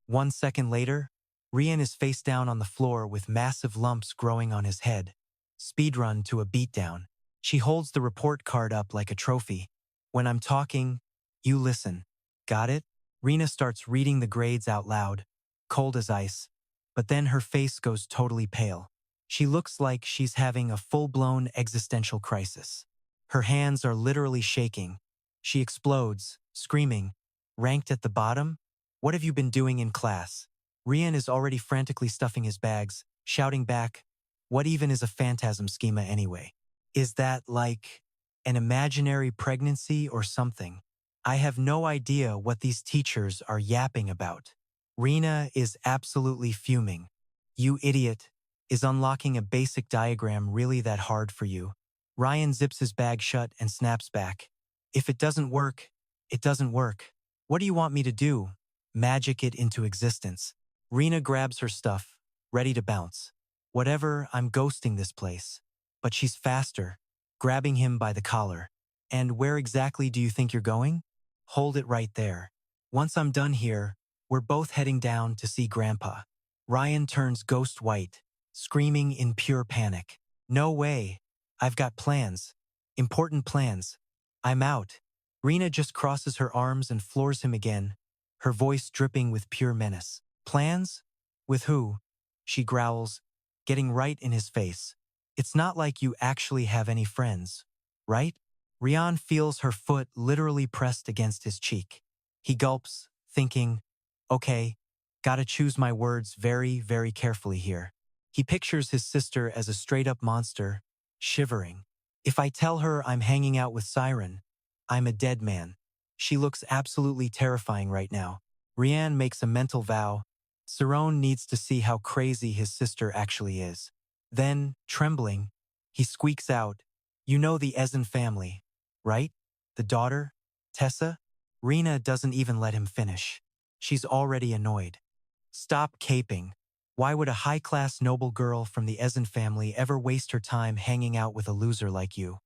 1 second later, Rian is face down on the floor with massive lumps growing on his head. Speedrun to a beatdown. She holds the report card up like a trophy. When I'm talking, you listen. Got it? Rena starts reading the grades out loud, cold as ice, but then her face goes totally pale. She looks like she's having a full-blown existential crisis. Her hands are literally shaking. She explodes, screaming, "Ranked at the bottom? What have you been doing in class?" Rian is already frantically stuffing his bags, shouting back, "What even is a phantasm schema anyway? Is that like an imaginary pregnancy or something? I have no idea what these teachers are yapping about." Rena is absolutely fuming. "You idiot. Is unlocking a basic diagram really that hard for you?" Ryan zips his bag shut and snaps back. "If it doesn't work, it doesn't work. What do you want me to do? Magic it into existence." Rena grabs her stuff, ready to bounce. "Whatever, I'm ghosting this place." But she's faster, grabbing him by the collar. "And where exactly do you think you're going?" "Hold it right there. Once I'm done here, we're both heading down to see Grandpa." Ryan turns ghost white, screaming in pure panic. "No way. I've got plans. Important plans. I'm out." Rena just crosses her arms and floors him again, her voice dripping with pure menace. "Plans? With who?" She growls, getting right in his face. "It's not like you actually have any friends, right?" Rian feels her foot literally pressed against his cheek. He gulps, thinking, "Okay, gotta choose my words very, very carefully here." He pictures his sister as a straight-up monster, shivering. "If I tell her I'm hanging out with Siren, I'm a dead man." She looks absolutely terrifying right now. Rian makes a mental vow. Siron needs to see how crazy his sister actually is. Then, trembling, he squeaks out, "You know the Ezen family, right? The daughter, Tessa?" Rena doesn't even let him finish. She's already annoyed. "Stop caping. Why would a high-class noble girl from the Ezen family ever waste her time hanging out with a loser like you?"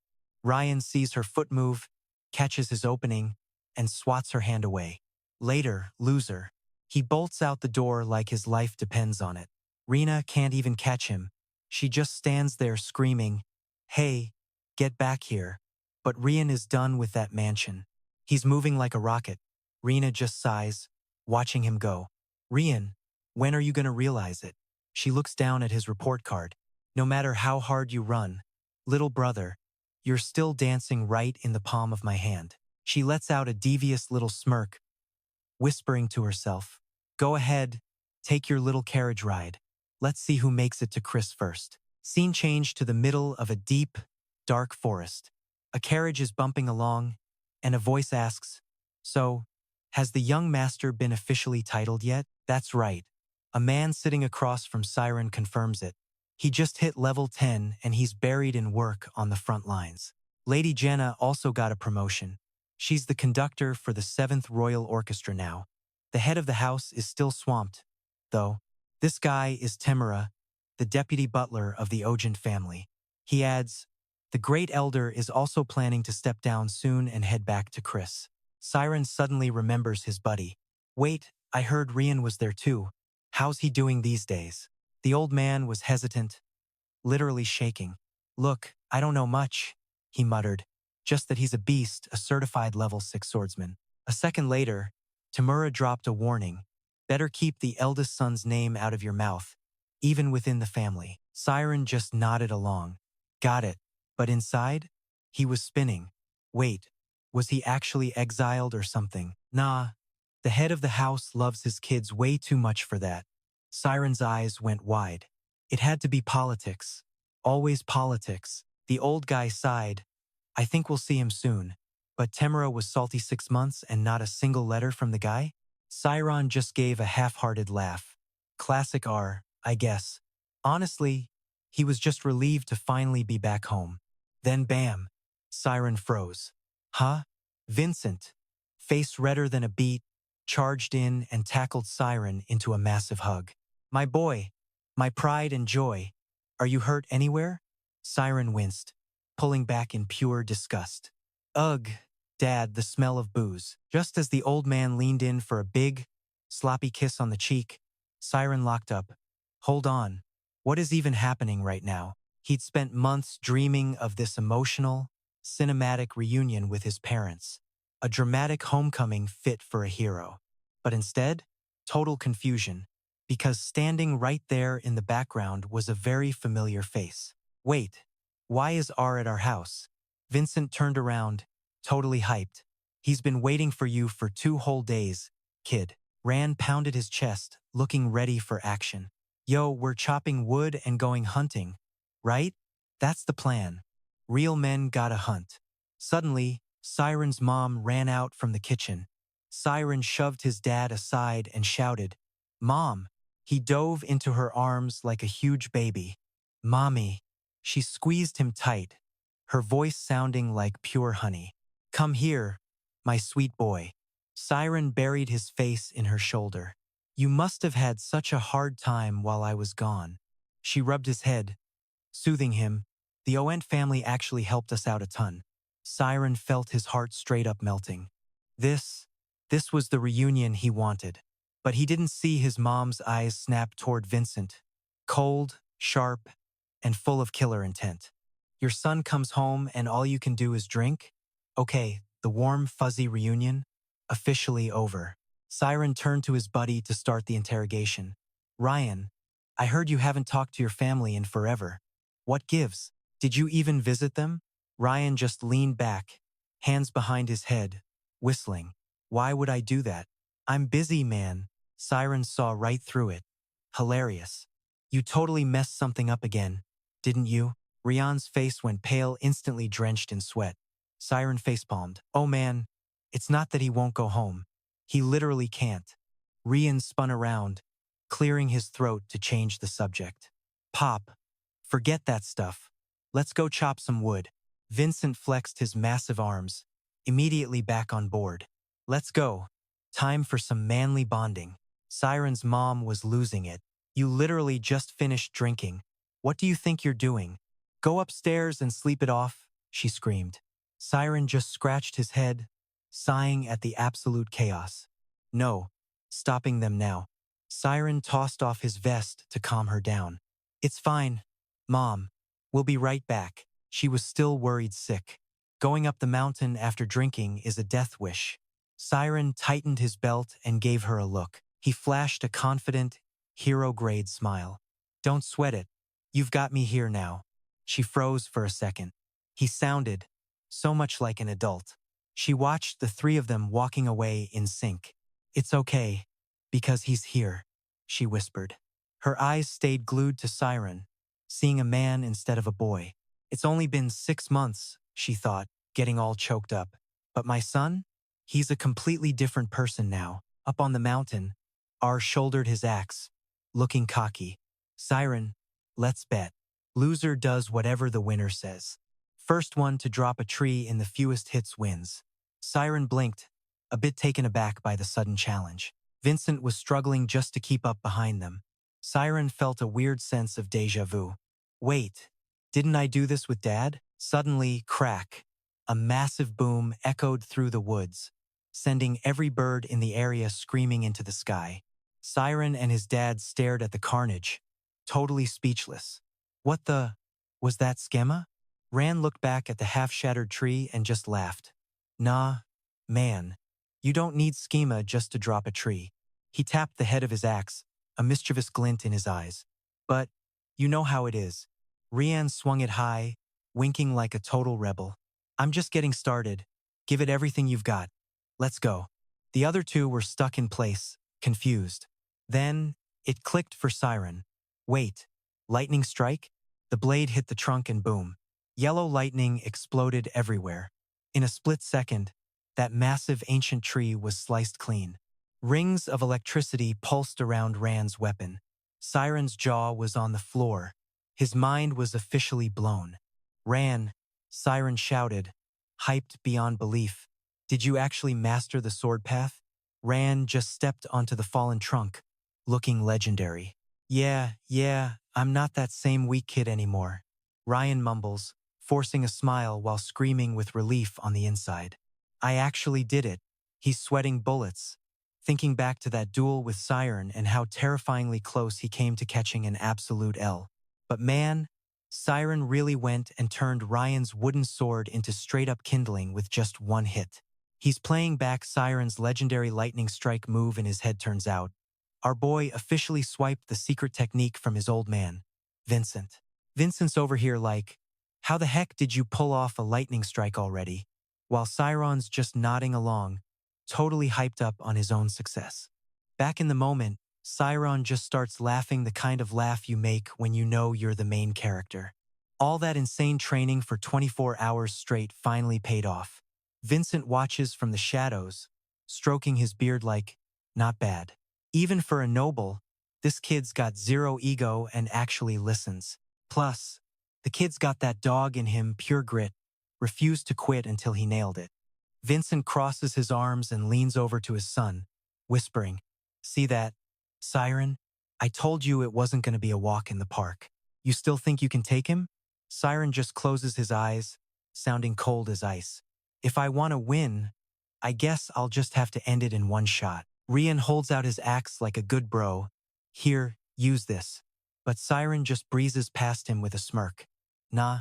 Ryan sees her foot move, catches his opening, and swats her hand away. Later, loser. He bolts out the door like his life depends on it. Rena can't even catch him. She just stands there screaming, "Hey, get back here." But Rian is done with that mansion. He's moving like a rocket. Rena just sighs, watching him go. "Rian, when are you going to realize it?" She looks down at his report card. "No matter how hard you run, little brother, you're still dancing right in the palm of my hand." She lets out a devious little smirk, whispering to herself, "Go ahead, take your little carriage ride. Let's see who makes it to Chris first." Scene change to the middle of a deep, dark forest. A carriage is bumping along, and a voice asks, "So, has the young master been officially titled yet?" "That's right." A man sitting across from Siren confirms it. "He just hit level 10 and he's buried in work on the front lines." Lady Jenna also got a promotion. She's the conductor for the 7th Royal Orchestra now. The head of the house is still swamped, though. This guy is Temura, the deputy butler of the Ogent family. He adds, "The Great Elder is also planning to step down soon and head back to Chris." Siren suddenly remembers his buddy. "Wait, I heard Rian was there too. How's he doing these days?" The old man was hesitant, literally shaking. "Look, I don't know much," he muttered. "Just that he's a beast, a certified level 6 swordsman." A second later, Temura dropped a warning. "Better keep the eldest son's name out of your mouth, even within the family." Siren just nodded along. "Got it." But inside, he was spinning. Wait, was he actually exiled or something? Nah, the head of the house loves his kids way too much for that. Siren's eyes went wide. It had to be politics. Always politics. The old guy sighed. "I think we'll see him soon." But Temura was salty 6 months and not a single letter from the guy? Siron just gave a half-hearted laugh. Classic R, I guess. Honestly, he was just relieved to finally be back home. Then bam, Siren froze. "Huh?" Vincent, face redder than a beet, charged in and tackled Siren into a massive hug. "My boy, my pride and joy, are you hurt anywhere?" Siren winced, pulling back in pure disgust. "Ugh, Dad, the smell of booze." Just as the old man leaned in for a big, Sloppy kiss on the cheek. Siren locked up. Hold on. What is even happening right now? He'd spent months dreaming of this emotional, cinematic reunion with his parents. A dramatic homecoming fit for a hero. But instead, total confusion, because standing right there in the background was a very familiar face. Wait, why is R at our house? Vincent turned around, totally hyped. He's been waiting for you for 2 whole days, kid. Rand pounded his chest, looking ready for action. Yo, we're chopping wood and going hunting, right? That's the plan. Real men gotta hunt. Suddenly, Siren's mom ran out from the kitchen. Siren shoved his dad aside and shouted, "Mom!" He dove into her arms like a huge baby. "Mommy!" She squeezed him tight, her voice sounding like pure honey. "Come here, my sweet boy." Siren buried his face in her shoulder. "You must have had such a hard time while I was gone." She rubbed his head, soothing him. "The Oent family actually helped us out a ton." Siren felt his heart straight up melting. This was the reunion he wanted. But he didn't see his mom's eyes snap toward Vincent, cold, sharp, and full of killer intent. "Your son comes home and all you can do is drink? Okay, the warm, fuzzy reunion? Officially over." Siren turned to his buddy to start the interrogation. "Ryan, I heard you haven't talked to your family in forever. What gives? Did you even visit them?" Ryan just leaned back, hands behind his head, whistling. "Why would I do that? I'm busy, man." Siren saw right through it. Hilarious. "You totally messed something up again, didn't you?" Ryan's face went pale, instantly drenched in sweat. Siren facepalmed. "Oh man, it's not that he won't go home. He literally can't." Ryan spun around, clearing his throat to change the subject. "Pop, forget that stuff. Let's go chop some wood." Vincent flexed his massive arms, immediately back on board. "Let's go. Time for some manly bonding." Siren's mom was losing it. "You literally just finished drinking. What do you think you're doing? Go upstairs and sleep it off," she screamed. Siren just scratched his head, sighing at the absolute chaos. "No, stopping them now." Siren tossed off his vest to calm her down. "It's fine, Mom. We'll be right back." She was still worried sick. Going up the mountain after drinking is a death wish. Siren tightened his belt and gave her a look. He flashed a confident, hero-grade smile. "Don't sweat it. You've got me here now." She froze for a second. He sounded so much like an adult. She watched the 3 of them walking away in sync. "It's okay, because he's here," she whispered. Her eyes stayed glued to Siren, seeing a man instead of a boy. "It's only been 6 months," she thought, getting all choked up. "But my son? He's a completely different person now." Up on the mountain, R shouldered his axe, looking cocky. "Siren, let's bet. Loser does whatever the winner says. First one to drop a tree in the fewest hits wins." Siren blinked, a bit taken aback by the sudden challenge. Vincent was struggling just to keep up behind them. Siren felt a weird sense of déjà vu. "Wait, didn't I do this with Dad?" Suddenly, crack. A massive boom echoed through the woods, sending every bird in the area screaming into the sky. Siren and his dad stared at the carnage, totally speechless. "What the? Was that Schema?" Rand looked back at the half-shattered tree and just laughed. "Nah, man. You don't need Schema just to drop a tree." He tapped the head of his axe, a mischievous glint in his eyes. "But, you know how it is." Rian swung it high, winking like a total rebel. "I'm just getting started. Give it everything you've got. Let's go." The other 2 were stuck in place, confused. Then, it clicked for Siren. "Wait, lightning strike?" The blade hit the trunk and boom. Yellow lightning exploded everywhere. In a split second, that massive ancient tree was sliced clean. Rings of electricity pulsed around Rand's weapon. Siren's jaw was on the floor. His mind was officially blown. "Ran," Siren shouted, hyped beyond belief. "Did you actually master the sword path?" Ran just stepped onto the fallen trunk, looking legendary. Yeah, I'm not that same weak kid anymore." Ryan mumbles, forcing a smile while screaming with relief on the inside. "I actually did it." He's sweating bullets, thinking back to that duel with Siren and how terrifyingly close he came to catching an absolute L. But man, Siren really went and turned Ryan's wooden sword into straight-up kindling with just one hit. He's playing back Siren's legendary lightning strike move in his head, turns out. Our boy officially swiped the secret technique from his old man, Vincent. Vincent's over here like, how the heck did you pull off a lightning strike already? While Siron's just nodding along, totally hyped up on his own success. Back in the moment, Siron just starts laughing, the kind of laugh you make when you know you're the main character. All that insane training for 24 hours straight finally paid off. Vincent watches from the shadows, stroking his beard like, not bad. Even for a noble, this kid's got zero ego and actually listens. Plus, the kid's got that dog in him, pure grit, refused to quit until he nailed it. Vincent crosses his arms and leans over to his son, whispering, see that, Siren? I told you it wasn't going to be a walk in the park. You still think you can take him? Siren just closes his eyes, sounding cold as ice. If I want to win, I guess I'll just have to end it in one shot. Rian holds out his axe like a good bro. Here, use this. But Siren just breezes past him with a smirk. Nah,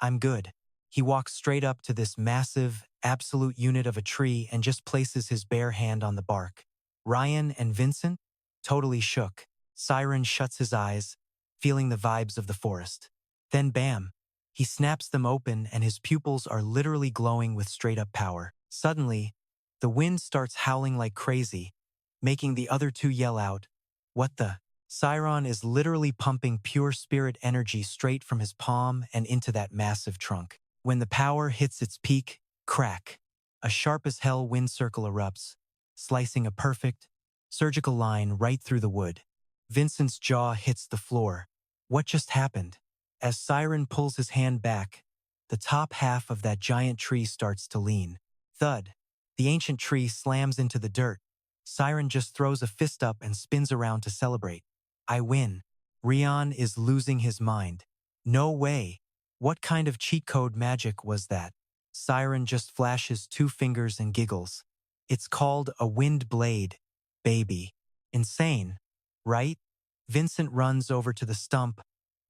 I'm good. He walks straight up to this massive, absolute unit of a tree and just places his bare hand on the bark. Ryan and Vincent? Totally shook. Siren shuts his eyes, feeling the vibes of the forest. Then bam! He snaps them open and his pupils are literally glowing with straight-up power. Suddenly, the wind starts howling like crazy, making the other two yell out, what the? Siron is literally pumping pure spirit energy straight from his palm and into that massive trunk. When the power hits its peak, crack! A sharp-as-hell wind circle erupts, slicing a perfect, surgical line right through the wood. Vincent's jaw hits the floor. What just happened? As Siren pulls his hand back, the top half of that giant tree starts to lean. Thud! The ancient tree slams into the dirt. Siren just throws a fist up and spins around to celebrate. I win. Rian is losing his mind. No way. What kind of cheat code magic was that? Siren just flashes two fingers and giggles. It's called a wind blade, baby. Insane, right? Vincent runs over to the stump,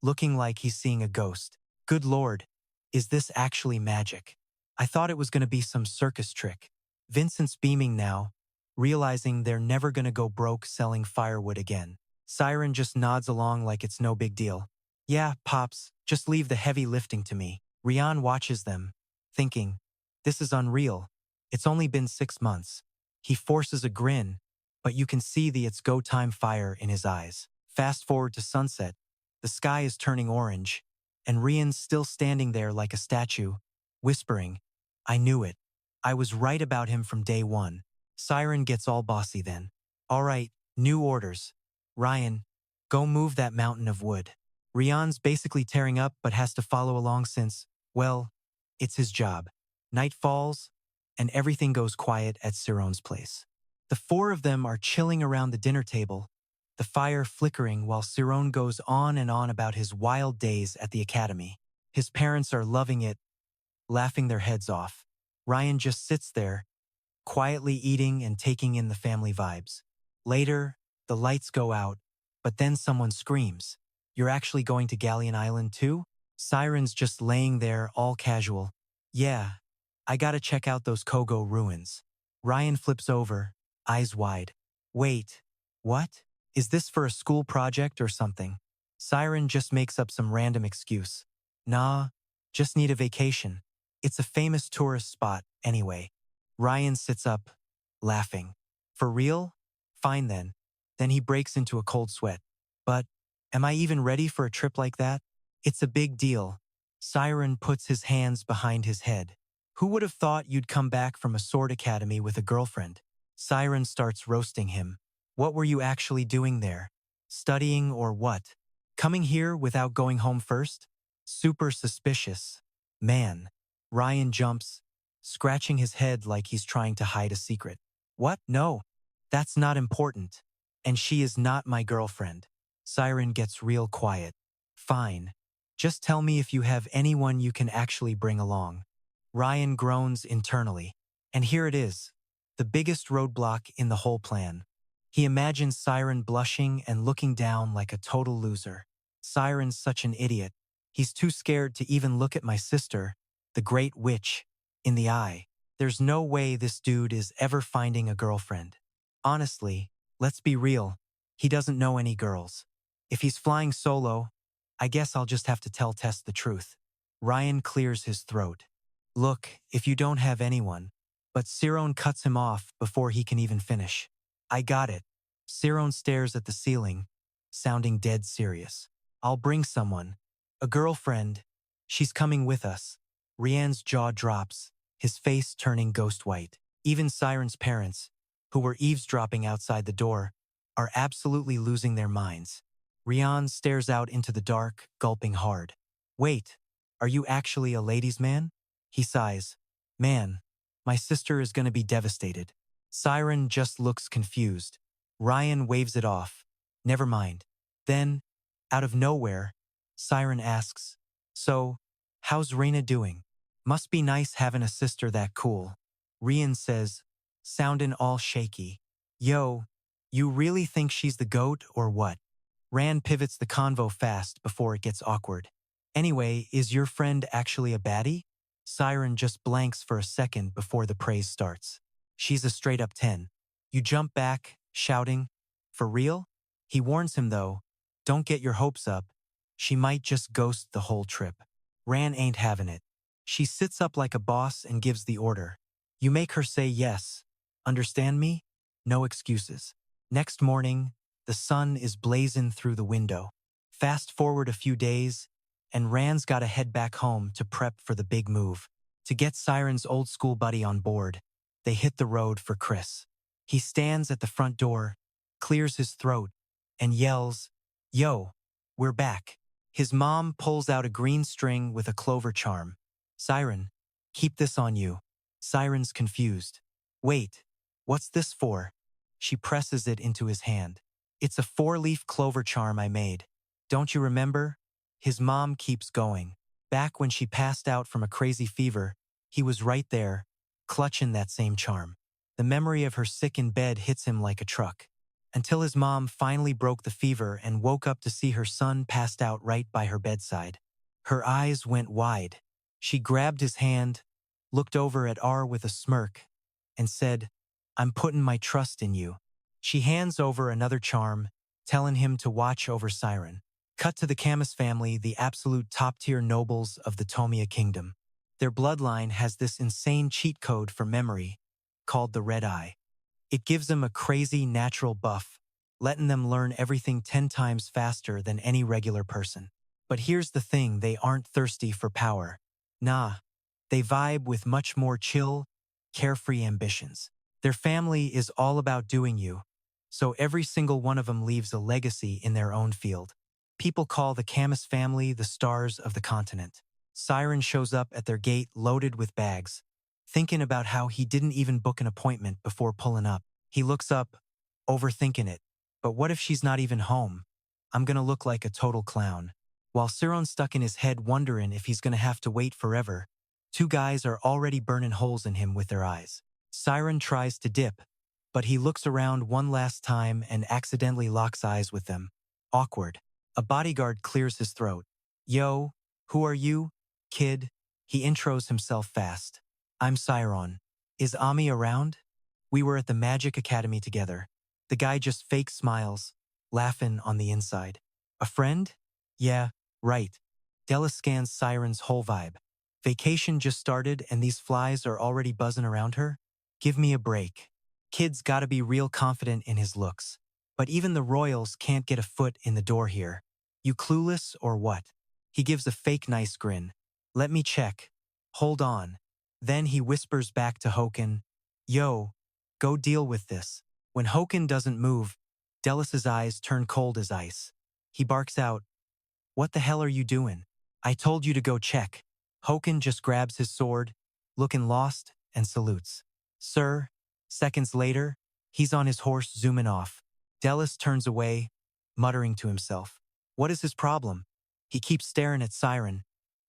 looking like he's seeing a ghost. Good lord, is this actually magic? I thought it was going to be some circus trick. Vincent's beaming now, realizing they're never going to go broke selling firewood again. Siren just nods along like it's no big deal. Yeah, Pops, just leave the heavy lifting to me. Rian watches them, thinking, this is unreal. It's only been 6 months. He forces a grin, but you can see the it's go time fire in his eyes. Fast forward to sunset. The sky is turning orange, and Rian's still standing there like a statue, whispering, I knew it. I was right about him from day one. Siren gets all bossy then. All right, new orders. Ryan, go move that mountain of wood. Rian's basically tearing up but has to follow along since, well, it's his job. Night falls, and everything goes quiet at Siron's place. The four of them are chilling around the dinner table, the fire flickering while Siron goes on and on about his wild days at the academy. His parents are loving it, laughing their heads off. Ryan just sits there, quietly eating and taking in the family vibes. Later, the lights go out, but then someone screams, You're actually going to Galleon Island too? Siren's just laying there all casual. Yeah, I gotta check out those Kogo ruins. Ryan flips over, eyes wide. Wait, what? Is this for a school project or something? Siren just makes up some random excuse. Nah, just need a vacation. It's a famous tourist spot, anyway. Ryan sits up, laughing. For real? Fine then. Then he breaks into a cold sweat. But, am I even ready for a trip like that? It's a big deal. Siren puts his hands behind his head. Who would have thought you'd come back from a sword academy with a girlfriend? Siren starts roasting him. What were you actually doing there? Studying or what? Coming here without going home first? Super suspicious. Man. Ryan jumps, scratching his head like he's trying to hide a secret. What? No, that's not important. And she is not my girlfriend. Siren gets real quiet. Fine. Just tell me if you have anyone you can actually bring along. Ryan groans internally. And here it is. the biggest roadblock in the whole plan. He imagines Siren blushing and looking down like a total loser. Siren's such an idiot. He's too scared to even look at my sister, the great witch, in the eye. There's no way this dude is ever finding a girlfriend. Honestly, let's be real. He doesn't know any girls. If he's flying solo, I guess I'll just have to tell Tess the truth. Ryan clears his throat. Look, if you don't have anyone. But Siron cuts him off before he can even finish. I got it. Siron stares at the ceiling, sounding dead serious. I'll bring someone. A girlfriend. She's coming with us. Rian's jaw drops, his face turning ghost white. Even Siren's parents, who were eavesdropping outside the door, are absolutely losing their minds. Rian stares out into the dark, gulping hard. Wait, are you actually a ladies' man? He sighs. Man, my sister is going to be devastated. Siren just looks confused. Ryan waves it off. Never mind. Then, out of nowhere, Siren asks, So, how's Reina doing? Must be nice having a sister that cool. Rian says, soundin' all shaky. Yo, you really think she's the goat or what? Rand pivots the convo fast before it gets awkward. Anyway, is your friend actually a baddie? Siren just blanks for a second before the praise starts. She's a straight-up 10. You jump back, shouting, For real? He warns him though, don't get your hopes up. She might just ghost the whole trip. Ran ain't having it. She sits up like a boss and gives the order. You make her say yes. Understand me? No excuses. Next morning, the sun is blazing through the window. Fast forward a few days, and Rand's gotta head back home to prep for the big move. To get Siren's old school buddy on board, they hit the road for Chris. He stands at the front door, clears his throat, and yells, Yo, we're back. His mom pulls out a green string with a clover charm. Siren, keep this on you. Siren's confused. Wait, what's this for? She presses it into his hand. It's a 4-leaf clover charm I made. Don't you remember? His mom keeps going. Back when she passed out from a crazy fever, he was right there, clutching that same charm. The memory of her sick in bed hits him like a truck. Until his mom finally broke the fever and woke up to see her son passed out right by her bedside. Her eyes went wide. She grabbed his hand, looked over at R with a smirk, and said, I'm putting my trust in you. She hands over another charm, telling him to watch over Siren. Cut to the Casis family, the absolute top-tier nobles of the Tomia kingdom. Their bloodline has this insane cheat code for memory, called the Red Eye. It gives them a crazy natural buff, letting them learn everything 10 times faster than any regular person. But here's the thing, they aren't thirsty for power. Nah, they vibe with much more chill, carefree ambitions. Their family is all about doing you, so every single one of them leaves a legacy in their own field. People call the Casis family the stars of the continent. Siren shows up at their gate loaded with bags, thinking about how he didn't even book an appointment before pulling up. He looks up, overthinking it. But what if she's not even home? I'm gonna look like a total clown. While Siron's stuck in his head wondering if he's gonna have to wait forever, 2 guys are already burning holes in him with their eyes. Siren tries to dip, but he looks around one last time and accidentally locks eyes with them. Awkward. A bodyguard clears his throat. Yo, who are you, kid? He intros himself fast. I'm Siron. Is Ami around? We were at the Magic Academy together. The guy just fake smiles, laughing on the inside. A friend? Yeah, right. Della scans Siren's whole vibe. Vacation just started and these flies are already buzzing around her? Give me a break. Kid's gotta be real confident in his looks. But even the royals can't get a foot in the door here. You clueless or what? He gives a fake nice grin. Let me check. Hold on. Then he whispers back to Hoken, Yo, go deal with this. When Hoken doesn't move, Delis's eyes turn cold as ice. He barks out, What the hell are you doing? I told you to go check. Hoken just grabs his sword, looking lost, and salutes. Sir. Seconds later, he's on his horse zooming off. Delis turns away, muttering to himself. What is his problem? He keeps staring at Siren,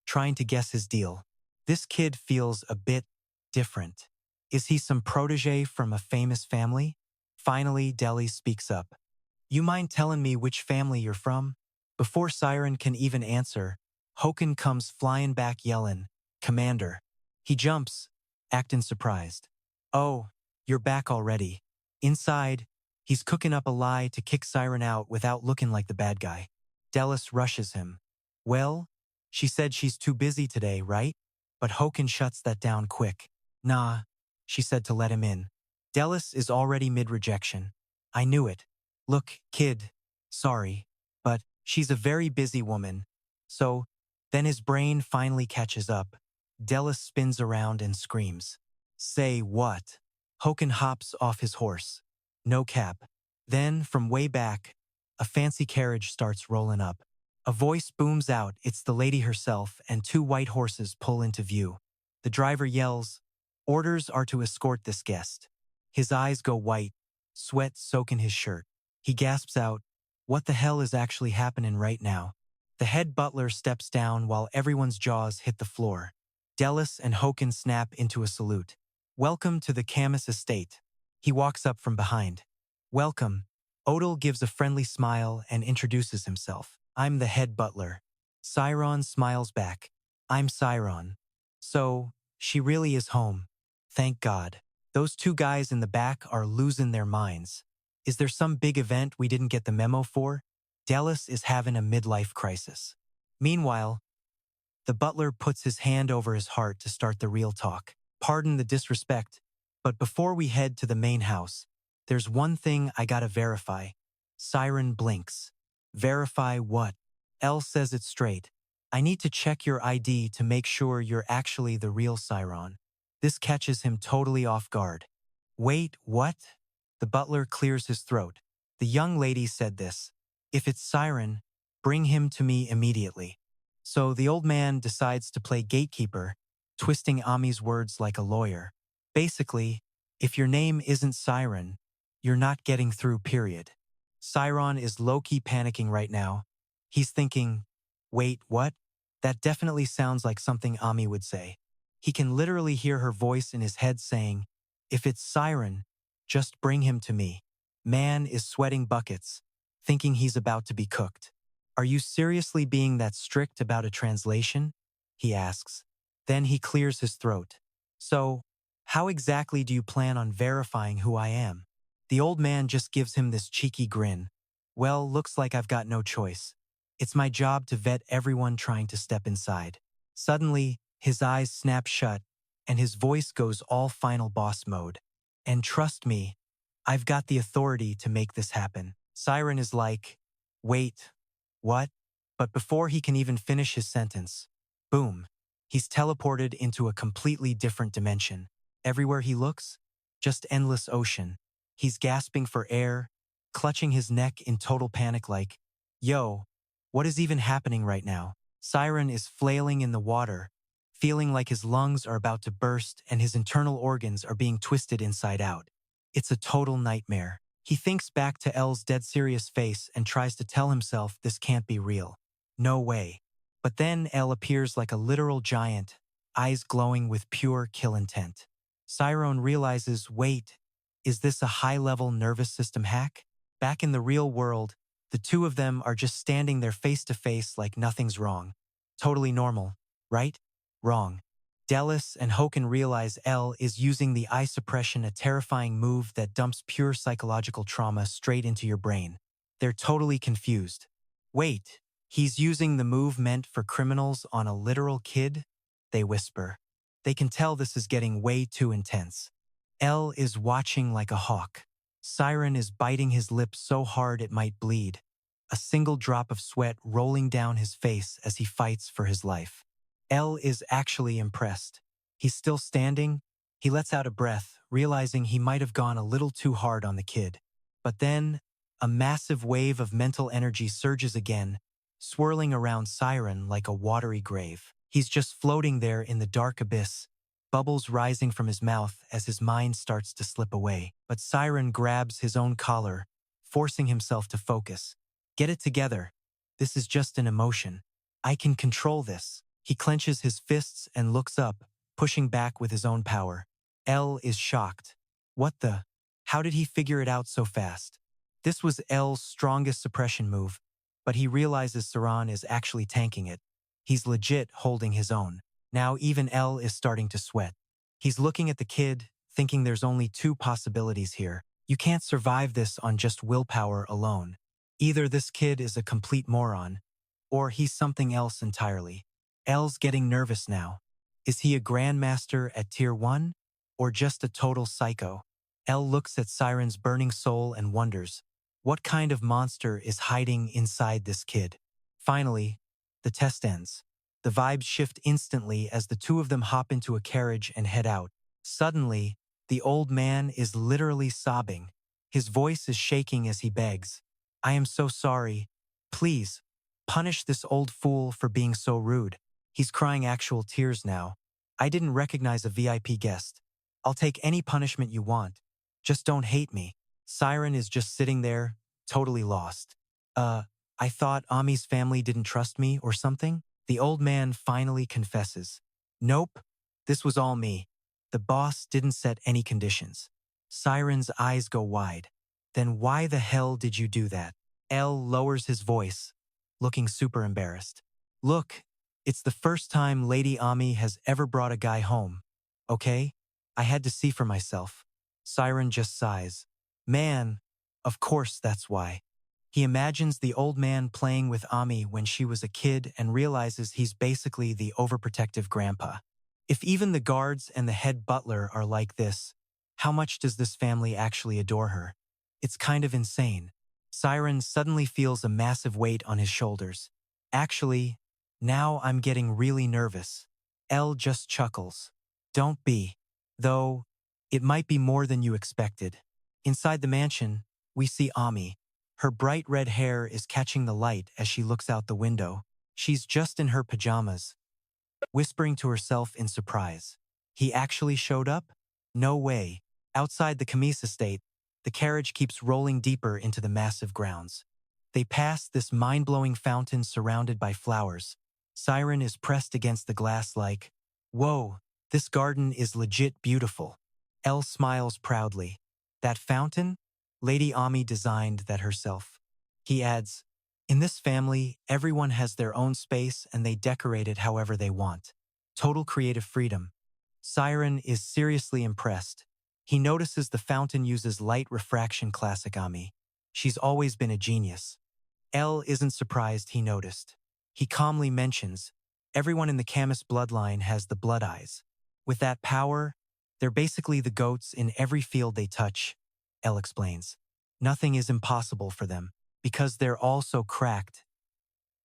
trying to guess his deal. This kid feels a bit different. Is he some protege from a famous family? Finally, Deli speaks up. You mind telling me which family you're from? Before Siren can even answer, Hoken comes flying back yelling, Commander. He jumps, acting surprised. Oh, you're back already. Inside, he's cooking up a lie to kick Siren out without looking like the bad guy. Delis rushes him. Well, she said she's too busy today, right? But Hoken shuts that down quick. Nah, she said to let him in. Delis is already mid-rejection. I knew it. Look, kid, sorry, but she's a very busy woman. So, then his brain finally catches up. Delis spins around and screams. Say what? Hoken hops off his horse. No cap. Then, from way back, a fancy carriage starts rolling up. A voice booms out, it's the lady herself, and two white horses pull into view. The driver yells, orders are to escort this guest. His eyes go white, sweat soaking his shirt. He gasps out, what the hell is actually happening right now? The head butler steps down while everyone's jaws hit the floor. Delis and Hoken snap into a salute. Welcome to the Casis estate. He walks up from behind. Welcome. Odal gives a friendly smile and introduces himself. I'm the head butler. Siron smiles back. I'm Siron. So, she really is home. Thank God. Those two guys in the back are losing their minds. Is there some big event we didn't get the memo for? Delis is having a midlife crisis. Meanwhile, the butler puts his hand over his heart to start the real talk. Pardon the disrespect, but before we head to the main house, there's one thing I gotta verify. Siren blinks. Verify what? Elle says it straight. I need to check your ID to make sure you're actually the real Siron. This catches him totally off guard. Wait, what? The butler clears his throat. The young lady said this. If it's Siren, bring him to me immediately. So the old man decides to play gatekeeper, twisting Ami's words like a lawyer. Basically, if your name isn't Siren, you're not getting through, period. Siron is low-key panicking right now. He's thinking, wait, what? That definitely sounds like something Ami would say. He can literally hear her voice in his head saying, if it's Siren, just bring him to me. Man is sweating buckets, thinking he's about to be cooked. Are you seriously being that strict about a translation? He asks. Then he clears his throat. So, how exactly do you plan on verifying who I am? The old man just gives him this cheeky grin. Well, looks like I've got no choice. It's my job to vet everyone trying to step inside. Suddenly, his eyes snap shut, and his voice goes all final boss mode. And trust me, I've got the authority to make this happen. Siren is like, wait, what? But before he can even finish his sentence, boom, he's teleported into a completely different dimension. Everywhere he looks, just endless ocean. He's gasping for air, clutching his neck in total panic like, yo, what is even happening right now? Siren is flailing in the water, feeling like his lungs are about to burst and his internal organs are being twisted inside out. It's a total nightmare. He thinks back to Elle's dead serious face and tries to tell himself this can't be real. No way. But then Elle appears like a literal giant, eyes glowing with pure kill intent. Siron realizes, wait, is this a high-level nervous system hack? Back in the real world, the two of them are just standing there face-to-face like nothing's wrong. Totally normal, right? Wrong. Delis and Hoken realize Elle is using the eye suppression, a terrifying move that dumps pure psychological trauma straight into your brain. They're totally confused. Wait, he's using the move meant for criminals on a literal kid? They whisper. They can tell this is getting way too intense. Elle is watching like a hawk. Siren is biting his lip so hard it might bleed, a single drop of sweat rolling down his face as he fights for his life. Elle is actually impressed. He's still standing. He lets out a breath, realizing he might have gone a little too hard on the kid. But then, a massive wave of mental energy surges again, swirling around Siren like a watery grave. He's just floating there in the dark abyss, bubbles rising from his mouth as his mind starts to slip away. But Siren grabs his own collar, forcing himself to focus. Get it together. This is just an emotion. I can control this. He clenches his fists and looks up, pushing back with his own power. Elle is shocked. What the? How did he figure it out so fast? This was Elle's strongest suppression move, but he realizes Siron is actually tanking it. He's legit holding his own. Now even Elle is starting to sweat. He's looking at the kid, thinking there's only two possibilities here. You can't survive this on just willpower alone. Either this kid is a complete moron, or he's something else entirely. Elle's getting nervous now. Is he a grandmaster at Tier 1? Or just a total psycho? Elle looks at Siren's burning soul and wonders, what kind of monster is hiding inside this kid? Finally, the test ends. The vibes shift instantly as the two of them hop into a carriage and head out. Suddenly, the old man is literally sobbing. His voice is shaking as he begs, I am so sorry. Please, punish this old fool for being so rude. He's crying actual tears now. I didn't recognize a VIP guest. I'll take any punishment you want. Just don't hate me. Siren is just sitting there, totally lost. I thought Ami's family didn't trust me or something? The old man finally confesses. Nope, this was all me. The boss didn't set any conditions. Siren's eyes go wide. Then why the hell did you do that? Elle lowers his voice, looking super embarrassed. Look, it's the first time Lady Ami has ever brought a guy home. Okay? I had to see for myself. Siren just sighs. Man, of course that's why. He imagines the old man playing with Ami when she was a kid and realizes he's basically the overprotective grandpa. If even the guards and the head butler are like this, how much does this family actually adore her? It's kind of insane. Siren suddenly feels a massive weight on his shoulders. Actually, now I'm getting really nervous. Elle just chuckles. Don't be. Though, it might be more than you expected. Inside the mansion, we see Ami. Her bright red hair is catching the light as she looks out the window. She's just in her pajamas, whispering to herself in surprise. He actually showed up? No way. Outside the Casis estate, the carriage keeps rolling deeper into the massive grounds. They pass this mind-blowing fountain surrounded by flowers. Siren is pressed against the glass like, whoa, this garden is legit beautiful. Elle smiles proudly. That fountain? Lady Ami designed that herself. He adds, in this family, everyone has their own space and they decorate it however they want. Total creative freedom. Siren is seriously impressed. He notices the fountain uses light refraction classic Ami. She's always been a genius. Elle isn't surprised he noticed. He calmly mentions, everyone in the Casis bloodline has the blood eyes. With that power, they're basically the goats in every field they touch, Elle explains. Nothing is impossible for them, because they're all so cracked.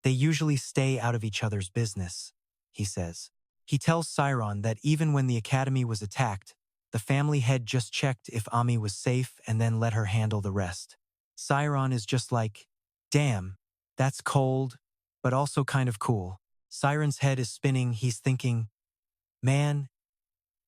They usually stay out of each other's business, he says. He tells Siron that even when the academy was attacked, the family head just checked if Ami was safe and then let her handle the rest. Siron is just like, damn, that's cold, but also kind of cool. Siren's head is spinning, he's thinking, man,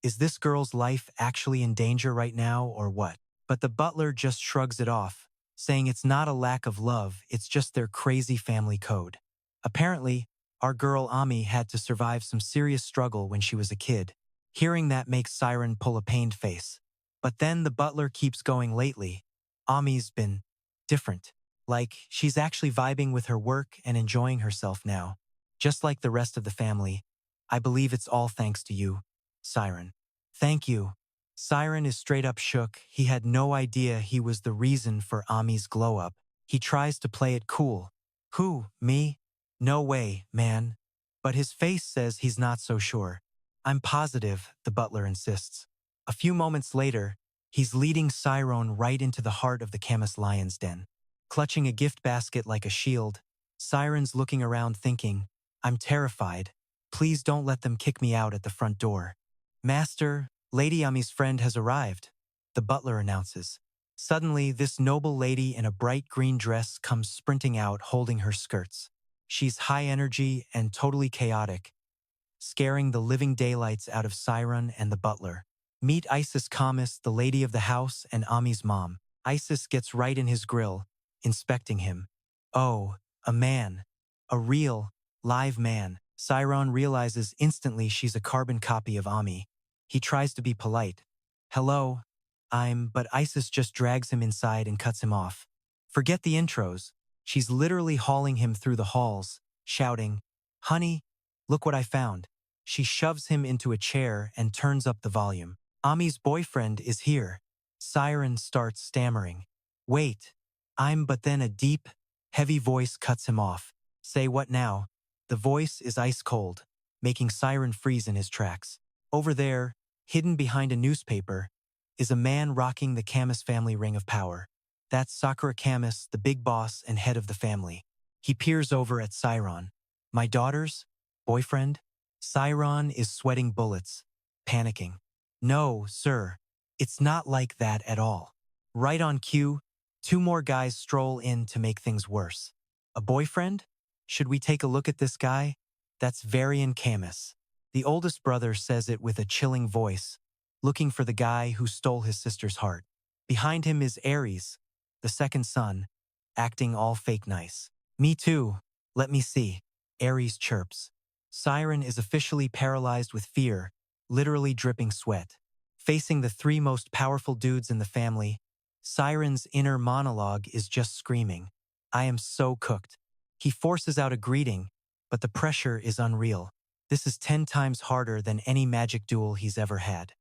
is this girl's life actually in danger right now or what? But the butler just shrugs it off, saying it's not a lack of love, it's just their crazy family code. Apparently, our girl Ami had to survive some serious struggle when she was a kid. Hearing that makes Siren pull a pained face. But then the butler keeps going lately. Ami's been different. Like, she's actually vibing with her work and enjoying herself now. Just like the rest of the family. I believe it's all thanks to you, Siren. Thank you. Siren is straight up shook. He had no idea he was the reason for Ami's glow-up. He tries to play it cool. Who, me? No way, man. But his face says he's not so sure. I'm positive, the butler insists. A few moments later, he's leading Siron right into the heart of the Casis lion's den. Clutching a gift basket like a shield, Siren's looking around thinking, I'm terrified. Please don't let them kick me out at the front door. Master, Lady Ami's friend has arrived, the butler announces. Suddenly, this noble lady in a bright green dress comes sprinting out holding her skirts. She's high energy and totally chaotic, scaring the living daylights out of Siren and the butler. Meet Isis Camis, the lady of the house and Ami's mom. Isis gets right in his grill, inspecting him. Oh, a man. A real, live man. Siron realizes instantly she's a carbon copy of Ami. He tries to be polite. Hello, but Isis just drags him inside and cuts him off. Forget the intros. She's literally hauling him through the halls, shouting, "Honey, look what I found." She shoves him into a chair and turns up the volume. Ami's boyfriend is here. Siren starts stammering. Wait, but then a deep, heavy voice cuts him off. Say what now? The voice is ice cold, making Siren freeze in his tracks. Over there, hidden behind a newspaper, is a man rocking the Camis family ring of power. That's Sakura Camis, the big boss and head of the family. He peers over at Siron. My daughter's boyfriend? Siron is sweating bullets, panicking. No, sir. It's not like that at all. Right on cue, two more guys stroll in to make things worse. A boyfriend? Should we take a look at this guy? That's Varian Camis. The oldest brother says it with a chilling voice, looking for the guy who stole his sister's heart. Behind him is Ares, the second son, acting all fake nice. Me too. Let me see. Ares chirps. Siren is officially paralyzed with fear, literally dripping sweat. Facing the three most powerful dudes in the family, Siren's inner monologue is just screaming. I am so cooked. He forces out a greeting, but the pressure is unreal. This is 10 times harder than any magic duel he's ever had.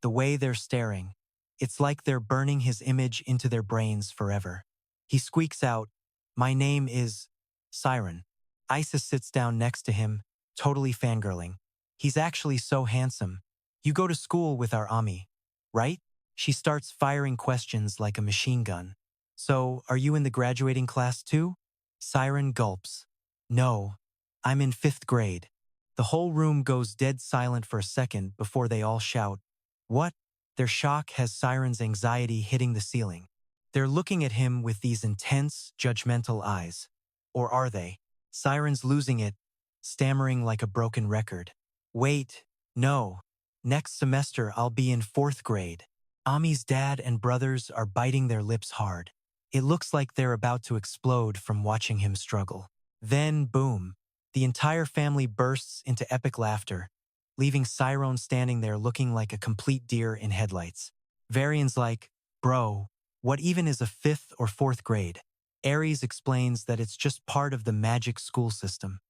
The way they're staring, it's like they're burning his image into their brains forever. He squeaks out, my name is Siren. Isis sits down next to him, totally fangirling. He's actually so handsome. You go to school with our Ami, right? She starts firing questions like a machine gun. So, are you in the graduating class too? Siren gulps. No, I'm in 5th grade. The whole room goes dead silent for a second before they all shout, what? Their shock has Siren's anxiety hitting the ceiling. They're looking at him with these intense, judgmental eyes. Or are they? Siren's losing it, stammering like a broken record. Wait, no. Next semester I'll be in 4th grade. Ami's dad and brothers are biting their lips hard. It looks like they're about to explode from watching him struggle. Then, boom. The entire family bursts into epic laughter, leaving Siron standing there looking like a complete deer in headlights. Varian's like, bro, what even is a 5th or 4th grade? Ares explains that it's just part of the magic school system.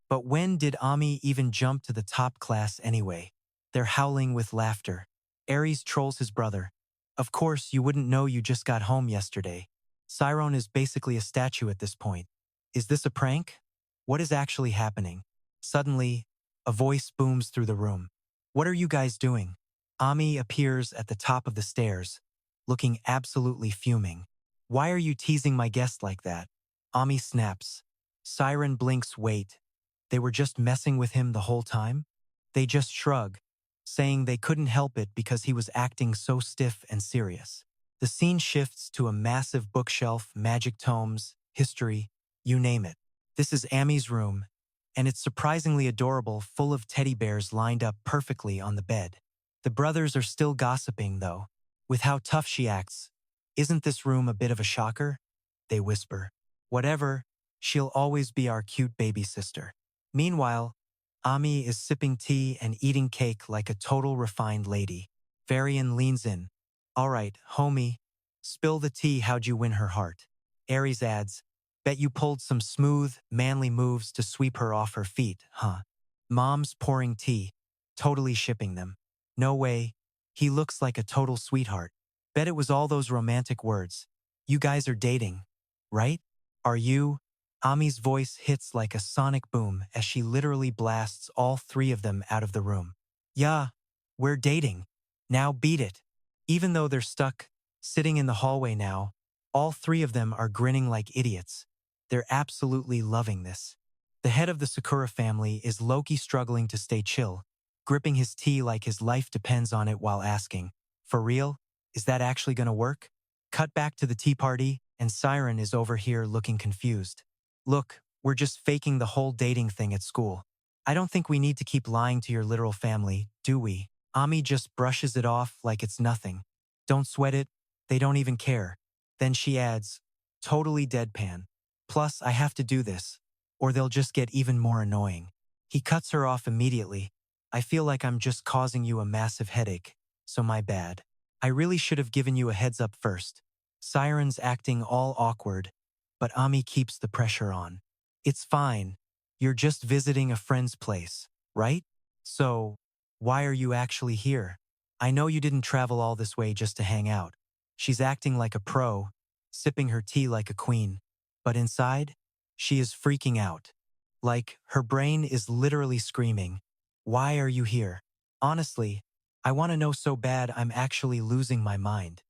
But when did Ami even jump to the top class anyway? They're howling with laughter. Ares trolls his brother. Of course, you wouldn't know you just got home yesterday. Siron is basically a statue at this point. Is this a prank? What is actually happening? Suddenly, a voice booms through the room. What are you guys doing? Ami appears at the top of the stairs, looking absolutely fuming. Why are you teasing my guest like that? Ami snaps. Siren blinks. Wait. They were just messing with him the whole time? They just shrug, saying they couldn't help it because he was acting so stiff and serious. The scene shifts to a massive bookshelf, magic tomes, history, you name it. This is Ami's room, and it's surprisingly adorable, full of teddy bears lined up perfectly on the bed. The brothers are still gossiping, though, with how tough she acts. Isn't this room a bit of a shocker? They whisper. Whatever, she'll always be our cute baby sister. Meanwhile, Ami is sipping tea and eating cake like a total refined lady. Varian leans in. All right, homie, spill the tea. How'd you win her heart? Ares adds, bet you pulled some smooth, manly moves to sweep her off her feet, huh? Mom's pouring tea, totally shipping them. No way, he looks like a total sweetheart. Bet it was all those romantic words. You guys are dating, right? Are you? Ami's voice hits like a sonic boom as she literally blasts all 3 of them out of the room. Yeah, we're dating. Now beat it. Even though they're stuck, sitting in the hallway now, all 3 of them are grinning like idiots. They're absolutely loving this. The head of the Sakura family is low-key struggling to stay chill, gripping his tea like his life depends on it while asking, for real? Is that actually gonna work? Cut back to the tea party, and Siren is over here looking confused. Look, we're just faking the whole dating thing at school. I don't think we need to keep lying to your literal family, do we? Ami just brushes it off like it's nothing. Don't sweat it, they don't even care. Then she adds, totally deadpan. Plus, I have to do this, or they'll just get even more annoying. He cuts her off immediately. I feel like I'm just causing you a massive headache, so my bad. I really should have given you a heads up first. Siren's acting all awkward, but Ami keeps the pressure on. It's fine. You're just visiting a friend's place, right? So, why are you actually here? I know you didn't travel all this way just to hang out. She's acting like a pro, sipping her tea like a queen. But inside, she is freaking out. Like, her brain is literally screaming, "Why are you here?" Honestly, I want to know so bad I'm actually losing my mind.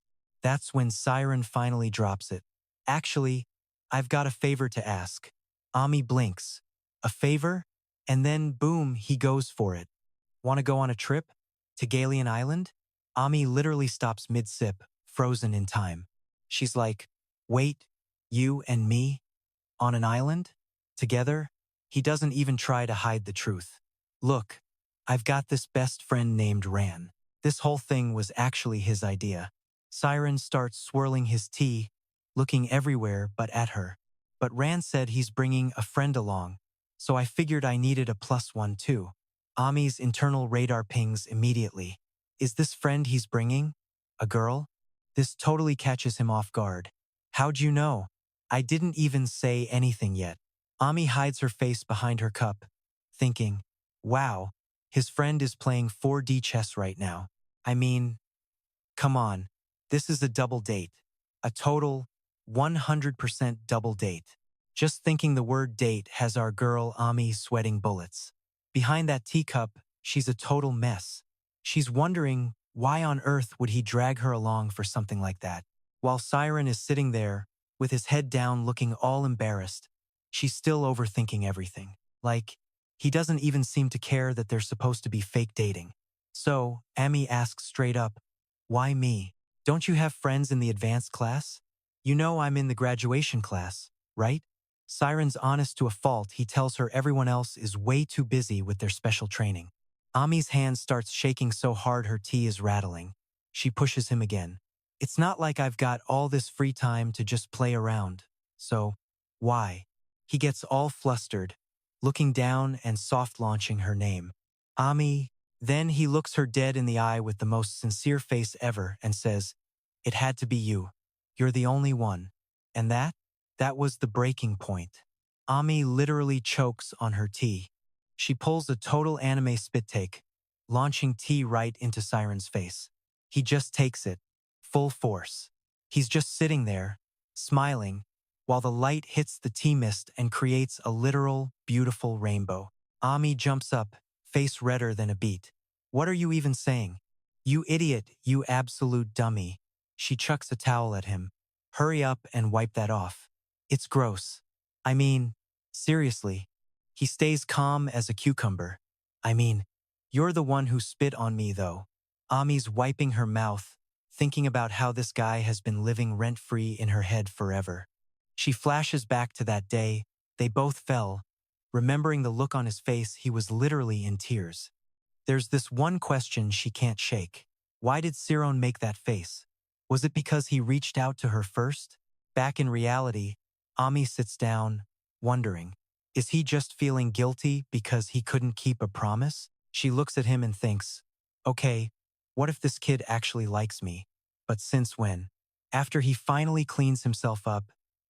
That's when Siren finally drops it. Actually, I've got a favor to ask. Ami blinks. A favor? And then boom, he goes for it. Want to go on a trip? To Galian Island? Ami literally stops mid-sip, frozen in time. She's like, wait, you and me? On an island? Together? He doesn't even try to hide the truth. Look, I've got this best friend named Ran. This whole thing was actually his idea. Siren starts swirling his tea, looking everywhere but at her. But Ran said he's bringing a friend along, so I figured I needed a plus one too. Ami's internal radar pings immediately. Is this friend he's bringing? A girl? This totally catches him off guard. How'd you know? I didn't even say anything yet. Ami hides her face behind her cup, thinking, wow, his friend is playing 4D chess right now. I mean, come on, this is a double date. A total 100% double date. Just thinking the word date has our girl Ami sweating bullets. Behind that teacup, she's a total mess. She's wondering why on earth would he drag her along for something like that. While Siren is sitting there, with his head down looking all embarrassed, she's still overthinking everything. Like, he doesn't even seem to care that they're supposed to be fake dating. So, Ami asks straight up, why me? Don't you have friends in the advanced class? You know I'm in the graduation class, right? Siren's honest to a fault. He tells her everyone else is way too busy with their special training. Ami's hand starts shaking so hard her tea is rattling. She pushes him again. It's not like I've got all this free time to just play around. So, why? He gets all flustered, looking down and soft-launching her name. Ami. Then he looks her dead in the eye with the most sincere face ever and says, it had to be you. You're the only one. And that was the breaking point. Ami literally chokes on her tea. She pulls a total anime spit take, launching tea right into Siren's face. He just takes it, full force. He's just sitting there, smiling, while the light hits the tea mist and creates a literal, beautiful rainbow. Ami jumps up, face redder than a beet. What are you even saying? You idiot, you absolute dummy. She chucks a towel at him. Hurry up and wipe that off. It's gross. I mean, seriously. He stays calm as a cucumber. I mean, you're the one who spit on me though. Ami's wiping her mouth, thinking about how this guy has been living rent-free in her head forever. She flashes back to that day. They both fell. Remembering the look on his face, he was literally in tears. There's this one question she can't shake. Why did Siron make that face? Was it because he reached out to her first? Back in reality, Ami sits down, wondering, is he just feeling guilty because he couldn't keep a promise? She looks at him and thinks, okay, what if this kid actually likes me? But since when? After he finally cleans himself up,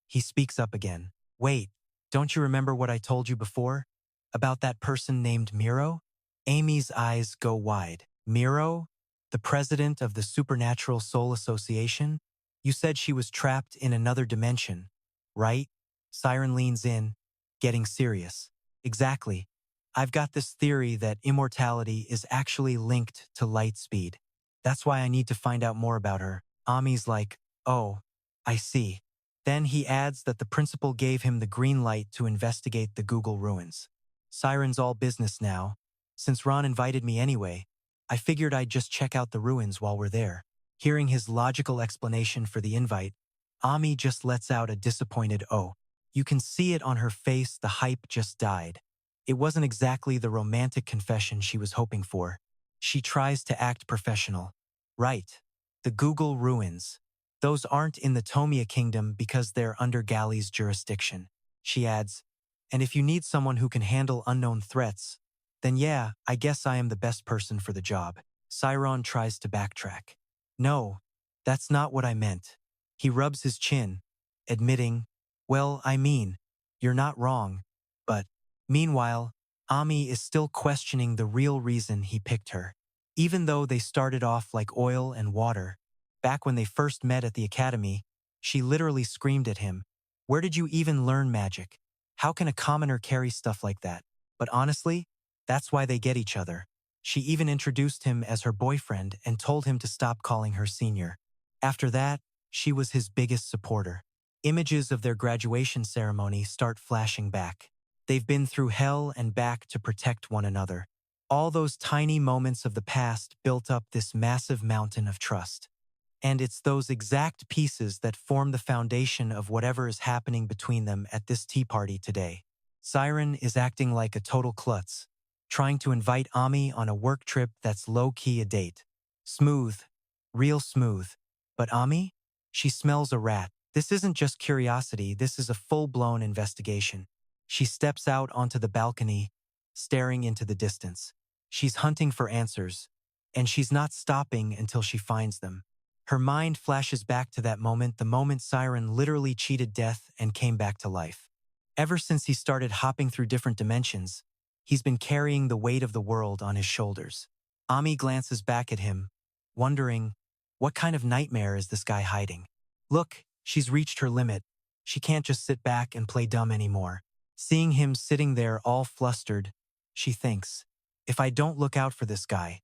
he speaks up again. Wait, don't you remember what I told you before? About that person named Miro? Amy's eyes go wide. Miro? The president of the Supernatural Soul Association? You said she was trapped in another dimension, right? Siren leans in, getting serious. Exactly. I've got this theory that immortality is actually linked to light speed. That's why I need to find out more about her. Ami's like, oh, I see. Then he adds that the principal gave him the green light to investigate the Google ruins. Siren's all business now. Since Ron invited me anyway, I figured I'd just check out the ruins while we're there. Hearing his logical explanation for the invite, Ami just lets out a disappointed oh. You can see it on her face, the hype just died. It wasn't exactly the romantic confession she was hoping for. She tries to act professional. Right. The Google ruins. Those aren't in the Tomia Kingdom because they're under Galli's jurisdiction. She adds, and if you need someone who can handle unknown threats, then yeah, I guess I am the best person for the job. Siron tries to backtrack. No, that's not what I meant. He rubs his chin, admitting, well, I mean, you're not wrong, but meanwhile, Ami is still questioning the real reason he picked her. Even though they started off like oil and water, back when they first met at the academy, she literally screamed at him, "Where did you even learn magic? How can a commoner carry stuff like that?" But honestly, that's why they get each other. She even introduced him as her boyfriend and told him to stop calling her senior. After that, she was his biggest supporter. Images of their graduation ceremony start flashing back. They've been through hell and back to protect one another. All those tiny moments of the past built up this massive mountain of trust. And it's those exact pieces that form the foundation of whatever is happening between them at this tea party today. Siren is acting like a total klutz, trying to invite Ami on a work trip that's low-key a date. Smooth, real smooth. But Ami? She smells a rat. This isn't just curiosity, this is a full-blown investigation. She steps out onto the balcony, staring into the distance. She's hunting for answers, and she's not stopping until she finds them. Her mind flashes back to that moment, the moment Siren literally cheated death and came back to life. Ever since he started hopping through different dimensions, he's been carrying the weight of the world on his shoulders. Ami glances back at him, wondering, what kind of nightmare is this guy hiding? Look, she's reached her limit. She can't just sit back and play dumb anymore. Seeing him sitting there all flustered, she thinks, if I don't look out for this guy,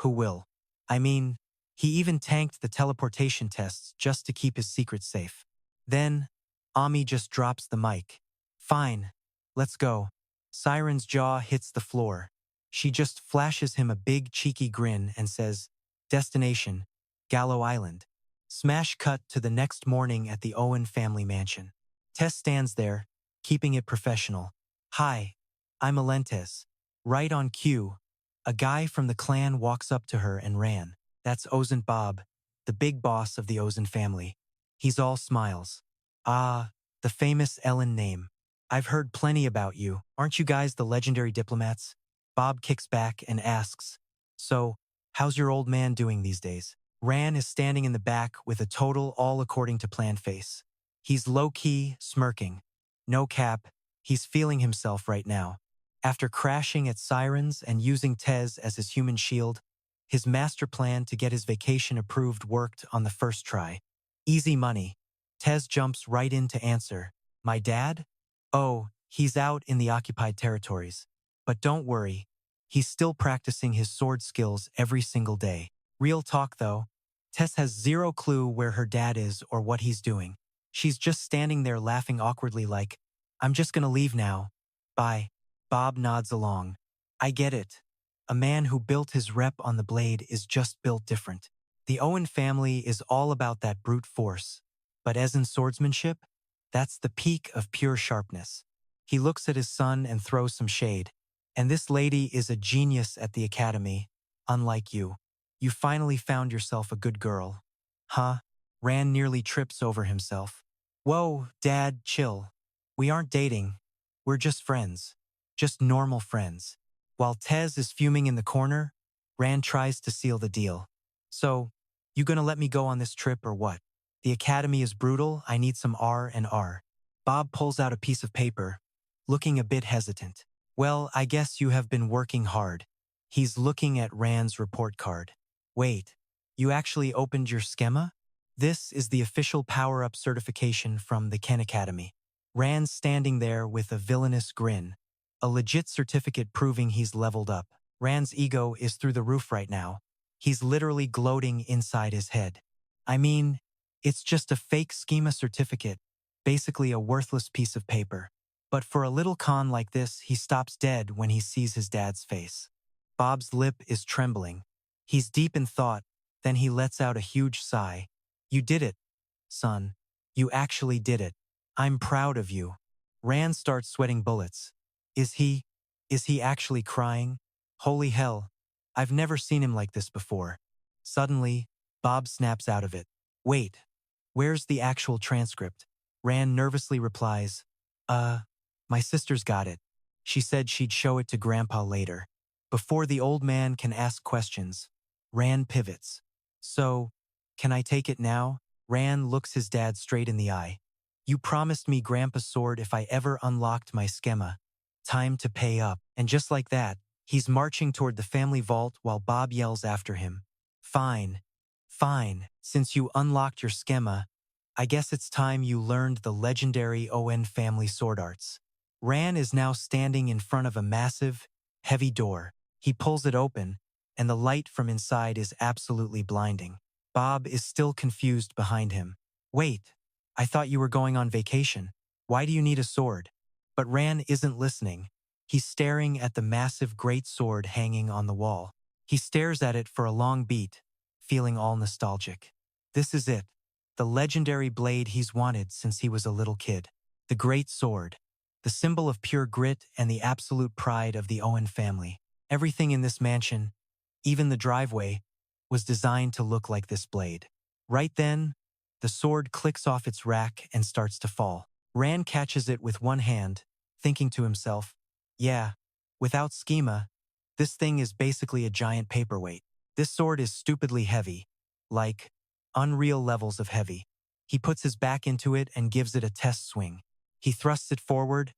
who will? I mean, he even tanked the teleportation tests just to keep his secret safe. Then, Ami just drops the mic. Fine, let's go. Siren's jaw hits the floor. She just flashes him a big cheeky grin and says, destination, Gallo Island. Smash cut to the next morning at the Owen family mansion. Tess stands there, keeping it professional. Hi, I'm Alentes. Right on cue, a guy from the clan walks up to her and ran. That's Ozen Bob, the big boss of the Ozen family. He's all smiles. Ah, the famous Ellen name. I've heard plenty about you. Aren't you guys the legendary diplomats? Bob kicks back and asks, so, how's your old man doing these days? Ran is standing in the back with a total all according to plan face. He's low-key, smirking. No cap, he's feeling himself right now. After crashing at Siren's and using Tez as his human shield, his master plan to get his vacation approved worked on the first try. Easy money. Tez jumps right in to answer. My dad? Oh, he's out in the occupied territories. But don't worry, he's still practicing his sword skills every single day. Real talk though, Tess has zero clue where her dad is or what he's doing. She's just standing there laughing awkwardly like, I'm just gonna leave now. Bye. Bob nods along. I get it. A man who built his rep on the blade is just built different. The Owen family is all about that brute force. But as in swordsmanship, that's the peak of pure sharpness. He looks at his son and throws some shade. And this lady is a genius at the academy, unlike you. You finally found yourself a good girl. Huh? Ran nearly trips over himself. Whoa, Dad, chill. We aren't dating. We're just friends. Just normal friends. While Tez is fuming in the corner, Rand tries to seal the deal. So, you gonna let me go on this trip or what? The academy is brutal, I need some R&R. Bob pulls out a piece of paper, looking a bit hesitant. Well, I guess you have been working hard. He's looking at Rand's report card. Wait, you actually opened your schema? This is the official power-up certification from the Ken Academy. Rand's standing there with a villainous grin. A legit certificate proving he's leveled up. Rand's ego is through the roof right now. He's literally gloating inside his head. I mean, it's just a fake schema certificate, basically a worthless piece of paper. But for a little con like this, he stops dead when he sees his dad's face. Bob's lip is trembling. He's deep in thought, then he lets out a huge sigh. You did it, son. You actually did it. I'm proud of you. Rand starts sweating bullets. Is he actually crying? Holy hell, I've never seen him like this before. Suddenly, Bob snaps out of it. Wait, where's the actual transcript? Rand nervously replies, my sister's got it. She said she'd show it to Grandpa later. Before the old man can ask questions, Rand pivots. So, Can I take it now? Ran looks his dad straight in the eye. You promised me Grandpa's sword if I ever unlocked my schema. Time to pay up. And just like that, he's marching toward the family vault while Bob yells after him. Fine. Fine. Since you unlocked your schema, I guess it's time you learned the legendary ON family sword arts. Ran is now standing in front of a massive, heavy door. He pulls it open, and the light from inside is absolutely blinding. Bob is still confused behind him. Wait, I thought you were going on vacation. Why do you need a sword? But Ran isn't listening. He's staring at the massive great sword hanging on the wall. He stares at it for a long beat, feeling all nostalgic. This is it. The legendary blade he's wanted since he was a little kid. The great sword. The symbol of pure grit and the absolute pride of the Owen family. Everything in this mansion, even the driveway, was designed to look like this blade. Right then, the sword clicks off its rack and starts to fall. Ran catches it with one hand, thinking to himself, yeah, without schema, this thing is basically a giant paperweight. This sword is stupidly heavy, like unreal levels of heavy. He puts his back into it and gives it a test swing. He thrusts it forward,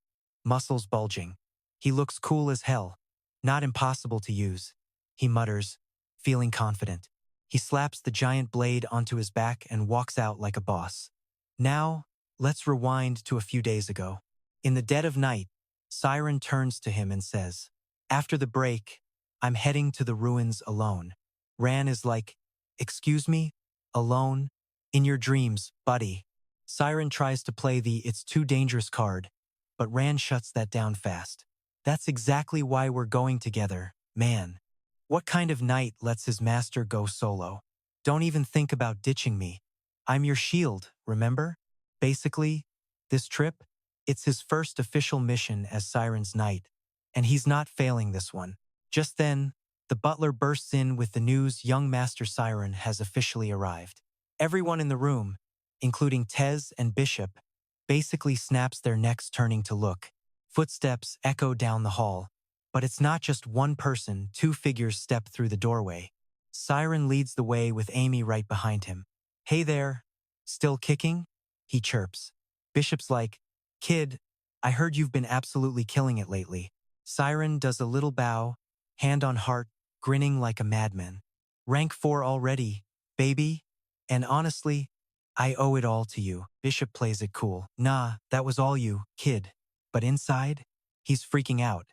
muscles bulging. He looks cool as hell, not impossible to use. He mutters, feeling confident. He slaps the giant blade onto his back and walks out like a boss. Now, let's rewind to a few days ago. In the dead of night, Siren turns to him and says, after the break, I'm heading to the ruins alone. Ran is like, excuse me? Alone? In your dreams, buddy. Siren tries to play the it's too dangerous card, but Ran shuts that down fast. That's exactly why we're going together, man. What kind of knight lets his master go solo? Don't even think about ditching me. I'm your shield, remember? Basically, this trip, it's his first official mission as Siren's knight, and he's not failing this one. Just then, the butler bursts in with the news young Master Siren has officially arrived. Everyone in the room, including Tez and Bishop, basically snaps their necks turning to look. Footsteps echo down the hall, but it's not just one person, two figures step through the doorway. Siren leads the way with Amy right behind him. Hey there, still kicking? He chirps. Bishop's like, kid, I heard you've been absolutely killing it lately. Siren does a little bow, hand on heart, grinning like a madman. Rank 4 already, baby? And honestly, I owe it all to you. Bishop plays it cool. Nah, that was all you, kid. But inside, he's freaking out.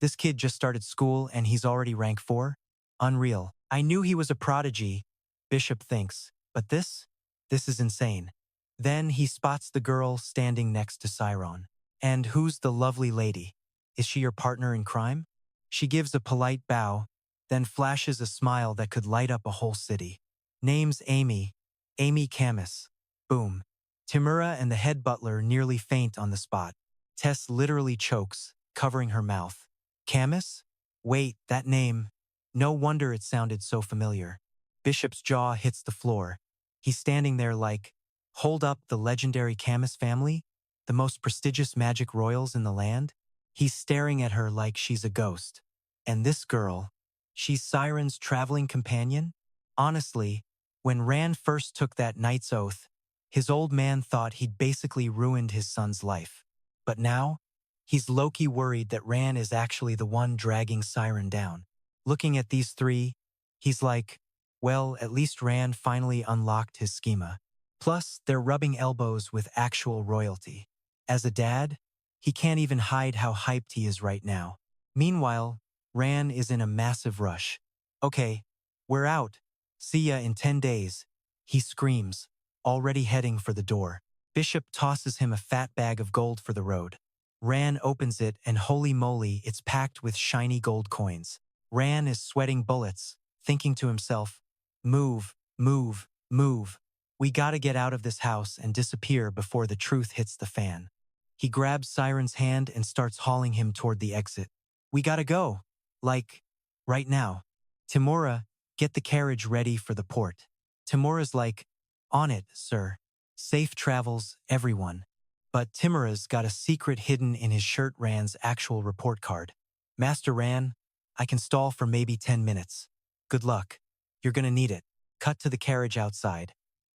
This kid just started school and he's already rank 4? Unreal. I knew he was a prodigy, Bishop thinks, but this is insane. Then he spots the girl standing next to Siron. And who's the lovely lady? Is she your partner in crime? She gives a polite bow, then flashes a smile that could light up a whole city. Name's Amy Casis. Boom. Timura and the head butler nearly faint on the spot. Tess literally chokes, covering her mouth. Casis? Wait, that name. No wonder it sounded so familiar. Bishop's jaw hits the floor. He's standing there like, hold up, the legendary Casis family? The most prestigious magic royals in the land? He's staring at her like she's a ghost. And this girl, she's Siren's traveling companion? Honestly, when Ran first took that knight's oath, his old man thought he'd basically ruined his son's life. But now, he's low-key worried that Ran is actually the one dragging Siren down. Looking at these three, he's like, well, at least Ran finally unlocked his schema. Plus, they're rubbing elbows with actual royalty. As a dad, he can't even hide how hyped he is right now. Meanwhile, Ran is in a massive rush. Okay, we're out. See ya in 10 days. He screams, already heading for the door. Bishop tosses him a fat bag of gold for the road. Ran opens it and holy moly, it's packed with shiny gold coins. Ran is sweating bullets, thinking to himself, move, move, move. We gotta get out of this house and disappear before the truth hits the fan. He grabs Siren's hand and starts hauling him toward the exit. We gotta go. Like, right now. Timura, get the carriage ready for the port. Timura's like, on it, sir. Safe travels, everyone. But Timura's got a secret hidden in his shirt. Ran's actual report card. Master Ran, I can stall for maybe 10 minutes. Good luck. You're gonna need it. Cut to the carriage outside.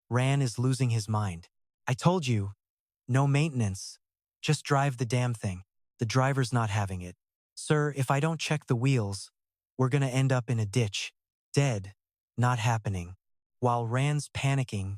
Ran is losing his mind. I told you, no maintenance. Just drive the damn thing. The driver's not having it. Sir, if I don't check the wheels, we're gonna end up in a ditch. Dead. Not happening. While Ran's panicking,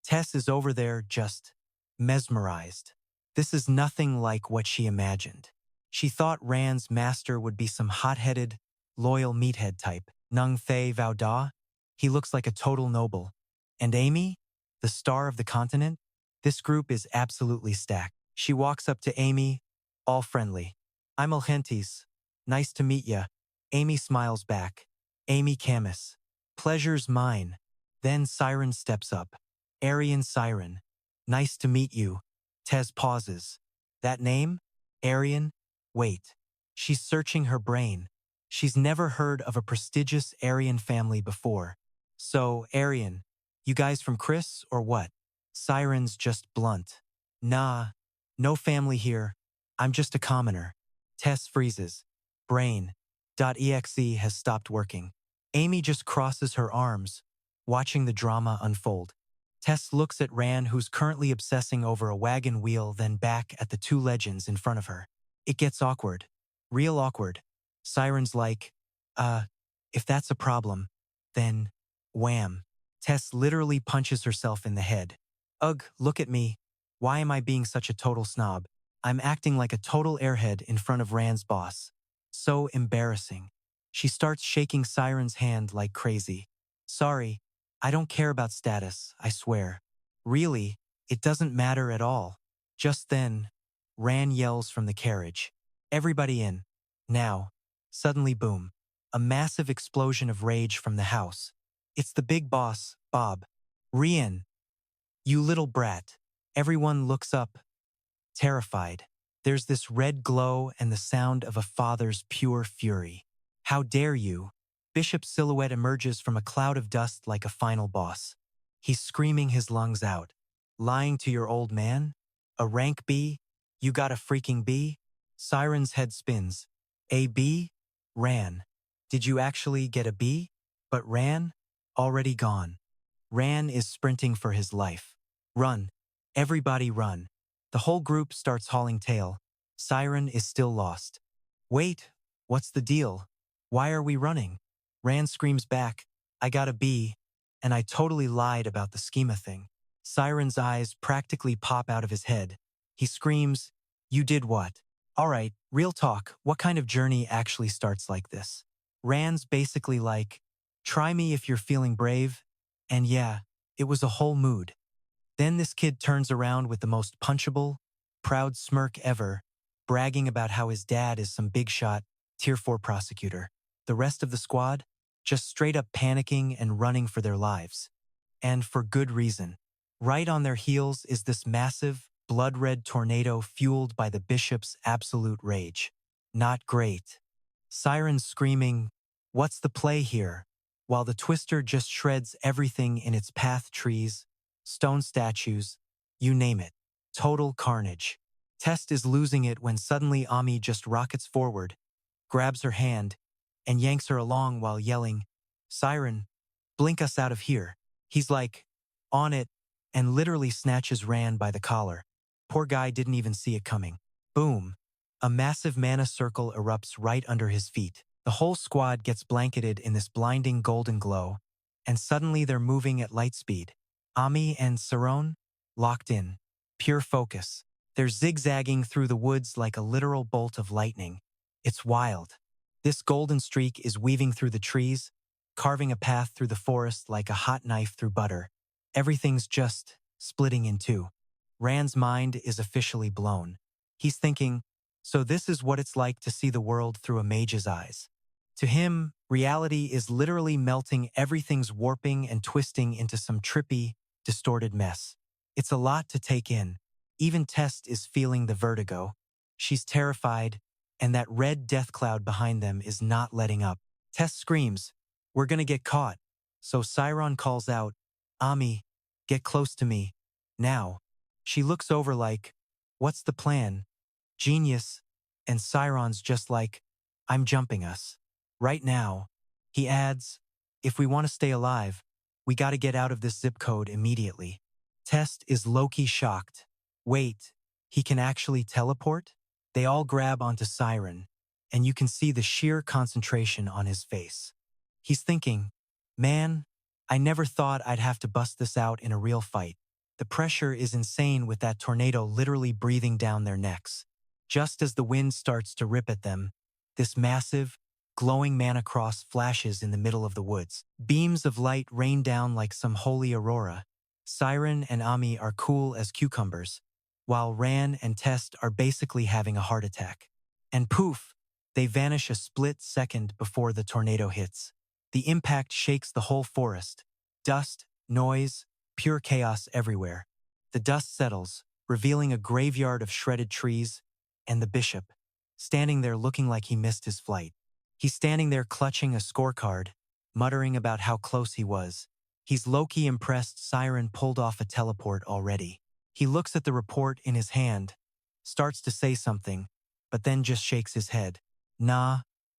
Tess is over there just mesmerized. This is nothing like what she imagined. She thought Ran's master would be some hot-headed, loyal meathead type. Nung Thay Vau Da? He looks like a total noble. And Amy? The star of the continent? This group is absolutely stacked. She walks up to Amy, all friendly. I'm Ulgentis. Nice to meet ya. Amy smiles back. Amy Camis. Pleasure's mine. Then Siren steps up. Arian Siren. Nice to meet you. Tez pauses. That name? Arian? Wait. She's searching her brain. She's never heard of a prestigious Arian family before. So, Arian, you guys from Chris or what? Siren's just blunt. Nah, no family here. I'm just a commoner. Tess freezes. Brain.exe has stopped working. Amy just crosses her arms, watching the drama unfold. Tess looks at Ran, who's currently obsessing over a wagon wheel, then back at the two legends in front of her. It gets awkward. Real awkward. Siren's like, if that's a problem, then wham. Tess literally punches herself in the head. Ugh, look at me. Why am I being such a total snob? I'm acting like a total airhead in front of Ran's boss. So embarrassing. She starts shaking Siren's hand like crazy. Sorry, I don't care about status, I swear. Really, it doesn't matter at all. Just then, Ran yells from the carriage. Everybody in. Now. Suddenly boom. A massive explosion of rage from the house. It's the big boss, Bob. Rian. You little brat. Everyone looks up, terrified. There's this red glow and the sound of a father's pure fury. How dare you? Bishop's silhouette emerges from a cloud of dust like a final boss. He's screaming his lungs out. Lying to your old man? A rank B? You got a freaking B? Siren's head spins. A B? Ran. Did you actually get a B? But Ran? Already gone. Ran is sprinting for his life. Run. Everybody run. The whole group starts hauling tail. Siren is still lost. Wait, what's the deal? Why are we running? Ran screams back, I got a B, and I totally lied about the schema thing. Siren's eyes practically pop out of his head. He screams, you did what? Alright, real talk, what kind of journey actually starts like this? Ran's basically like, try me if you're feeling brave, and yeah, it was a whole mood. Then this kid turns around with the most punchable, proud smirk ever, bragging about how his dad is some big shot, Tier 4 prosecutor. The rest of the squad, just straight up panicking and running for their lives. And for good reason. Right on their heels is this massive, blood-red tornado fueled by the bishop's absolute rage. Not great. Siren screaming, what's the play here? While the twister just shreds everything in its path, trees, stone statues, you name it. Total carnage. Test is losing it when suddenly Ami just rockets forward, grabs her hand, and yanks her along while yelling, Siren, blink us out of here. He's like, on it, and literally snatches Ran by the collar. Poor guy didn't even see it coming. Boom. A massive mana circle erupts right under his feet. The whole squad gets blanketed in this blinding golden glow, and suddenly they're moving at light speed. Ami and Siron, locked in. Pure focus. They're zigzagging through the woods like a literal bolt of lightning. It's wild. This golden streak is weaving through the trees, carving a path through the forest like a hot knife through butter. Everything's just splitting in two. Ran's mind is officially blown. He's thinking, so this is what it's like to see the world through a mage's eyes. To him, reality is literally melting, everything's warping and twisting into some trippy, distorted mess. It's a lot to take in. Even Tess is feeling the vertigo. She's terrified, and that red death cloud behind them is not letting up. Tess screams, we're gonna get caught. So Siron calls out, Ami, get close to me. Now. She looks over like, what's the plan? Genius. And Siron's just like, I'm jumping us. Right now. He adds, if we want to stay alive, We gotta get out of this zip code immediately. Test is low-key shocked. Wait, he can actually teleport? They all grab onto Siren, and you can see the sheer concentration on his face. He's thinking, man, I never thought I'd have to bust this out in a real fight. The pressure is insane with that tornado literally breathing down their necks. Just as the wind starts to rip at them, this massive, glowing mana cross flashes in the middle of the woods. Beams of light rain down like some holy aurora. Siren and Ami are cool as cucumbers, while Ran and Test are basically having a heart attack. And poof, they vanish a split second before the tornado hits. The impact shakes the whole forest. Dust, noise, pure chaos everywhere. The dust settles, revealing a graveyard of shredded trees, and the bishop, standing there looking like he missed his flight. He's standing there clutching a scorecard, muttering about how close he was. He's low-key impressed Siren pulled off a teleport already. He looks at the report in his hand, starts to say something, but then just shakes his head. Nah,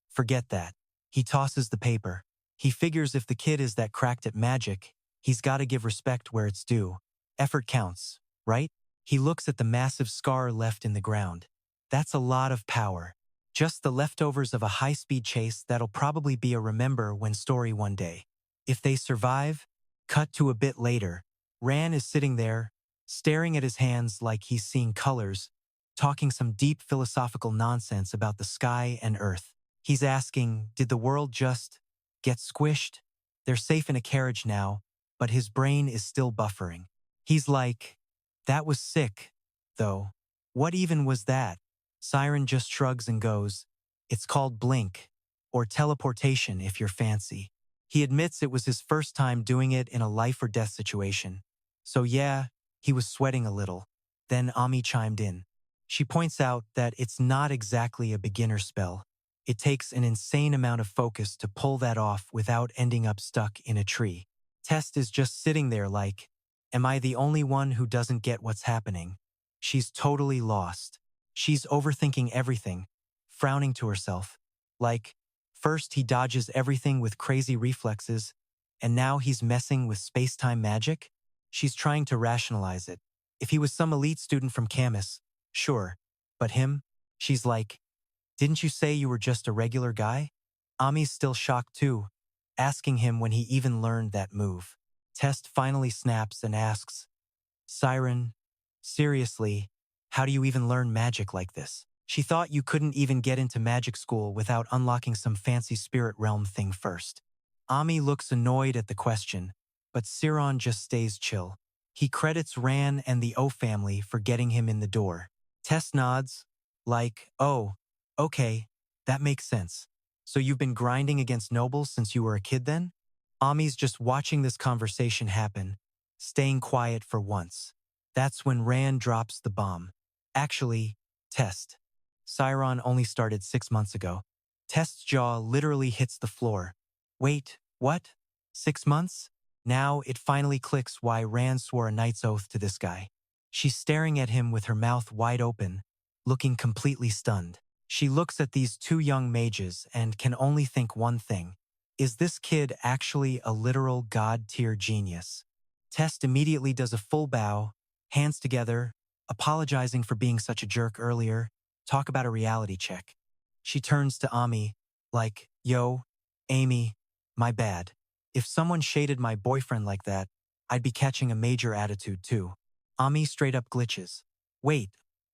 forget that. He tosses the paper. He figures if the kid is that cracked at magic, he's gotta give respect where it's due. Effort counts, right? He looks at the massive scar left in the ground. That's a lot of power. Just the leftovers of a high-speed chase that'll probably be a remember when story one day. If they survive, cut to a bit later, Ran is sitting there, staring at his hands like he's seeing colors, talking some deep philosophical nonsense about the sky and earth. He's asking, did the world just get squished? They're safe in a carriage now, but his brain is still buffering. He's like, that was sick, though. What even was that? Siren just shrugs and goes, it's called blink, or teleportation if you're fancy. He admits it was his first time doing it in a life or death situation. So yeah, he was sweating a little. Then Ami chimed in. She points out that it's not exactly a beginner spell. It takes an insane amount of focus to pull that off without ending up stuck in a tree. Test is just sitting there like, am I the only one who doesn't get what's happening? She's totally lost. She's overthinking everything, frowning to herself. Like, first he dodges everything with crazy reflexes, and now he's messing with space-time magic? She's trying to rationalize it. If he was some elite student from Casis, sure. But him? She's like, didn't you say you were just a regular guy? Ami's still shocked too, asking him when he even learned that move. Test finally snaps and asks, Siren, seriously, how do you even learn magic like this? She thought you couldn't even get into magic school without unlocking some fancy spirit realm thing first. Ami looks annoyed at the question, but Siron just stays chill. He credits Ran and the O family for getting him in the door. Tess nods, like, oh, okay, that makes sense. So you've been grinding against nobles since you were a kid then? Ami's just watching this conversation happen, staying quiet for once. That's when Ran drops the bomb. Actually, Test. Siron only started 6 months ago. Test's jaw literally hits the floor. Wait, what? 6 months? Now it finally clicks why Ran swore a knight's oath to this guy. She's staring at him with her mouth wide open, looking completely stunned. She looks at these two young mages and can only think one thing. Is this kid actually a literal god-tier genius? Test immediately does a full bow, hands together, apologizing for being such a jerk earlier. Talk about a reality check. She turns to Ami, like, yo, Amy, my bad. If someone shaded my boyfriend like that, I'd be catching a major attitude too. Ami straight up glitches. Wait,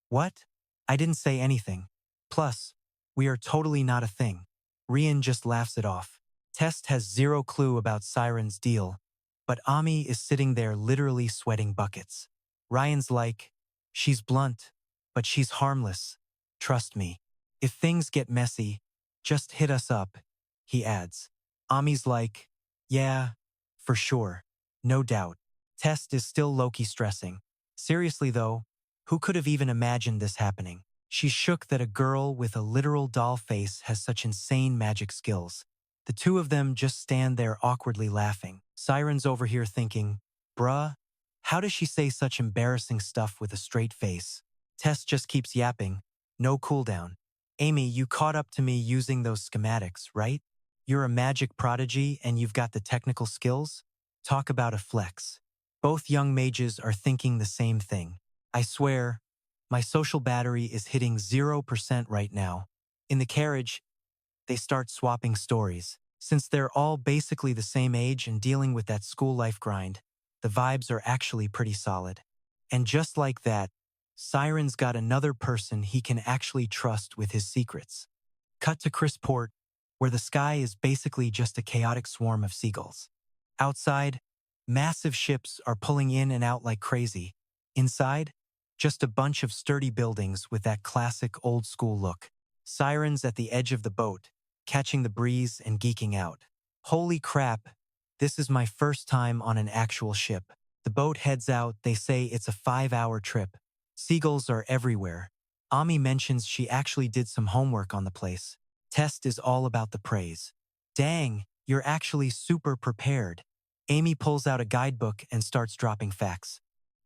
what? I didn't say anything. Plus, we are totally not a thing. Rian just laughs it off. Test has zero clue about Siren's deal, but Ami is sitting there literally sweating buckets. Ryan's like, she's blunt, but she's harmless. Trust me. If things get messy, just hit us up, he adds. Ami's like, yeah, for sure. No doubt. Test is still low-key stressing. Seriously though, who could have even imagined this happening? She's shook that a girl with a literal doll face has such insane magic skills. The two of them just stand there awkwardly laughing. Siren's over here thinking, bruh, how does she say such embarrassing stuff with a straight face? Tess just keeps yapping, no cooldown. Amy, you caught up to me using those schematics, right? You're a magic prodigy and you've got the technical skills? Talk about a flex. Both young mages are thinking the same thing. I swear, my social battery is hitting 0% right now. In the carriage, they start swapping stories. Since they're all basically the same age and dealing with that school life grind, the vibes are actually pretty solid. And just like that, Siren's got another person he can actually trust with his secrets. Cut to Crisport, where the sky is basically just a chaotic swarm of seagulls. Outside, massive ships are pulling in and out like crazy. Inside, just a bunch of sturdy buildings with that classic old-school look. Siren's at the edge of the boat, catching the breeze and geeking out. Holy crap, this is my first time on an actual ship. The boat heads out, they say it's a 5-hour trip. Seagulls are everywhere. Ami mentions she actually did some homework on the place. Test is all about the praise. Dang, you're actually super prepared. Amy pulls out a guidebook and starts dropping facts.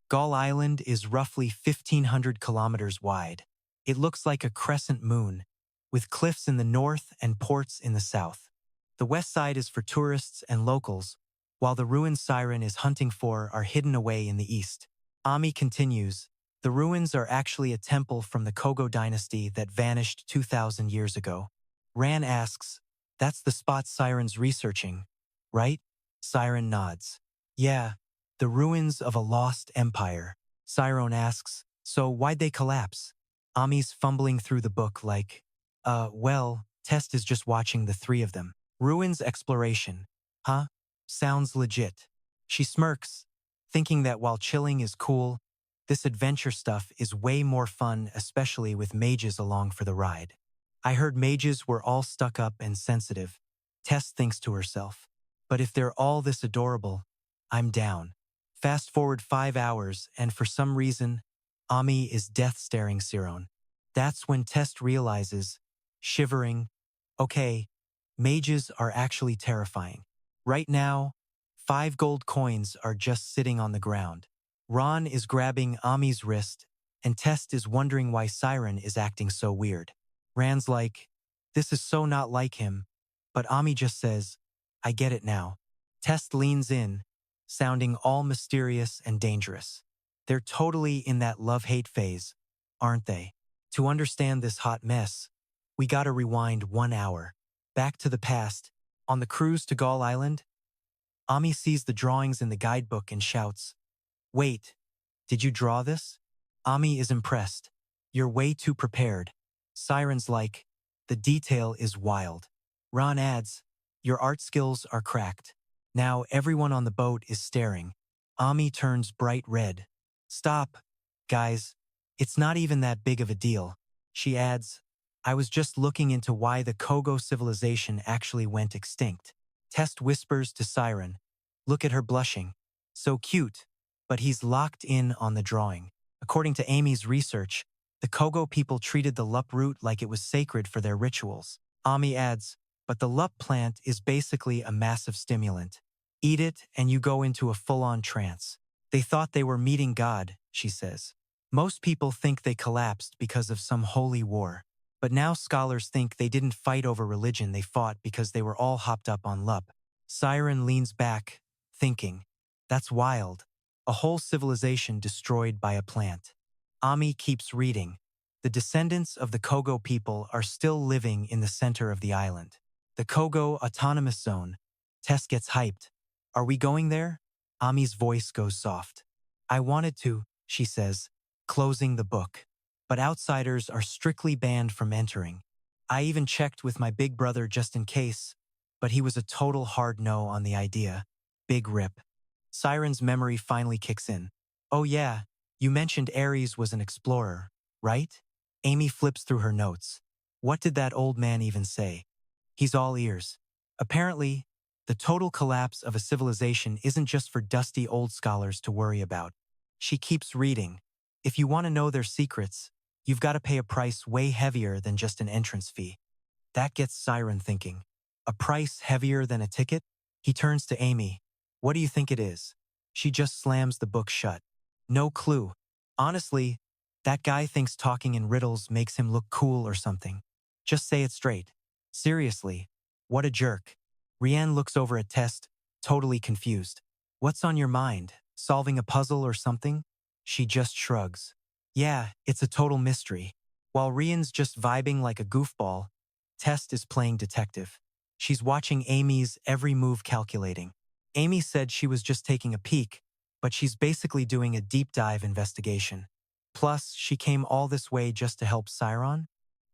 Gull Island is roughly 1,500 kilometers wide. It looks like a crescent moon, with cliffs in the north and ports in the south. The west side is for tourists and locals, while the ruins Siren is hunting for are hidden away in the east. Ami continues, the ruins are actually a temple from the Kogo dynasty that vanished 2,000 years ago. Ran asks, that's the spot Siren's researching, right? Siren nods. Yeah, the ruins of a lost empire. Siren asks, so why'd they collapse? Ami's fumbling through the book like, well, Test is just watching the three of them. Ruins exploration. Huh? Sounds legit. She smirks, thinking that while chilling is cool, this adventure stuff is way more fun, especially with mages along for the ride. I heard mages were all stuck up and sensitive. Tess thinks to herself. But if they're all this adorable, I'm down. Fast forward 5 hours, and for some reason, Ami is death-staring Siron. That's when Tess realizes, shivering, okay, mages are actually terrifying. Right now, 5 gold coins are just sitting on the ground. Ron is grabbing Ami's wrist, and Tess is wondering why Siren is acting so weird. Rand's like, this is so not like him, but Ami just says, I get it now. Tess leans in, sounding all mysterious and dangerous. They're totally in that love-hate phase, aren't they? To understand this hot mess, we gotta rewind 1 hour. Back to the past, on the cruise to Gull Island, Ami sees the drawings in the guidebook and shouts, wait, did you draw this? Ami is impressed. You're way too prepared. Siren's like, the detail is wild. Ron adds, your art skills are cracked. Now everyone on the boat is staring. Ami turns bright red. Stop, guys. It's not even that big of a deal. She adds, I was just looking into why the Kogo civilization actually went extinct. Test whispers to Siren, look at her blushing. So cute, but he's locked in on the drawing. According to Amy's research, the Kogo people treated the lup root like it was sacred for their rituals. Ami adds, but the lup plant is basically a massive stimulant. Eat it and you go into a full-on trance. They thought they were meeting God, she says. Most people think they collapsed because of some holy war. But now scholars think they didn't fight over religion, they fought because they were all hopped up on lup. Siren leans back, thinking, that's wild. A whole civilization destroyed by a plant. Ami keeps reading. The descendants of the Kogo people are still living in the center of the island. The Kogo Autonomous Zone. Tess gets hyped. Are we going there? Ami's voice goes soft. I wanted to, she says, closing the book. But outsiders are strictly banned from entering. I even checked with my big brother just in case, but he was a total hard no on the idea. Big rip. Siren's memory finally kicks in. Oh yeah, you mentioned Ares was an explorer, right? Amy flips through her notes. What did that old man even say? He's all ears. Apparently, the total collapse of a civilization isn't just for dusty old scholars to worry about. She keeps reading. If you want to know their secrets, you've got to pay a price way heavier than just an entrance fee. That gets Siren thinking. A price heavier than a ticket? He turns to Amy. What do you think it is? She just slams the book shut. No clue. Honestly, that guy thinks talking in riddles makes him look cool or something. Just say it straight. Seriously, what a jerk. Rianne looks over at Test, totally confused. What's on your mind? Solving a puzzle or something? She just shrugs. Yeah, it's a total mystery. While Rian's just vibing like a goofball, Test is playing detective. She's watching Amy's every move calculating. Amy said she was just taking a peek, but she's basically doing a deep dive investigation. Plus, she came all this way just to help Siron.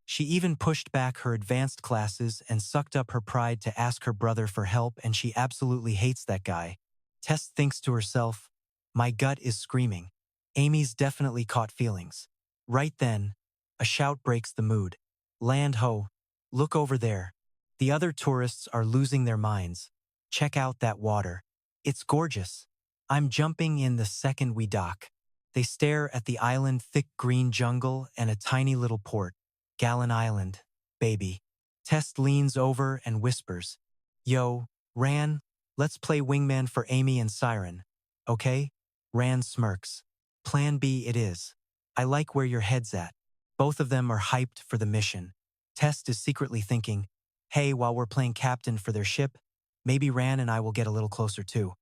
She even pushed back her advanced classes and sucked up her pride to ask her brother for help, and she absolutely hates that guy. Tess thinks to herself, my gut is screaming. Amy's definitely caught feelings. Right then, a shout breaks the mood. Land ho! Look over there. The other tourists are losing their minds. Check out that water. It's gorgeous. I'm jumping in the second we dock. They stare at the island, thick green jungle, and a tiny little port. Gallon Island, baby. Test leans over and whispers, Yo, Ran, let's play wingman for Amy and Siren. Okay? Ran smirks. Plan B it is. I like where your head's at. Both of them are hyped for the mission. Test is secretly thinking, hey, while we're playing captain for their ship, maybe Ran and I will get a little closer too.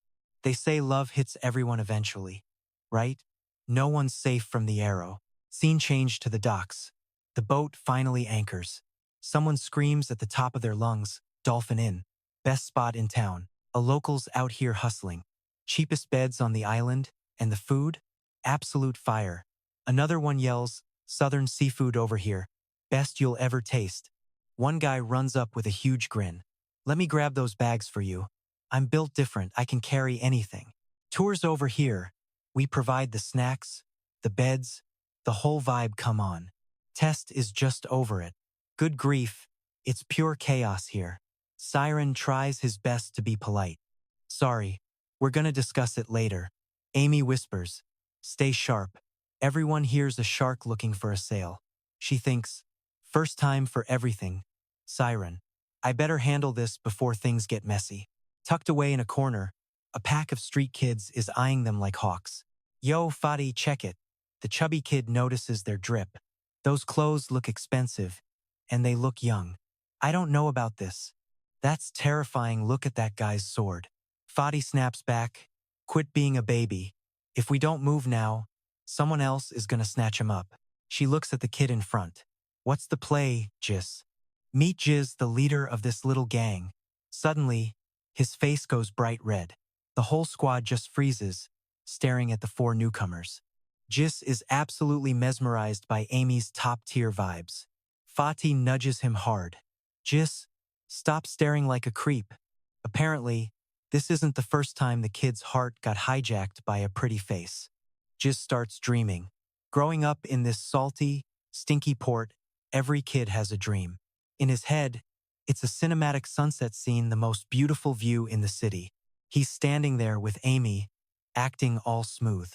They say love hits everyone eventually, right? No one's safe from the arrow. Scene change to the docks. The boat finally anchors. Someone screams at the top of their lungs, Dolphin Inn. Best spot in town. A local's out here hustling. Cheapest beds on the island, and the food? Absolute fire. Another one yells, Southern seafood over here. Best you'll ever taste. One guy runs up with a huge grin. Let me grab those bags for you. I'm built different, I can carry anything. Tours over here. We provide the snacks, the beds, the whole vibe, come on. Test is just over it. Good grief, it's pure chaos here. Siren tries his best to be polite. Sorry, we're gonna discuss it later. Amy whispers, stay sharp. Everyone hears a shark looking for a sail. She thinks, first time for everything. Siren, I better handle this before things get messy. Tucked away in a corner, a pack of street kids is eyeing them like hawks. Yo, Fadi, check it. The chubby kid notices their drip. Those clothes look expensive, and they look young. I don't know about this. That's terrifying, look at that guy's sword. Fadi snaps back, quit being a baby. If we don't move now, someone else is gonna snatch him up. She looks at the kid in front. What's the play, Jis? Meet Jiz, the leader of this little gang. Suddenly, his face goes bright red. The whole squad just freezes, staring at the four newcomers. Jis is absolutely mesmerized by Amy's top-tier vibes. Fatih nudges him hard. Jis, stop staring like a creep. Apparently, this isn't the first time the kid's heart got hijacked by a pretty face. Jis starts dreaming. Growing up in this salty, stinky port, every kid has a dream. In his head, it's a cinematic sunset scene, the most beautiful view in the city. He's standing there with Amy, acting all smooth.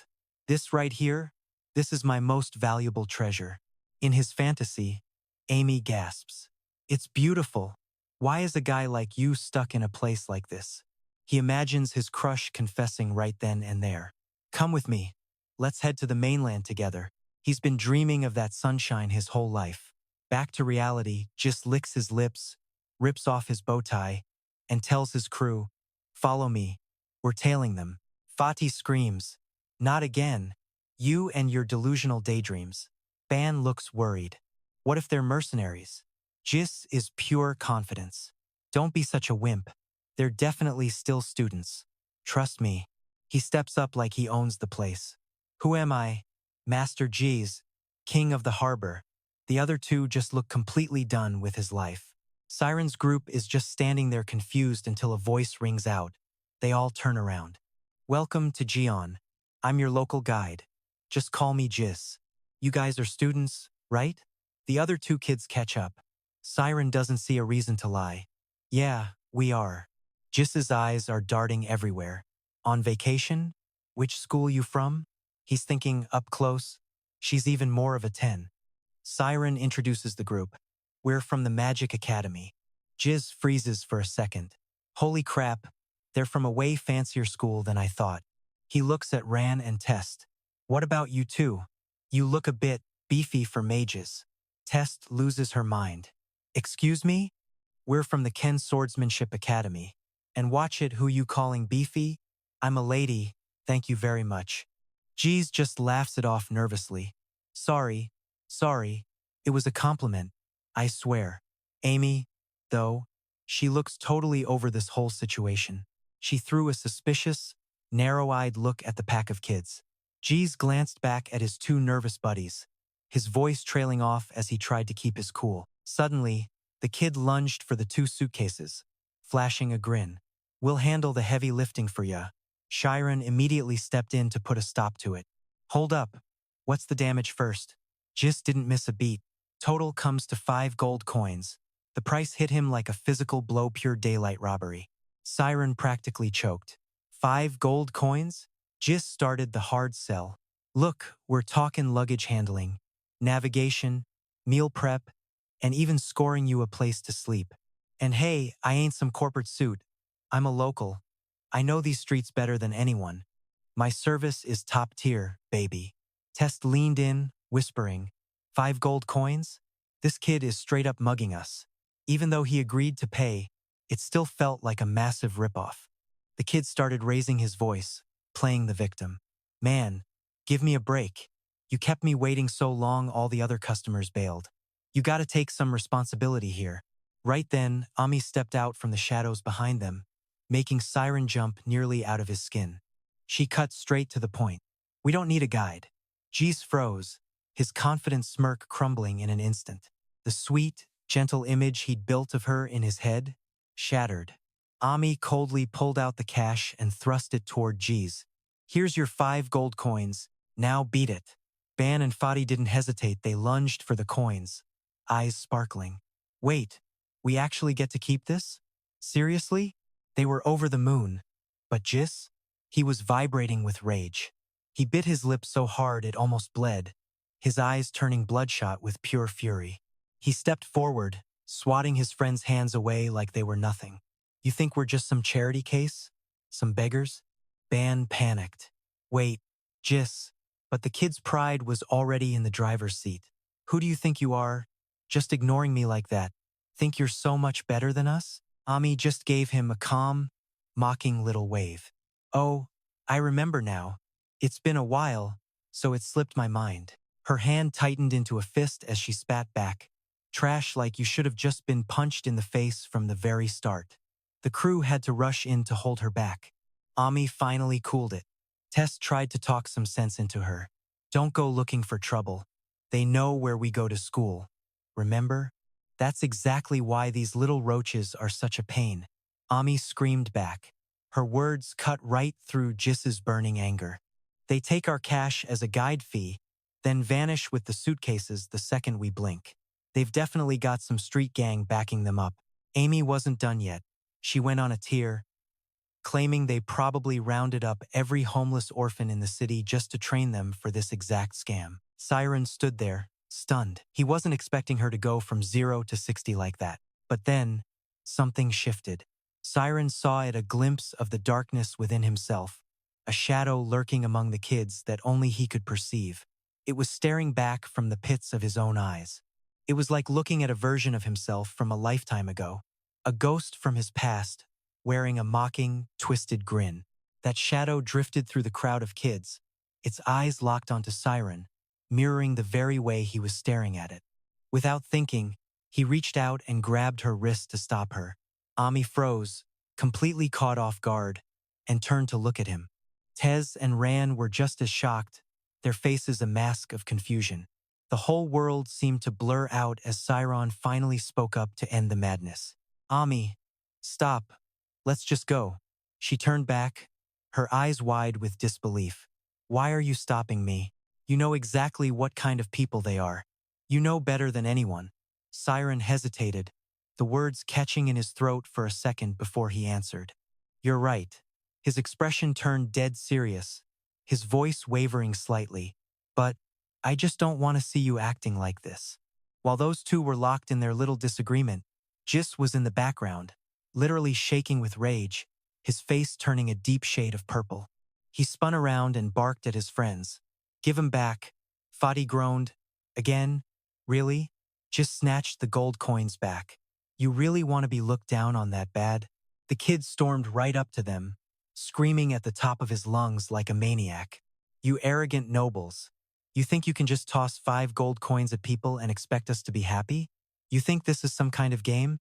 This right here, this is my most valuable treasure. In his fantasy, Amy gasps. It's beautiful. Why is a guy like you stuck in a place like this? He imagines his crush confessing right then and there. Come with me. Let's head to the mainland together. He's been dreaming of that sunshine his whole life. Back to reality, just licks his lips, rips off his bow tie, and tells his crew, follow me. We're tailing them. Fatih screams, not again. You and your delusional daydreams. Ban looks worried. What if they're mercenaries? Jis is pure confidence. Don't be such a wimp. They're definitely still students. Trust me. He steps up like he owns the place. Who am I? Master G's, king of the harbor. The other two just look completely done with his life. Siren's group is just standing there confused until a voice rings out. They all turn around. Welcome to Gion. I'm your local guide. Just call me Jis. You guys are students, right? The other two kids catch up. Siren doesn't see a reason to lie. Yeah, we are. Jis's eyes are darting everywhere. On vacation? Which school you from? He's thinking up close. She's even more of a 10. Siren introduces the group. We're from the Magic Academy. Jiz freezes for a second. Holy crap, they're from a way fancier school than I thought. He looks at Ran and Test. What about you two? You look a bit beefy for mages. Test loses her mind. Excuse me? We're from the Ken Swordsmanship Academy. And watch it, who you calling beefy? I'm a lady, thank you very much. Jeez just laughs it off nervously. Sorry, sorry, it was a compliment, I swear. Amy, though, she looks totally over this whole situation. She threw a suspicious, narrow-eyed look at the pack of kids. Jeez glanced back at his two nervous buddies, his voice trailing off as he tried to keep his cool. Suddenly, the kid lunged for the two suitcases, flashing a grin. We'll handle the heavy lifting for ya. Siron immediately stepped in to put a stop to it. Hold up. What's the damage first? Just didn't miss a beat. Total comes to 5 gold coins. The price hit him like a physical blow, pure daylight robbery. Siron practically choked. 5 gold coins? Just started the hard sell. Look, we're talking luggage handling, navigation, meal prep, and even scoring you a place to sleep. And hey, I ain't some corporate suit. I'm a local. I know these streets better than anyone. My service is top tier, baby. Test leaned in, whispering, 5 gold coins? This kid is straight up mugging us. Even though he agreed to pay, it still felt like a massive ripoff. The kid started raising his voice, playing the victim. Man, give me a break. You kept me waiting so long all the other customers bailed. You gotta take some responsibility here. Right then, Ami stepped out from the shadows behind them, making Siron jump nearly out of his skin. She cut straight to the point. We don't need a guide. Jeez froze, his confident smirk crumbling in an instant. The sweet, gentle image he'd built of her in his head shattered. Ami coldly pulled out the cash and thrust it toward Jeez. Here's your 5 gold coins. Now beat it. Ban and Fadi didn't hesitate. They lunged for the coins, eyes sparkling. Wait, we actually get to keep this? Seriously? They were over the moon. But Jis? He was vibrating with rage. He bit his lip so hard it almost bled, his eyes turning bloodshot with pure fury. He stepped forward, swatting his friend's hands away like they were nothing. You think we're just some charity case? Some beggars? Ban panicked. Wait, Jis. But the kid's pride was already in the driver's seat. Who do you think you are? Just ignoring me like that. Think you're so much better than us? Ami just gave him a calm, mocking little wave. Oh, I remember now. It's been a while, so it slipped my mind. Her hand tightened into a fist as she spat back. Trash, like you should have just been punched in the face from the very start. The crew had to rush in to hold her back. Ami finally cooled it. Tess tried to talk some sense into her. Don't go looking for trouble. They know where we go to school. Remember? That's exactly why these little roaches are such a pain. Ami screamed back. Her words cut right through Jis's burning anger. They take our cash as a guide fee, then vanish with the suitcases the second we blink. They've definitely got some street gang backing them up. Amy wasn't done yet. She went on a tear, claiming they probably rounded up every homeless orphan in the city just to train them for this exact scam. Siron stood there, stunned. He wasn't expecting her to go from 0 to 60 like that. But then, something shifted. Siron saw it, a glimpse of the darkness within himself, a shadow lurking among the kids that only he could perceive. It was staring back from the pits of his own eyes. It was like looking at a version of himself from a lifetime ago, a ghost from his past, wearing a mocking, twisted grin. That shadow drifted through the crowd of kids, its eyes locked onto Siron, mirroring the very way he was staring at it. Without thinking, he reached out and grabbed her wrist to stop her. Ami froze, completely caught off guard, and turned to look at him. Tez and Ran were just as shocked, their faces a mask of confusion. The whole world seemed to blur out as Siron finally spoke up to end the madness. Ami, stop. Let's just go. She turned back, her eyes wide with disbelief. Why are you stopping me? You know exactly what kind of people they are. You know better than anyone. Siron hesitated, the words catching in his throat for a second before he answered. You're right. His expression turned dead serious, his voice wavering slightly. But I just don't want to see you acting like this. While those two were locked in their little disagreement, Jis was in the background, literally shaking with rage, his face turning a deep shade of purple. He spun around and barked at his friends. Give him back. Fadi groaned. Again? Really? Just snatched the gold coins back. You really want to be looked down on that bad? The kid stormed right up to them, screaming at the top of his lungs like a maniac. You arrogant nobles. You think you can just toss 5 gold coins at people and expect us to be happy? You think this is some kind of game?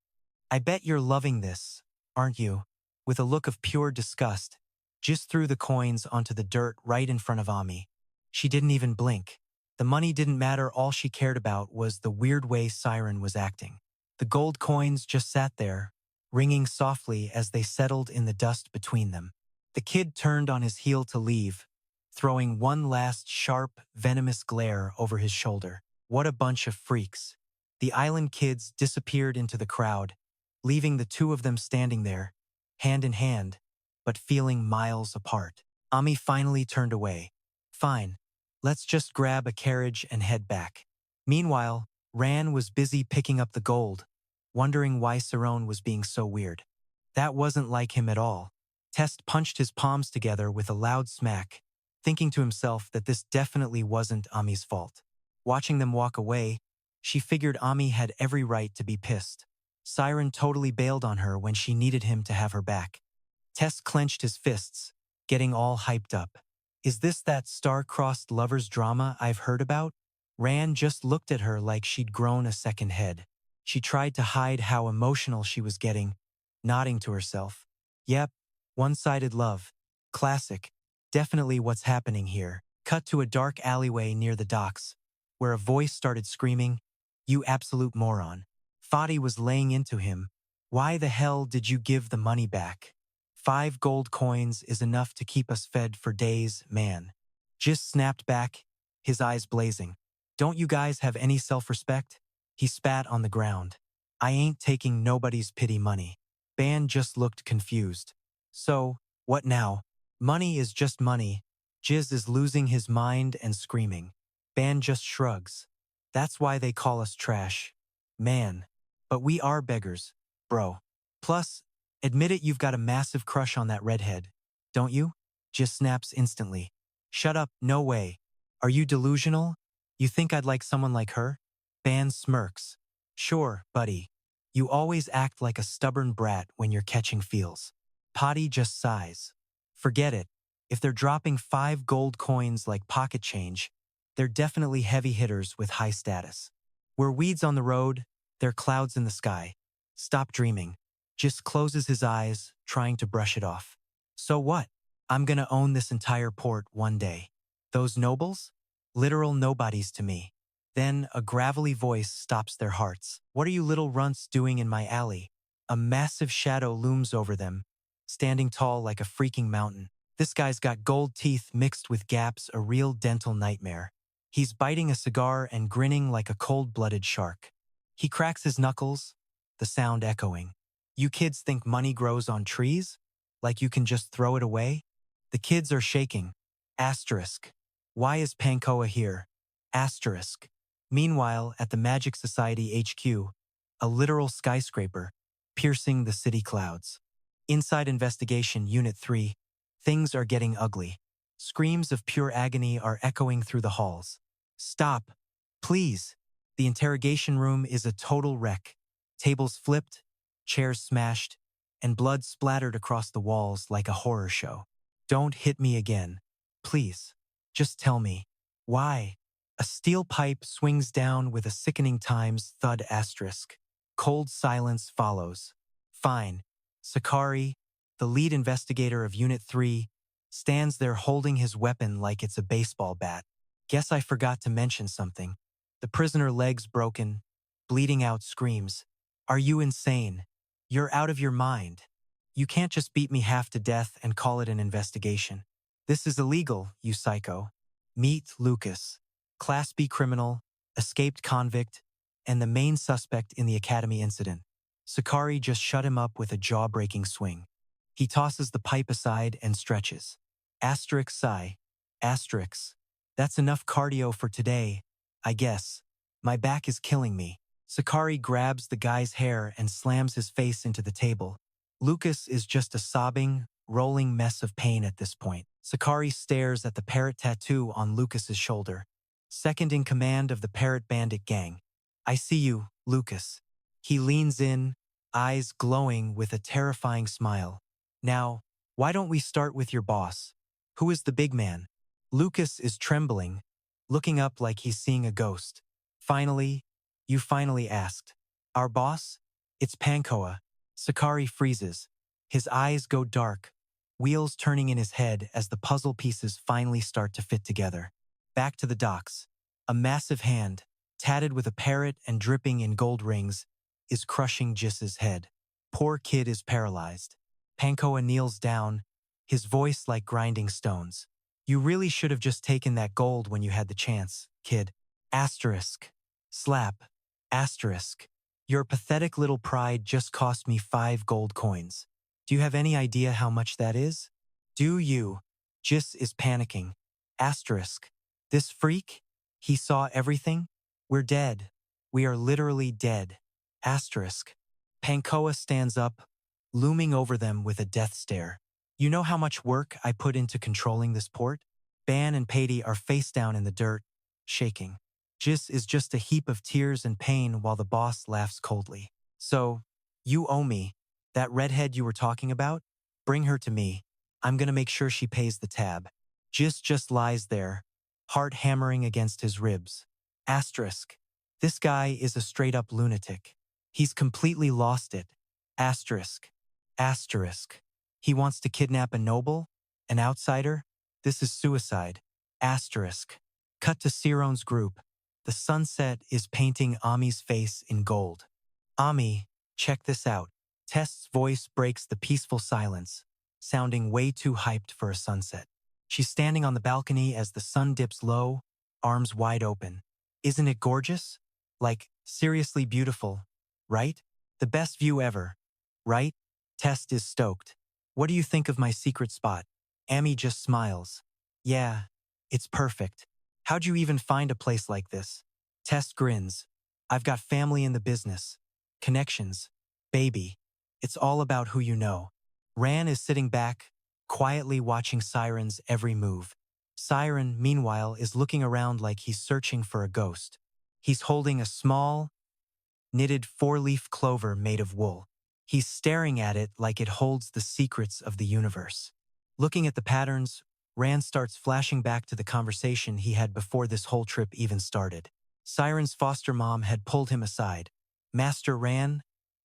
I bet you're loving this, aren't you? With a look of pure disgust, just threw the coins onto the dirt right in front of Ami. She didn't even blink. The money didn't matter, all she cared about was the weird way Siren was acting. The gold coins just sat there, ringing softly as they settled in the dust between them. The kid turned on his heel to leave, throwing one last sharp, venomous glare over his shoulder. What a bunch of freaks. The island kids disappeared into the crowd, leaving the two of them standing there, hand in hand, but feeling miles apart. Ami finally turned away. Fine, let's just grab a carriage and head back. Meanwhile, Ran was busy picking up the gold, wondering why Siron was being so weird. That wasn't like him at all. Test punched his palms together with a loud smack, thinking to himself that this definitely wasn't Ami's fault. Watching them walk away, she figured Ami had every right to be pissed. Siren totally bailed on her when she needed him to have her back. Tess clenched his fists, getting all hyped up. Is this that star-crossed lovers drama I've heard about? Ran just looked at her like she'd grown a second head. She tried to hide how emotional she was getting, nodding to herself. Yep, one-sided love. Classic. Definitely what's happening here. Cut to a dark alleyway near the docks, where a voice started screaming, "You absolute moron." Fadi was laying into him. Why the hell did you give the money back? 5 gold coins is enough to keep us fed for days, man. Just snapped back, his eyes blazing. Don't you guys have any self-respect? He spat on the ground. I ain't taking nobody's pity money. Ban just looked confused. So, what now? Money is just money. Jiz is losing his mind and screaming. Ban just shrugs. That's why they call us trash. Man. But we are beggars, bro. Plus, admit it, you've got a massive crush on that redhead, don't you? Jiz snaps instantly. Shut up, no way. Are you delusional? You think I'd like someone like her? Ban smirks. Sure, buddy. You always act like a stubborn brat when you're catching feels. Potty just sighs. Forget it. If they're dropping 5 gold coins like pocket change, they're definitely heavy hitters with high status. We're weeds on the road, they're clouds in the sky. Stop dreaming. Just closes his eyes, trying to brush it off. So what? I'm gonna own this entire port one day. Those nobles? Literal nobodies to me. Then a gravelly voice stops their hearts. What are you little runts doing in my alley? A massive shadow looms over them, standing tall like a freaking mountain. This guy's got gold teeth mixed with gaps, a real dental nightmare. He's biting a cigar and grinning like a cold-blooded shark. He cracks his knuckles, the sound echoing. You kids think money grows on trees? Like you can just throw it away? The kids are shaking. Asterisk. Why is Pankoa here? Asterisk. Meanwhile, at the Magic Society HQ, a literal skyscraper, piercing the city clouds. Inside Investigation Unit 3, things are getting ugly. Screams of pure agony are echoing through the halls. Stop. Please. The interrogation room is a total wreck. Tables flipped, chairs smashed, and blood splattered across the walls like a horror show. Don't hit me again. Please. Just tell me. Why? A steel pipe swings down with a sickening times thud asterisk. Cold silence follows. Fine. Sakari, the lead investigator of Unit 3, stands there holding his weapon like it's a baseball bat. Guess I forgot to mention something. The prisoner, legs broken, bleeding out, screams. Are you insane? You're out of your mind. You can't just beat me half to death and call it an investigation. This is illegal, you psycho. Meet Lucas, Class B criminal, escaped convict, and the main suspect in the Academy incident. Sakari just shut him up with a jaw-breaking swing. He tosses the pipe aside and stretches. Asterisk sigh. Asterisk. That's enough cardio for today, I guess. My back is killing me. Sakari grabs the guy's hair and slams his face into the table. Lucas is just a sobbing, rolling mess of pain at this point. Sakari stares at the parrot tattoo on Lucas's shoulder. Second in command of the Parrot Bandit gang. I see you, Lucas. He leans in, eyes glowing with a terrifying smile. Now, Why don't we start with your boss? Who is the big man? Lucas is trembling, looking up like he's seeing a ghost. Finally, you finally asked. Our boss? It's Pankoa. Sakari freezes. His eyes go dark, wheels turning in his head as the puzzle pieces finally start to fit together. Back to the docks. A massive hand, tatted with a parrot and dripping in gold rings, is crushing Jiss's head. Poor kid is paralyzed. Pankoa kneels down, his voice like grinding stones. You really should have just taken that gold when you had the chance, kid. Asterisk. Slap. Asterisk. Your pathetic little pride just cost me 5 gold coins. Do you have any idea how much that is? Do you? Jiss is panicking. Asterisk. This freak? He saw everything? We're dead. We are literally dead. Asterisk. Pankoa stands up, looming over them with a death stare. You know how much work I put into controlling this port? Ban and Patey are face down in the dirt, shaking. Jiss is just a heap of tears and pain while the boss laughs coldly. So, you owe me. That redhead you were talking about? Bring her to me. I'm gonna make sure she pays the tab. Jiss just lies there, heart hammering against his ribs. Asterisk. This guy is a straight-up lunatic. He's completely lost it. Asterisk. Asterisk. He wants to kidnap a noble? An outsider? This is suicide. Asterisk. Cut to Siron's group. The sunset is painting Ami's face in gold. Ami, check this out. Test's voice breaks the peaceful silence, sounding way too hyped for a sunset. She's standing on the balcony as the sun dips low, arms wide open. Isn't it gorgeous? Like, seriously beautiful, right? The best view ever, right? Test is stoked. What do you think of my secret spot? Ami just smiles. Yeah, it's perfect. How'd you even find a place like this? Test grins. I've got family in the business. Connections. Baby. It's all about who you know. Ran is sitting back, quietly watching Siren's every move. Siren, meanwhile, is looking around like he's searching for a ghost. He's holding a small, knitted 4-leaf clover made of wool. He's staring at it like it holds the secrets of the universe. Looking at the patterns, Ran starts flashing back to the conversation he had before this whole trip even started. Siren's foster mom had pulled him aside. Master Ran,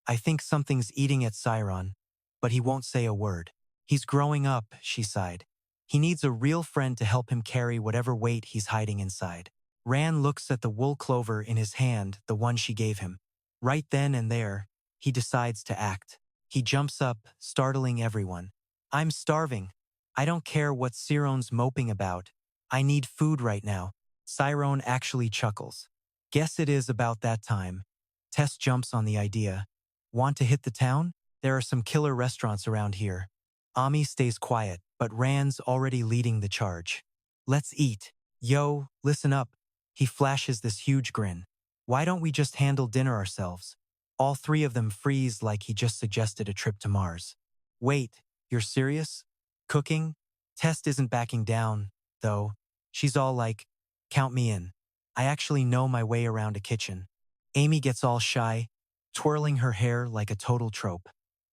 I think something's eating at Siron, but he won't say a word. He's growing up, she sighed. He needs a real friend to help him carry whatever weight he's hiding inside. Ran looks at the wool clover in his hand, the one she gave him. Right then and there, he decides to act. He jumps up, startling everyone. I'm starving. I don't care what Siron's moping about. I need food right now. Siron actually chuckles. Guess it is about that time. Tess jumps on the idea. Want to hit the town? There are some killer restaurants around here. Ami stays quiet, but Ran's already leading the charge. Let's eat. Yo, listen up. He flashes this huge grin. Why don't we just handle dinner ourselves? All 3 of them freeze like he just suggested a trip to Mars. Wait, you're serious? Cooking? Test isn't backing down, though. She's all like, count me in. I actually know my way around a kitchen. Amy gets all shy, twirling her hair like a total trope.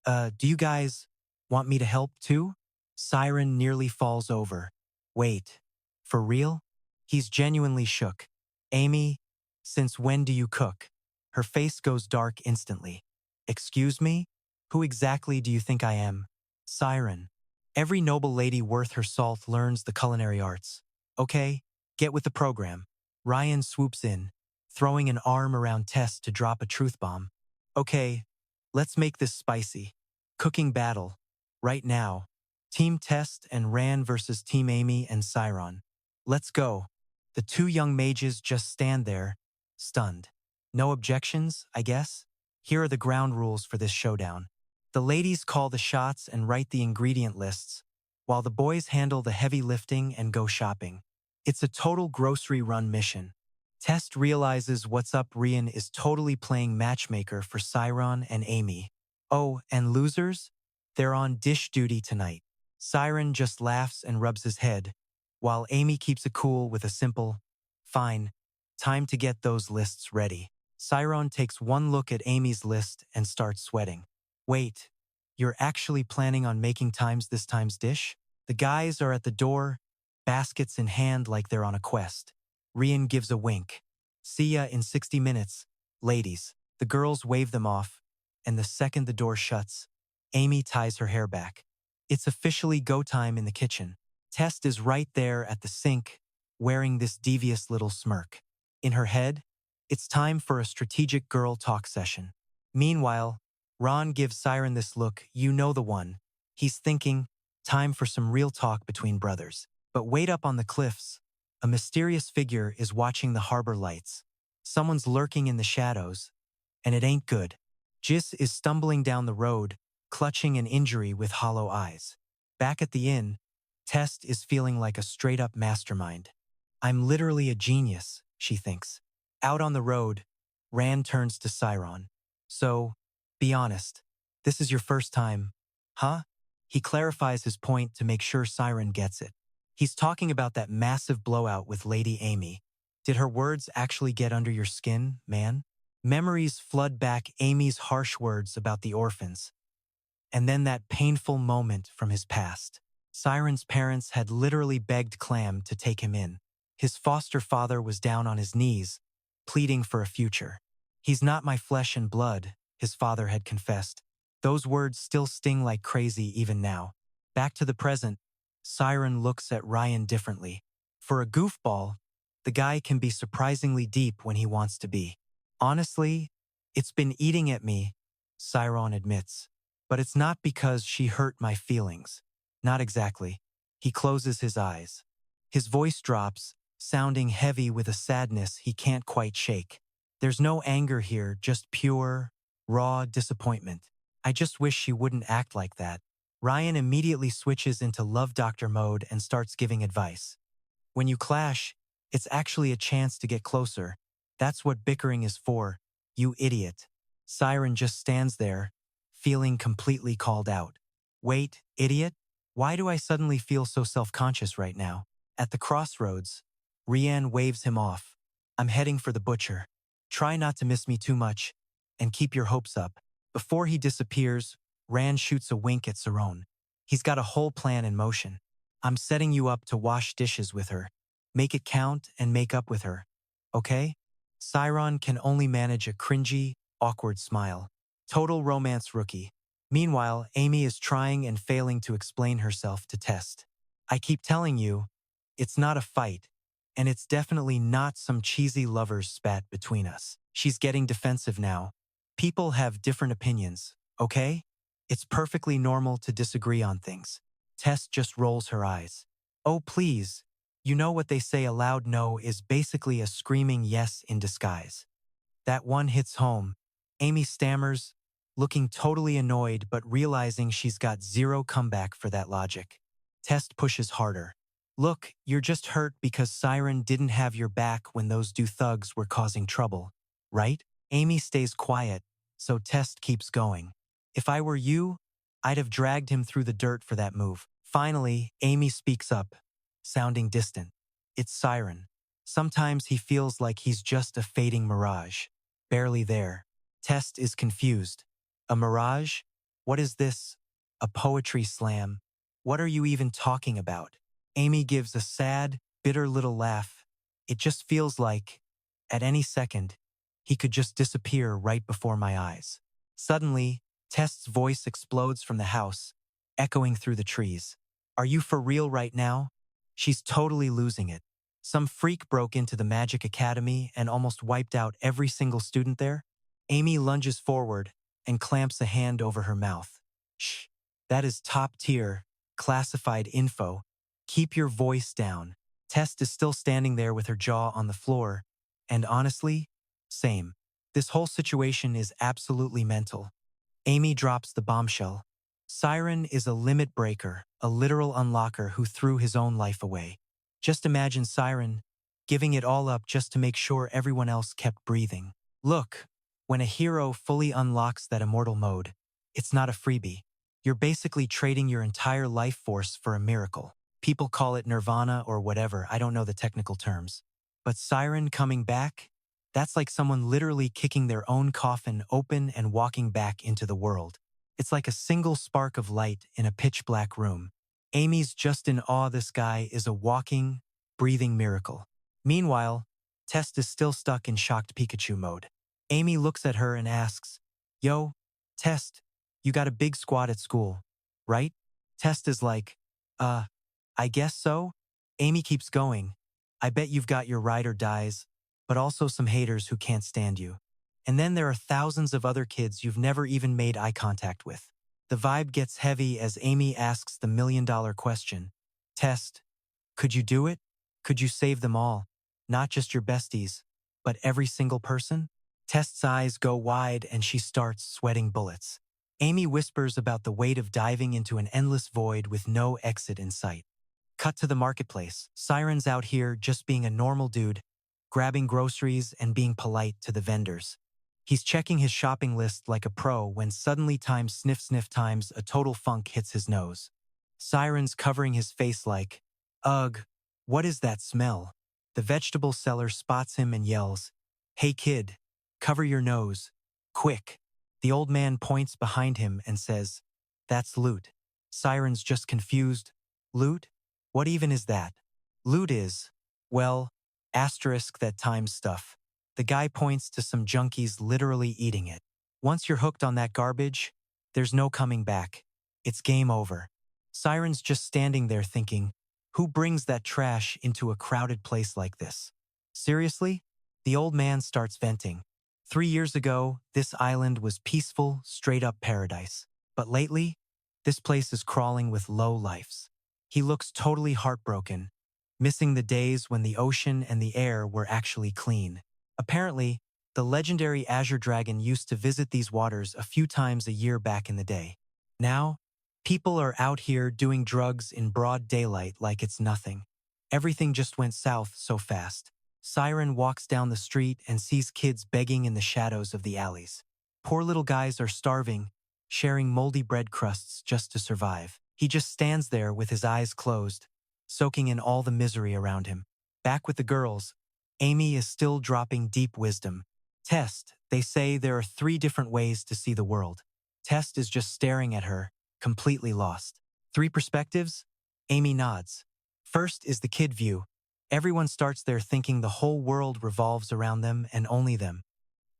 Do you guys want me to help too? Siren nearly falls over. Wait, for real? He's genuinely shook. Amy, since when do you cook? Her face goes dark instantly. Excuse me? Who exactly do you think I am? Siren. Every noble lady worth her salt learns the culinary arts. Okay, get with the program. Ryan swoops in, throwing an arm around Tess to drop a truth bomb. Okay, let's make this spicy. Cooking battle. Right now. Team Test and Ran versus Team Amy and Siron. Let's go. The 2 young mages just stand there, stunned. No objections, I guess? Here are the ground rules for this showdown. The ladies call the shots and write the ingredient lists, while the boys handle the heavy lifting and go shopping. It's a total grocery run mission. Test realizes What's Up Rian is totally playing matchmaker for Siron and Amy. Oh, and losers? They're on dish duty tonight. Siren just laughs and rubs his head, while Amy keeps it cool with a simple, fine, time to get those lists ready. Siron takes one look at Amy's list and starts sweating. Wait, You're actually planning on making this time's dish? The guys are at the door, baskets in hand like they're on a quest. Rian gives a wink. See ya in 60 minutes, ladies. The girls wave them off, and the second the door shuts, Amy ties her hair back. It's officially go time in the kitchen. Test is right there at the sink, wearing this devious little smirk. In her head, it's time for a strategic girl talk session. Meanwhile, Ron gives Siren this look, you know the one. He's thinking, time for some real talk between brothers. But wait, up on the cliffs, a mysterious figure is watching the harbor lights. Someone's lurking in the shadows, and it ain't good. Jis is stumbling down the road, clutching an injury with hollow eyes. Back at the inn, Test is feeling like a straight-up mastermind. I'm literally a genius, she thinks. Out on the road, Rand turns to Siron. So, be honest, this is your first time, huh? He clarifies his point to make sure Siren gets it. He's talking about that massive blowout with Lady Amy. Did her words actually get under your skin, man? Memories flood back Amy's harsh words about the orphans. And then that painful moment from his past. Siren's parents had literally begged Clam to take him in. His foster father was down on his knees, pleading for a future. He's not my flesh and blood, his father had confessed. Those words still sting like crazy even now. Back to the present, Siren looks at Ryan differently. For a goofball, the guy can be surprisingly deep when he wants to be. Honestly, it's been eating at me, Siron admits. But it's not because she hurt my feelings. Not exactly. He closes his eyes. His voice drops, sounding heavy with a sadness he can't quite shake. There's no anger here, just pure, raw disappointment. I just wish she wouldn't act like that. Ryan immediately switches into love doctor mode and starts giving advice. When you clash, it's actually a chance to get closer. That's what bickering is for, you idiot. Siren just stands there, feeling completely called out. Wait, idiot? Why do I suddenly feel so self-conscious right now? At the crossroads, Rian waves him off. I'm heading for the butcher. Try not to miss me too much, and keep your hopes up. Before he disappears, Rand shoots a wink at Siron. He's got a whole plan in motion. I'm setting you up to wash dishes with her. Make it count and make up with her. Okay? Siron can only manage a cringy, awkward smile. Total romance rookie. Meanwhile, Amy is trying and failing to explain herself to Test. I keep telling you, it's not a fight, and it's definitely not some cheesy lover's spat between us. She's getting defensive now. People have different opinions, okay? It's perfectly normal to disagree on things. Test just rolls her eyes. Oh, please. You know what they say, a loud no is basically a screaming yes in disguise. That one hits home. Amy stammers, looking totally annoyed but realizing she's got zero comeback for that logic. Test pushes harder. Look, you're just hurt because Siren didn't have your back when those two thugs were causing trouble, right? Amy stays quiet, so Test keeps going. If I were you, I'd have dragged him through the dirt for that move. Finally, Amy speaks up, sounding distant. It's Siren. Sometimes he feels like he's just a fading mirage, barely there. Test is confused. A mirage? What is this? A poetry slam? What are you even talking about? Amy gives a sad, bitter little laugh. It just feels like, at any second, he could just disappear right before my eyes. Suddenly, Test's voice explodes from the house, echoing through the trees. Are you for real right now? She's totally losing it. Some freak broke into the Magic Academy and almost wiped out every single student there. Amy lunges forward and clamps a hand over her mouth. Shh, that is top-tier, classified info. Keep your voice down. Test is still standing there with her jaw on the floor, and honestly, same. This whole situation is absolutely mental. Amy drops the bombshell. Siren is a limit breaker, a literal unlocker who threw his own life away. Just imagine Siren giving it all up just to make sure everyone else kept breathing. Look, when a hero fully unlocks that immortal mode, it's not a freebie. You're basically trading your entire life force for a miracle. People call it nirvana or whatever, I don't know the technical terms. But Siren coming back? That's like someone literally kicking their own coffin open and walking back into the world. It's like a single spark of light in a pitch-black room. Amy's just in awe. This guy is a walking, breathing miracle. Meanwhile, Test is still stuck in shocked Pikachu mode. Amy looks at her and asks, "Yo, Test, you got a big squad at school, right?" Test is like, I guess so." Amy keeps going. "I bet you've got your ride or dies, but also some haters who can't stand you. And then there are thousands of other kids you've never even made eye contact with." The vibe gets heavy as Amy asks the million-dollar question. "Test, could you do it? Could you save them all? Not just your besties, but every single person?" Test's eyes go wide and she starts sweating bullets. Amy whispers about the weight of diving into an endless void with no exit in sight. Cut to the marketplace. Siren's out here just being a normal dude, grabbing groceries and being polite to the vendors. He's checking his shopping list like a pro when suddenly times sniff times a total funk hits his nose. Siren's covering his face like, "Ugh, what is that smell?" The vegetable seller spots him and yells, "Hey kid, cover your nose, quick." The old man points behind him and says, "That's loot." Siren's just confused. "Loot? What even is that?" "Loot is, well, asterisk that times stuff." The guy points to some junkies literally eating it. "Once you're hooked on that garbage, there's no coming back. It's game over." Siren's just standing there thinking, who brings that trash into a crowded place like this? Seriously? The old man starts venting. 3 years ago, this island was peaceful, straight-up paradise. But lately, this place is crawling with low lifes. He looks totally heartbroken, missing the days when the ocean and the air were actually clean. Apparently, the legendary Azure Dragon used to visit these waters a few times a year back in the day. Now, people are out here doing drugs in broad daylight like it's nothing. Everything just went south so fast. Siren walks down the street and sees kids begging in the shadows of the alleys. Poor little guys are starving, sharing moldy bread crusts just to survive. He just stands there with his eyes closed, soaking in all the misery around him. Back with the girls, Amy is still dropping deep wisdom. Test, they say there are 3 different ways to see the world. Test is just staring at her, completely lost. 3 perspectives? Amy nods. First is the kid view. Everyone starts there thinking the whole world revolves around them and only them.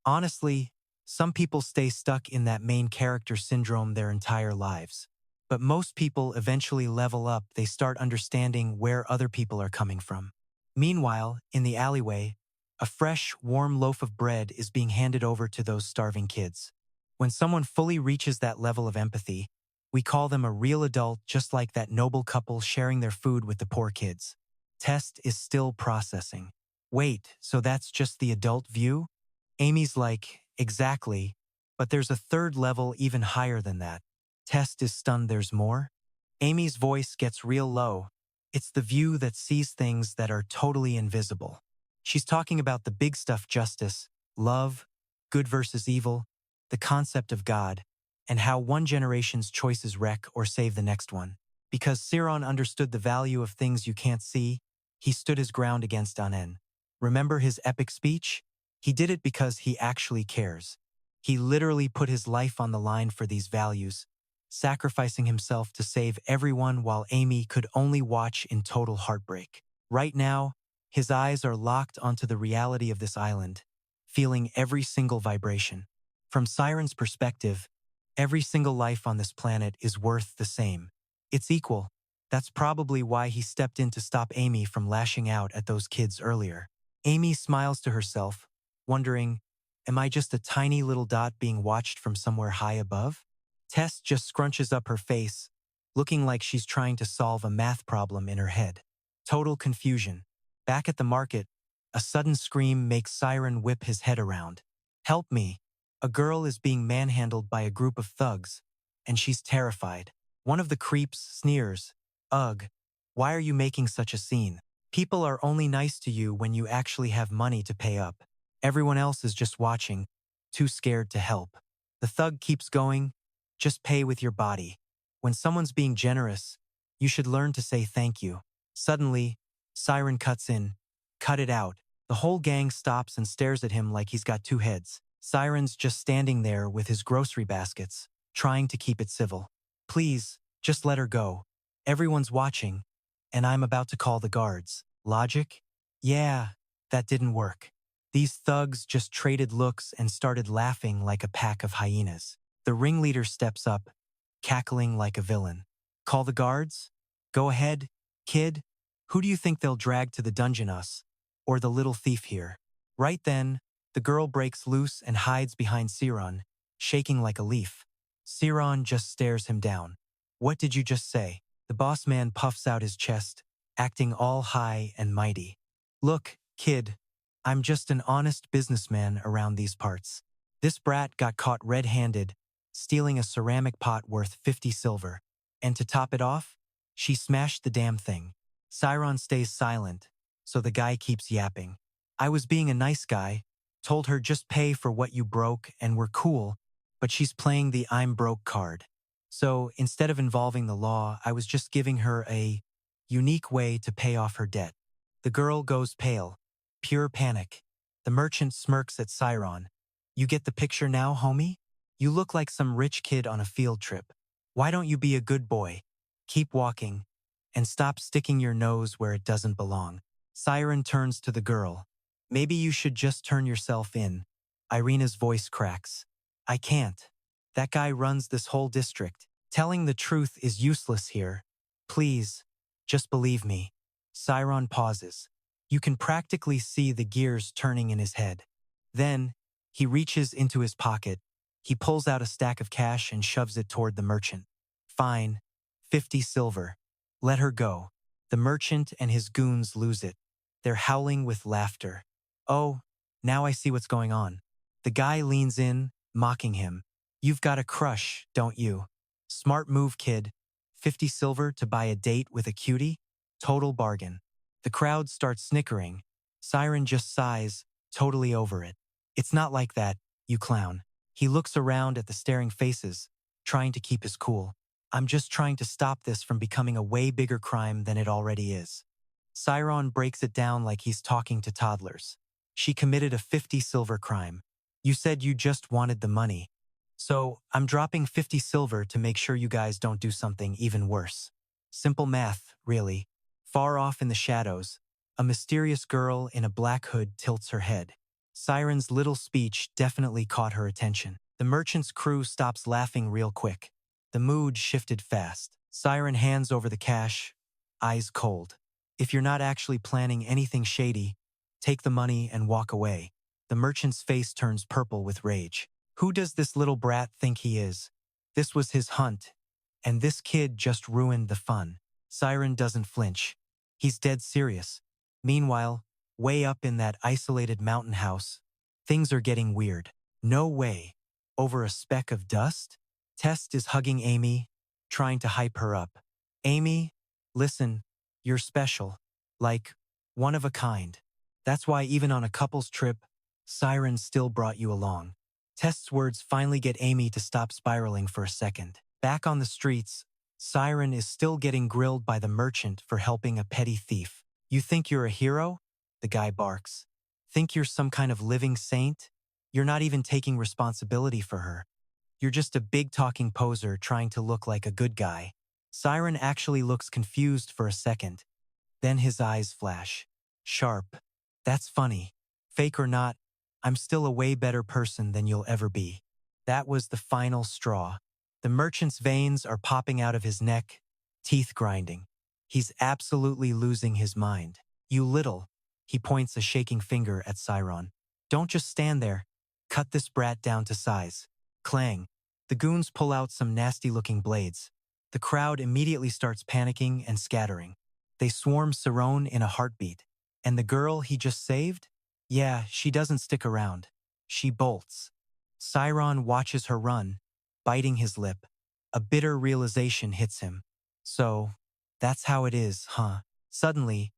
Honestly, some people stay stuck in that main character syndrome their entire lives. But most people eventually level up. They start understanding where other people are coming from. Meanwhile, in the alleyway, a fresh, warm loaf of bread is being handed over to those starving kids. When someone fully reaches that level of empathy, we call them a real adult, just like that noble couple sharing their food with the poor kids. Test is still processing. Wait, so that's just the adult view? Amy's like, exactly, but there's a 3rd level even higher than that. Test is stunned. There's more? Amy's voice gets real low. It's the view that sees things that are totally invisible. She's talking about the big stuff: justice, love, good versus evil, the concept of God, and how one generation's choices wreck or save the next one. Because Siron understood the value of things you can't see, he stood his ground against Daunting. Remember his epic speech? He did it because he actually cares. He literally put his life on the line for these values, sacrificing himself to save everyone while Amy could only watch in total heartbreak. Right now, his eyes are locked onto the reality of this island, feeling every single vibration. From Siren's perspective, every single life on this planet is worth the same. It's equal. That's probably why he stepped in to stop Amy from lashing out at those kids earlier. Amy smiles to herself, wondering, am I just a tiny little dot being watched from somewhere high above? Tess just scrunches up her face, looking like she's trying to solve a math problem in her head. Total confusion. Back at the market, a sudden scream makes Siren whip his head around. "Help me!" A girl is being manhandled by a group of thugs, and she's terrified. One of the creeps sneers, "Ugh, why are you making such a scene? People are only nice to you when you actually have money to pay up. Everyone else is just watching, too scared to help." The thug keeps going, "Just pay with your body. When someone's being generous, you should learn to say thank you." Suddenly, Siren cuts in. "Cut it out." The whole gang stops and stares at him like he's got 2 heads. Siren's just standing there with his grocery baskets, trying to keep it civil. Please, just let her go. Everyone's watching, and I'm about to call the guards. Logic? Yeah, that didn't work. These thugs just traded looks and started laughing like a pack of hyenas. The ringleader steps up, cackling like a villain. Call the guards? Go ahead, kid. Who do you think they'll drag to the dungeon, us? Or the little thief here? Right then, the girl breaks loose and hides behind Siron, shaking like a leaf. Siron just stares him down. What did you just say? The boss man puffs out his chest, acting all high and mighty. Look, kid, I'm just an honest businessman around these parts. This brat got caught red-handed, stealing a ceramic pot worth 50 silver. And to top it off, she smashed the damn thing. Siron stays silent, so the guy keeps yapping. I was being a nice guy, told her just pay for what you broke and we're cool, but she's playing the I'm broke card. So instead of involving the law, I was just giving her a unique way to pay off her debt. The girl goes pale. Pure panic. The merchant smirks at Siron. You get the picture now, homie? You look like some rich kid on a field trip. Why don't you be a good boy? Keep walking. And stop sticking your nose where it doesn't belong. Siren turns to the girl. Maybe you should just turn yourself in. Irina's voice cracks. I can't. That guy runs this whole district. Telling the truth is useless here. Please, just believe me. Siron pauses. You can practically see the gears turning in his head. Then, he reaches into his pocket. He pulls out a stack of cash and shoves it toward the merchant. Fine. 50 silver. Let her go. The merchant and his goons lose it. They're howling with laughter. Oh, now I see what's going on. The guy leans in, mocking him. You've got a crush, don't you? Smart move, kid. 50 silver to buy a date with a cutie? Total bargain. The crowd starts snickering. Siren just sighs, totally over it. It's not like that, you clown. He looks around at the staring faces, trying to keep his cool. I'm just trying to stop this from becoming a way bigger crime than it already is. Siron breaks it down like he's talking to toddlers. She committed a 50 silver crime. You said you just wanted the money. So, I'm dropping 50 silver to make sure you guys don't do something even worse. Simple math, really. Far off in the shadows, a mysterious girl in a black hood tilts her head. Siren's little speech definitely caught her attention. The merchant's crew stops laughing real quick. The mood shifted fast. Siren hands over the cash, eyes cold. If you're not actually planning anything shady, take the money and walk away. The merchant's face turns purple with rage. Who does this little brat think he is? This was his hunt, and this kid just ruined the fun. Siren doesn't flinch. He's dead serious. Meanwhile, way up in that isolated mountain house, things are getting weird. No way. Over a speck of dust? Test is hugging Amy, trying to hype her up. Amy, listen, you're special. Like, one of a kind. That's why even on a couple's trip, Siren still brought you along. Test's words finally get Amy to stop spiraling for a second. Back on the streets, Siren is still getting grilled by the merchant for helping a petty thief. You think you're a hero? The guy barks. Think you're some kind of living saint? You're not even taking responsibility for her. You're just a big talking poser trying to look like a good guy. Siren actually looks confused for a second. Then his eyes flash. Sharp. That's funny. Fake or not, I'm still a way better person than you'll ever be. That was the final straw. The merchant's veins are popping out of his neck, teeth grinding. He's absolutely losing his mind. You little, he points a shaking finger at Siron. Don't just stand there. Cut this brat down to size. Clang. The goons pull out some nasty-looking blades. The crowd immediately starts panicking and scattering. They swarm Siron in a heartbeat. And the girl he just saved? Yeah, she doesn't stick around. She bolts. Siron watches her run, biting his lip. A bitter realization hits him. So, that's how it is, huh? Suddenly,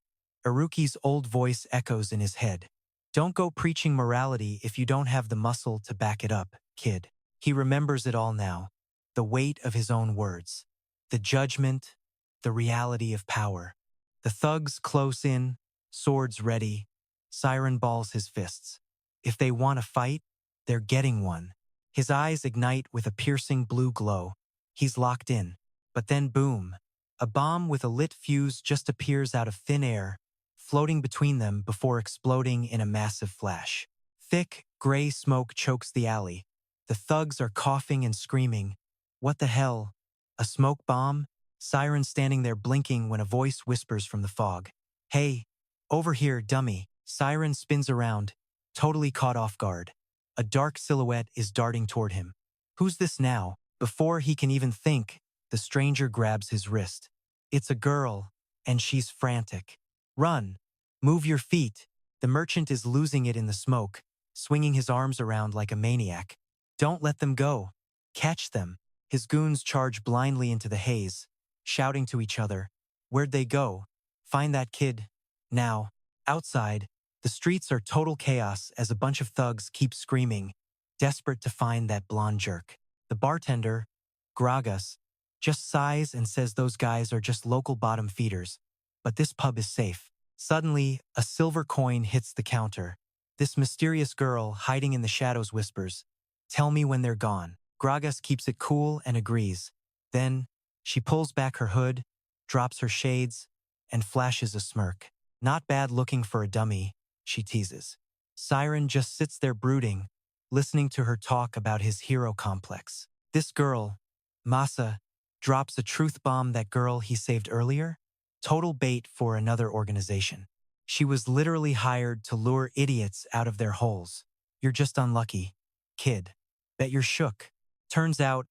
Iruki's old voice echoes in his head. Don't go preaching morality if you don't have the muscle to back it up, kid. He remembers it all now. The weight of his own words. The judgment, the reality of power. The thugs close in, swords ready. Siren balls his fists. If they want to fight, they're getting one. His eyes ignite with a piercing blue glow. He's locked in. But then boom, a bomb with a lit fuse just appears out of thin air, floating between them before exploding in a massive flash. Thick, gray smoke chokes the alley. The thugs are coughing and screaming. What the hell? A smoke bomb? Siren standing there blinking when a voice whispers from the fog. Hey, over here, dummy. Siren spins around, totally caught off guard. A dark silhouette is darting toward him. Who's this now? Before he can even think, the stranger grabs his wrist. It's a girl, and she's frantic. Run! Move your feet! The merchant is losing it in the smoke, swinging his arms around like a maniac. Don't let them go. Catch them. His goons charge blindly into the haze, shouting to each other. Where'd they go? Find that kid. Now. Outside, the streets are total chaos as a bunch of thugs keep screaming, desperate to find that blonde jerk. The bartender, Gragas, just sighs and says those guys are just local bottom feeders. But this pub is safe. Suddenly, a silver coin hits the counter. This mysterious girl hiding in the shadows whispers, "Tell me when they're gone." Gragas keeps it cool and agrees. Then, she pulls back her hood, drops her shades, and flashes a smirk. Not bad looking for a dummy, she teases. Siren just sits there brooding, listening to her talk about his hero complex. This girl, Masa, drops a truth bomb. That girl he saved earlier? Total bait for another organization. She was literally hired to lure idiots out of their holes. You're just unlucky, kid. Bet you're shook. Turns out,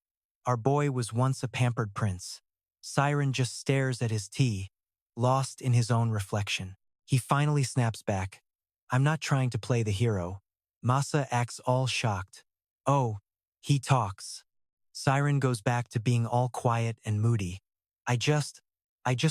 our boy was once a pampered prince. Siren just stares at his tea, lost in his own reflection. He finally snaps back. I'm not trying to play the hero. Masa acts all shocked. Oh, he talks. Siren goes back to being all quiet and moody. I just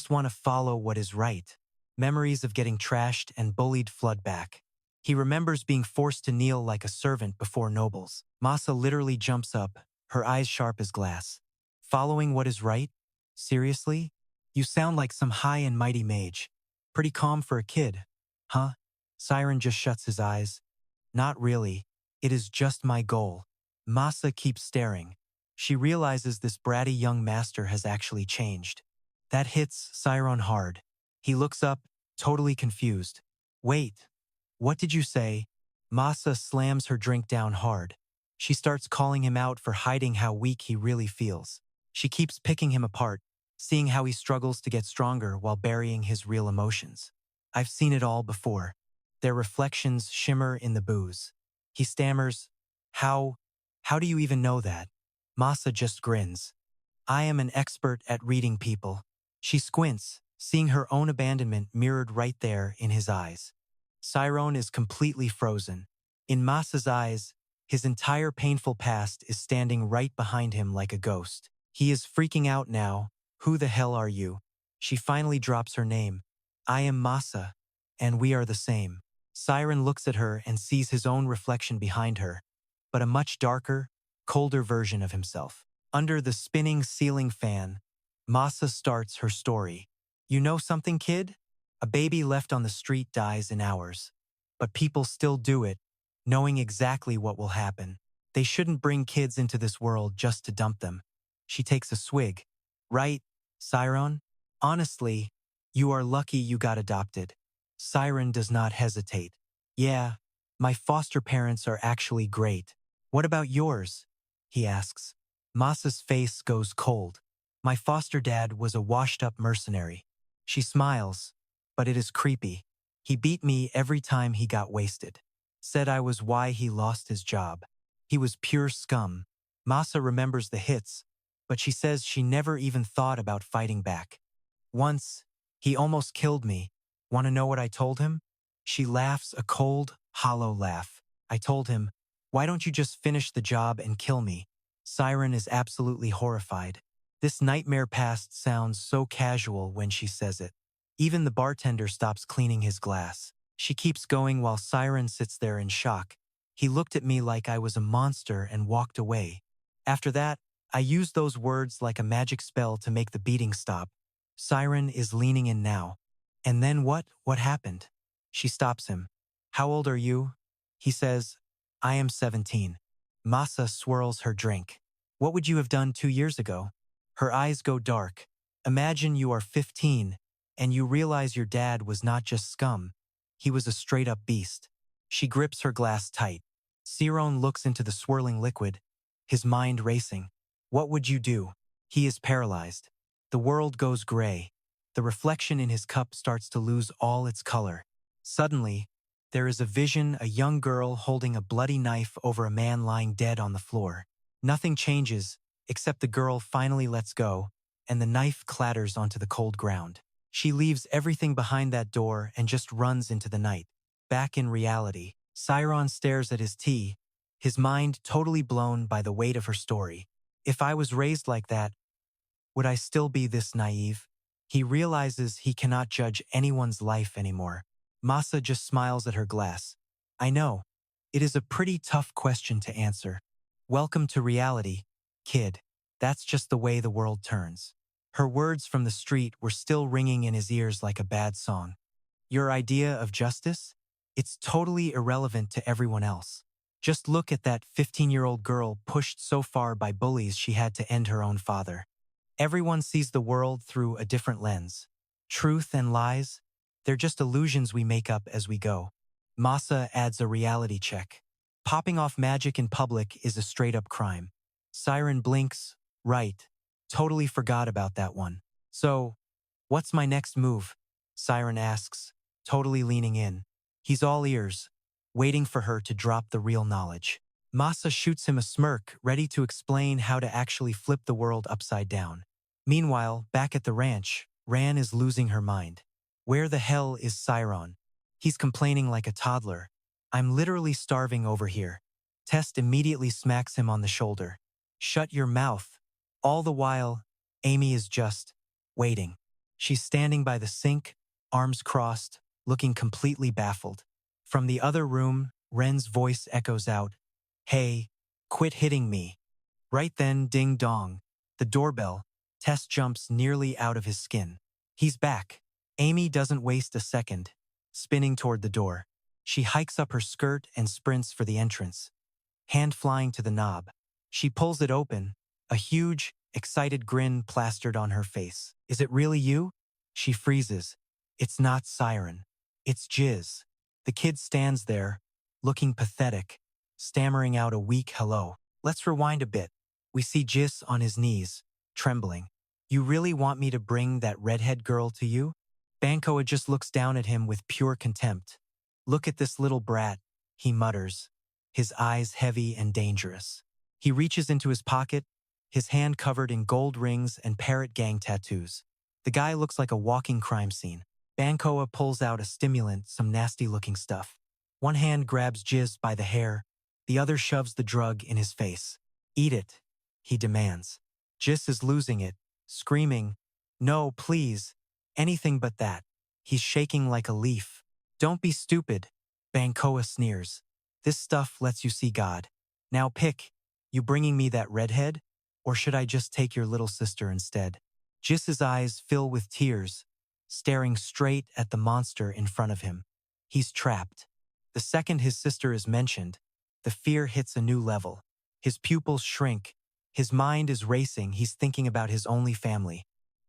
want to follow what is right. Memories of getting trashed and bullied flood back. He remembers being forced to kneel like a servant before nobles. Masa literally jumps up, her eyes sharp as glass. Following what is right? Seriously? You sound like some high and mighty mage. Pretty calm for a kid. Huh? Siren just shuts his eyes. Not really. It is just my goal. Masa keeps staring. She realizes this bratty young master has actually changed. That hits Siron hard. He looks up, totally confused. Wait. What did you say? Masa slams her drink down hard. She starts calling him out for hiding how weak he really feels. She keeps picking him apart, seeing how he struggles to get stronger while burying his real emotions. I've seen it all before. Their reflections shimmer in the booze. He stammers, How do you even know that? Masa just grins. I am an expert at reading people. She squints, seeing her own abandonment mirrored right there in his eyes. Siron is completely frozen. In Masa's eyes, his entire painful past is standing right behind him like a ghost. He is freaking out now. Who the hell are you? She finally drops her name. I am Masa, and we are the same. Siren looks at her and sees his own reflection behind her, but a much darker, colder version of himself. Under the spinning ceiling fan, Masa starts her story. You know something, kid? A baby left on the street dies in hours. But people still do it, knowing exactly what will happen. They shouldn't bring kids into this world just to dump them. She takes a swig. Right, Siren? Honestly, you are lucky you got adopted. Siren does not hesitate. Yeah, my foster parents are actually great. What about yours? He asks. Masa's face goes cold. My foster dad was a washed-up mercenary. She smiles, but it is creepy. He beat me every time he got wasted. Said I was why he lost his job. He was pure scum. Masa remembers the hits, but she says she never even thought about fighting back. Once, he almost killed me. Want to know what I told him? She laughs a cold, hollow laugh. I told him, why don't you just finish the job and kill me? Siren is absolutely horrified. This nightmare past sounds so casual when she says it. Even the bartender stops cleaning his glass. She keeps going while Siren sits there in shock. He looked at me like I was a monster and walked away. After that, I used those words like a magic spell to make the beating stop. Siren is leaning in now. And then what? What happened? She stops him. How old are you? He says, I am 17. Masa swirls her drink. What would you have done 2 years ago? Her eyes go dark. Imagine you are 15 and you realize your dad was not just scum. He was a straight-up beast. She grips her glass tight. Siron looks into the swirling liquid, his mind racing. What would you do? He is paralyzed. The world goes gray. The reflection in his cup starts to lose all its color. Suddenly, there is a vision, a young girl holding a bloody knife over a man lying dead on the floor. Nothing changes, except the girl finally lets go, and the knife clatters onto the cold ground. She leaves everything behind that door and just runs into the night. Back in reality, Siron stares at his tea, his mind totally blown by the weight of her story. If I was raised like that, would I still be this naive? He realizes he cannot judge anyone's life anymore. Masa just smiles at her glass. I know. It is a pretty tough question to answer. Welcome to reality, kid. That's just the way the world turns. Her words from the street were still ringing in his ears like a bad song. Your idea of justice? It's totally irrelevant to everyone else. Just look at that 15-year-old girl pushed so far by bullies she had to end her own father. Everyone sees the world through a different lens. Truth and lies? They're just illusions we make up as we go. Masa adds a reality check. Popping off magic in public is a straight-up crime. Siren blinks. Right. Totally forgot about that one. So, what's my next move? Siren asks, totally leaning in. He's all ears, waiting for her to drop the real knowledge. Masa shoots him a smirk, ready to explain how to actually flip the world upside down. Meanwhile, back at the ranch, Ran is losing her mind. Where the hell is Siron? He's complaining like a toddler. I'm literally starving over here. Test immediately smacks him on the shoulder. Shut your mouth. All the while, Amy is just waiting. She's standing by the sink, arms crossed, looking completely baffled. From the other room, Ren's voice echoes out, Hey, quit hitting me. Right then, ding dong. The doorbell. Tess jumps nearly out of his skin. He's back. Amy doesn't waste a second. Spinning toward the door. She hikes up her skirt and sprints for the entrance. Hand flying to the knob. She pulls it open, a huge, excited grin plastered on her face. Is it really you? She freezes. It's not Siren. It's Jizz. The kid stands there, looking pathetic, stammering out a weak hello. Let's rewind a bit. We see Jizz on his knees, trembling. You really want me to bring that redhead girl to you? Bankoa just looks down at him with pure contempt. Look at this little brat, he mutters, his eyes heavy and dangerous. He reaches into his pocket, his hand covered in gold rings and parrot gang tattoos. The guy looks like a walking crime scene. Bankoa pulls out a stimulant, some nasty-looking stuff. One hand grabs Jizz by the hair, the other shoves the drug in his face. Eat it, he demands. Jizz is losing it, screaming, No, please, anything but that. He's shaking like a leaf. Don't be stupid, Bankoa sneers. This stuff lets you see God. Now pick, you bringing me that redhead? Or should I just take your little sister instead? Jizz's eyes fill with tears, staring straight at the monster in front of him. He's trapped. The second his sister is mentioned, the fear hits a new level. His pupils shrink. His mind is racing. He's thinking about his only family.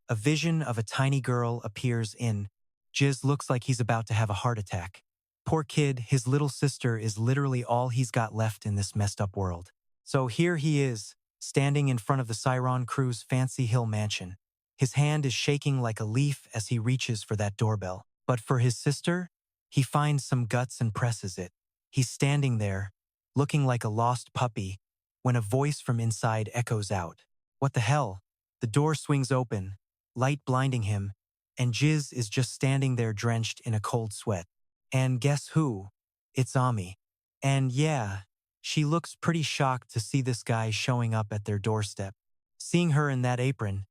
A vision of a tiny girl appears in. Jizz looks like he's about to have a heart attack. Poor kid, his little sister is literally all he's got left in this messed up world. So here he is, standing in front of the Siron crew's fancy hill mansion. His hand is shaking like a leaf as he reaches for that doorbell. But for his sister, he finds some guts and presses it. He's standing there, looking like a lost puppy, when a voice from inside echoes out. What the hell? The door swings open, light blinding him, and Jizz is just standing there drenched in a cold sweat. And guess who? It's Ami. And yeah, she looks pretty shocked to see this guy showing up at their doorstep. Seeing her in that apron,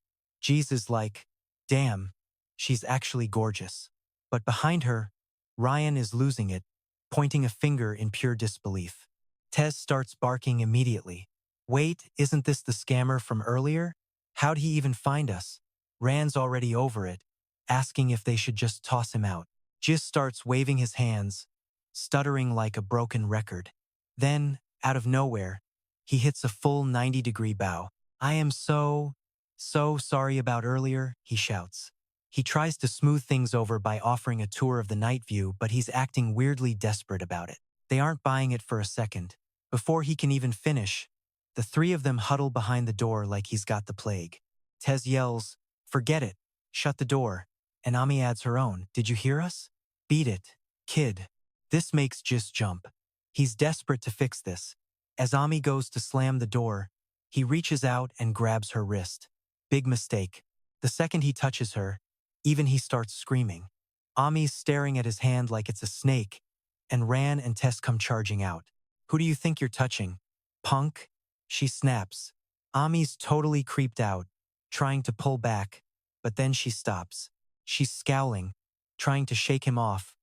Jizz is like, damn, she's actually gorgeous. But behind her, Ryan is losing it, pointing a finger in pure disbelief. Tez starts barking immediately. Wait, isn't this the scammer from earlier? How'd he even find us? Rand's already over it, asking if they should just toss him out. Jizz starts waving his hands, stuttering like a broken record. Then, out of nowhere, He hits a full 90-degree bow. I am so sorry about earlier, he shouts. He tries to smooth things over by offering a tour of the night view, but he's acting weirdly desperate about it. They aren't buying it for a second. Before he can even finish, the three of them huddle behind the door like he's got the plague. Tez yells, "Forget it. Shut the door." And Ami adds her own, "Did you hear us? Beat it, kid." This makes Jis jump. He's desperate to fix this. As Ami goes to slam the door, he reaches out and grabs her wrist. Big mistake. The second he touches her, even he starts screaming. Ami's staring at his hand like it's a snake, and Ran and Tess come charging out. "Who do you think you're touching? Punk?" She snaps. Ami's totally creeped out, trying to pull back, but then she stops. She's scowling, trying to shake him off,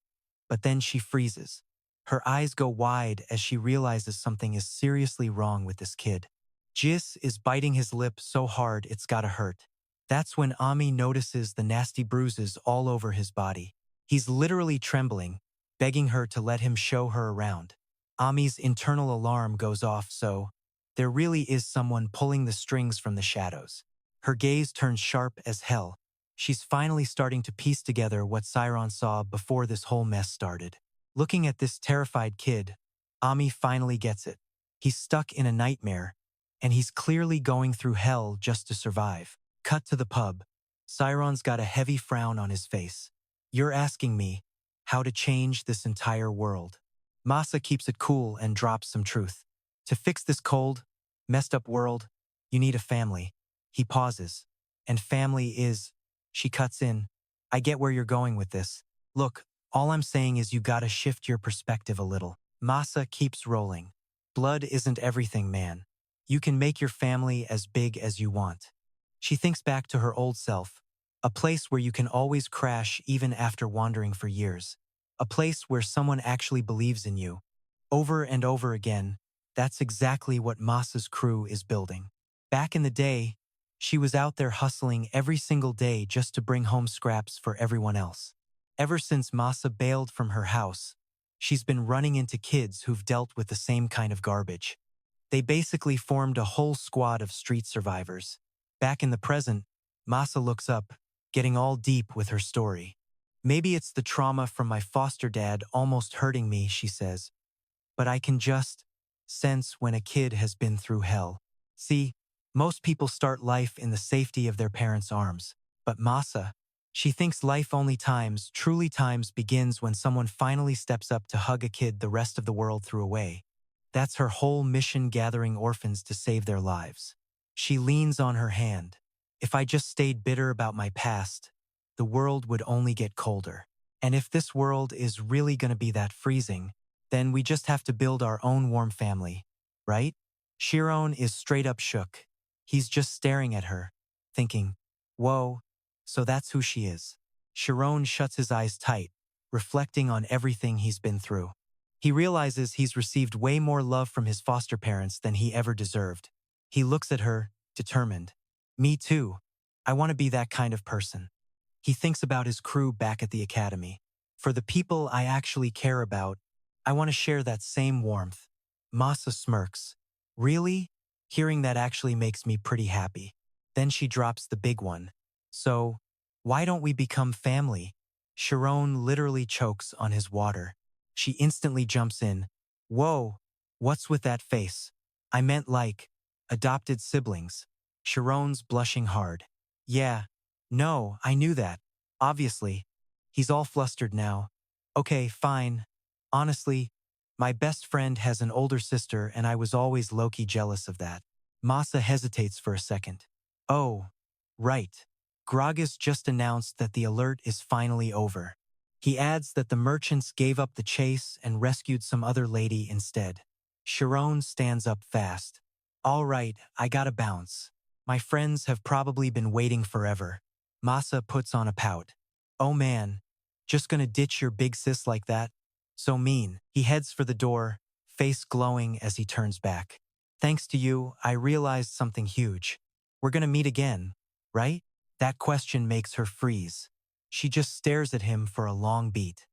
but then she freezes. Her eyes go wide as she realizes something is seriously wrong with this kid. Jis is biting his lip so hard it's gotta hurt. That's when Ami notices the nasty bruises all over his body. He's literally trembling, begging her to let him show her around. Ami's internal alarm goes off, so there really is someone pulling the strings from the shadows. Her gaze turns sharp as hell. She's finally starting to piece together what Siron saw before this whole mess started. Looking at this terrified kid, Ami finally gets it. He's stuck in a nightmare, and he's clearly going through hell just to survive. Cut to the pub. Siron's got a heavy frown on his face. "You're asking me how to change this entire world." Masa keeps it cool and drops some truth. "To fix this cold, messed up world, you need a family." He pauses. "And family is..." She cuts in. "I get where you're going with this. Look, all I'm saying is you gotta shift your perspective a little." Masa keeps rolling. "Blood isn't everything, man. You can make your family as big as you want." She thinks back to her old self, a place where you can always crash even after wandering for years. A place where someone actually believes in you. Over and over again, that's exactly what Masa's crew is building. Back in the day, she was out there hustling every single day just to bring home scraps for everyone else. Ever since Masa bailed from her house, she's been running into kids who've dealt with the same kind of garbage. They basically formed a whole squad of street survivors. Back in the present, Masa looks up, getting all deep with her story. "Maybe it's the trauma from my foster dad almost hurting me," she says. "But I can just sense when a kid has been through hell. See, most people start life in the safety of their parents' arms. But Masa, she thinks life truly times begins when someone finally steps up to hug a kid the rest of the world threw away. That's her whole mission, gathering orphans to save their lives." She leans on her hand. "If I just stayed bitter about my past, the world would only get colder. And if this world is really gonna be that freezing, then we just have to build our own warm family, right?" Siron is straight up shook. He's just staring at her, thinking, whoa, so that's who she is. Siron shuts his eyes tight, reflecting on everything he's been through. He realizes he's received way more love from his foster parents than he ever deserved. He looks at her, determined. "Me too. I want to be that kind of person." He thinks about his crew back at the academy. "For the people I actually care about, I want to share that same warmth." Masa smirks. "Really? Hearing that actually makes me pretty happy." Then she drops the big one. "So, why don't we become family?" Siron literally chokes on his water. She instantly jumps in. "Whoa, what's with that face? I meant like, adopted siblings." Siron's blushing hard. "Yeah, no, I knew that. Obviously." He's all flustered now. "Okay, fine. Honestly, my best friend has an older sister and I was always low-key jealous of that." Masa hesitates for a second. "Oh, right. Gragas just announced that the alert is finally over." He adds that the merchants gave up the chase and rescued some other lady instead. Siron stands up fast. "All right, I gotta bounce. My friends have probably been waiting forever." Masa puts on a pout. "Oh man, just gonna ditch your big sis like that? So mean." He heads for the door, face glowing as he turns back. "Thanks to you, I realized something huge. We're gonna meet again, right?" That question makes her freeze. She just stares at him for a long beat.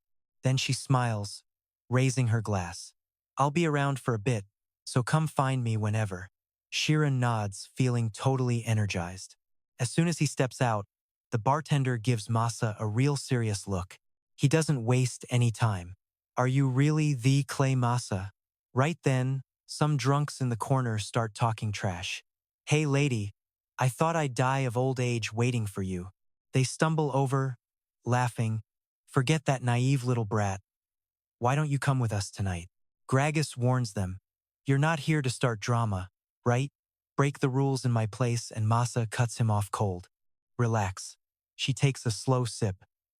Then she smiles, raising her glass. "I'll be around for a bit, so come find me whenever. Siron nods, feeling totally energized. As soon as he steps out, the bartender gives Masa a real serious look. He doesn't waste any time. Are you really the Clay Masa? Right then, some drunks in the corner start talking trash. Hey lady, I thought I'd die of old age waiting for you. They stumble over, laughing. Forget that naive little brat. Why don't you come with us tonight? Gragas warns them. You're not here to start drama, right? Break the rules in my place and Masa cuts him off cold. Relax. She takes a slow sip.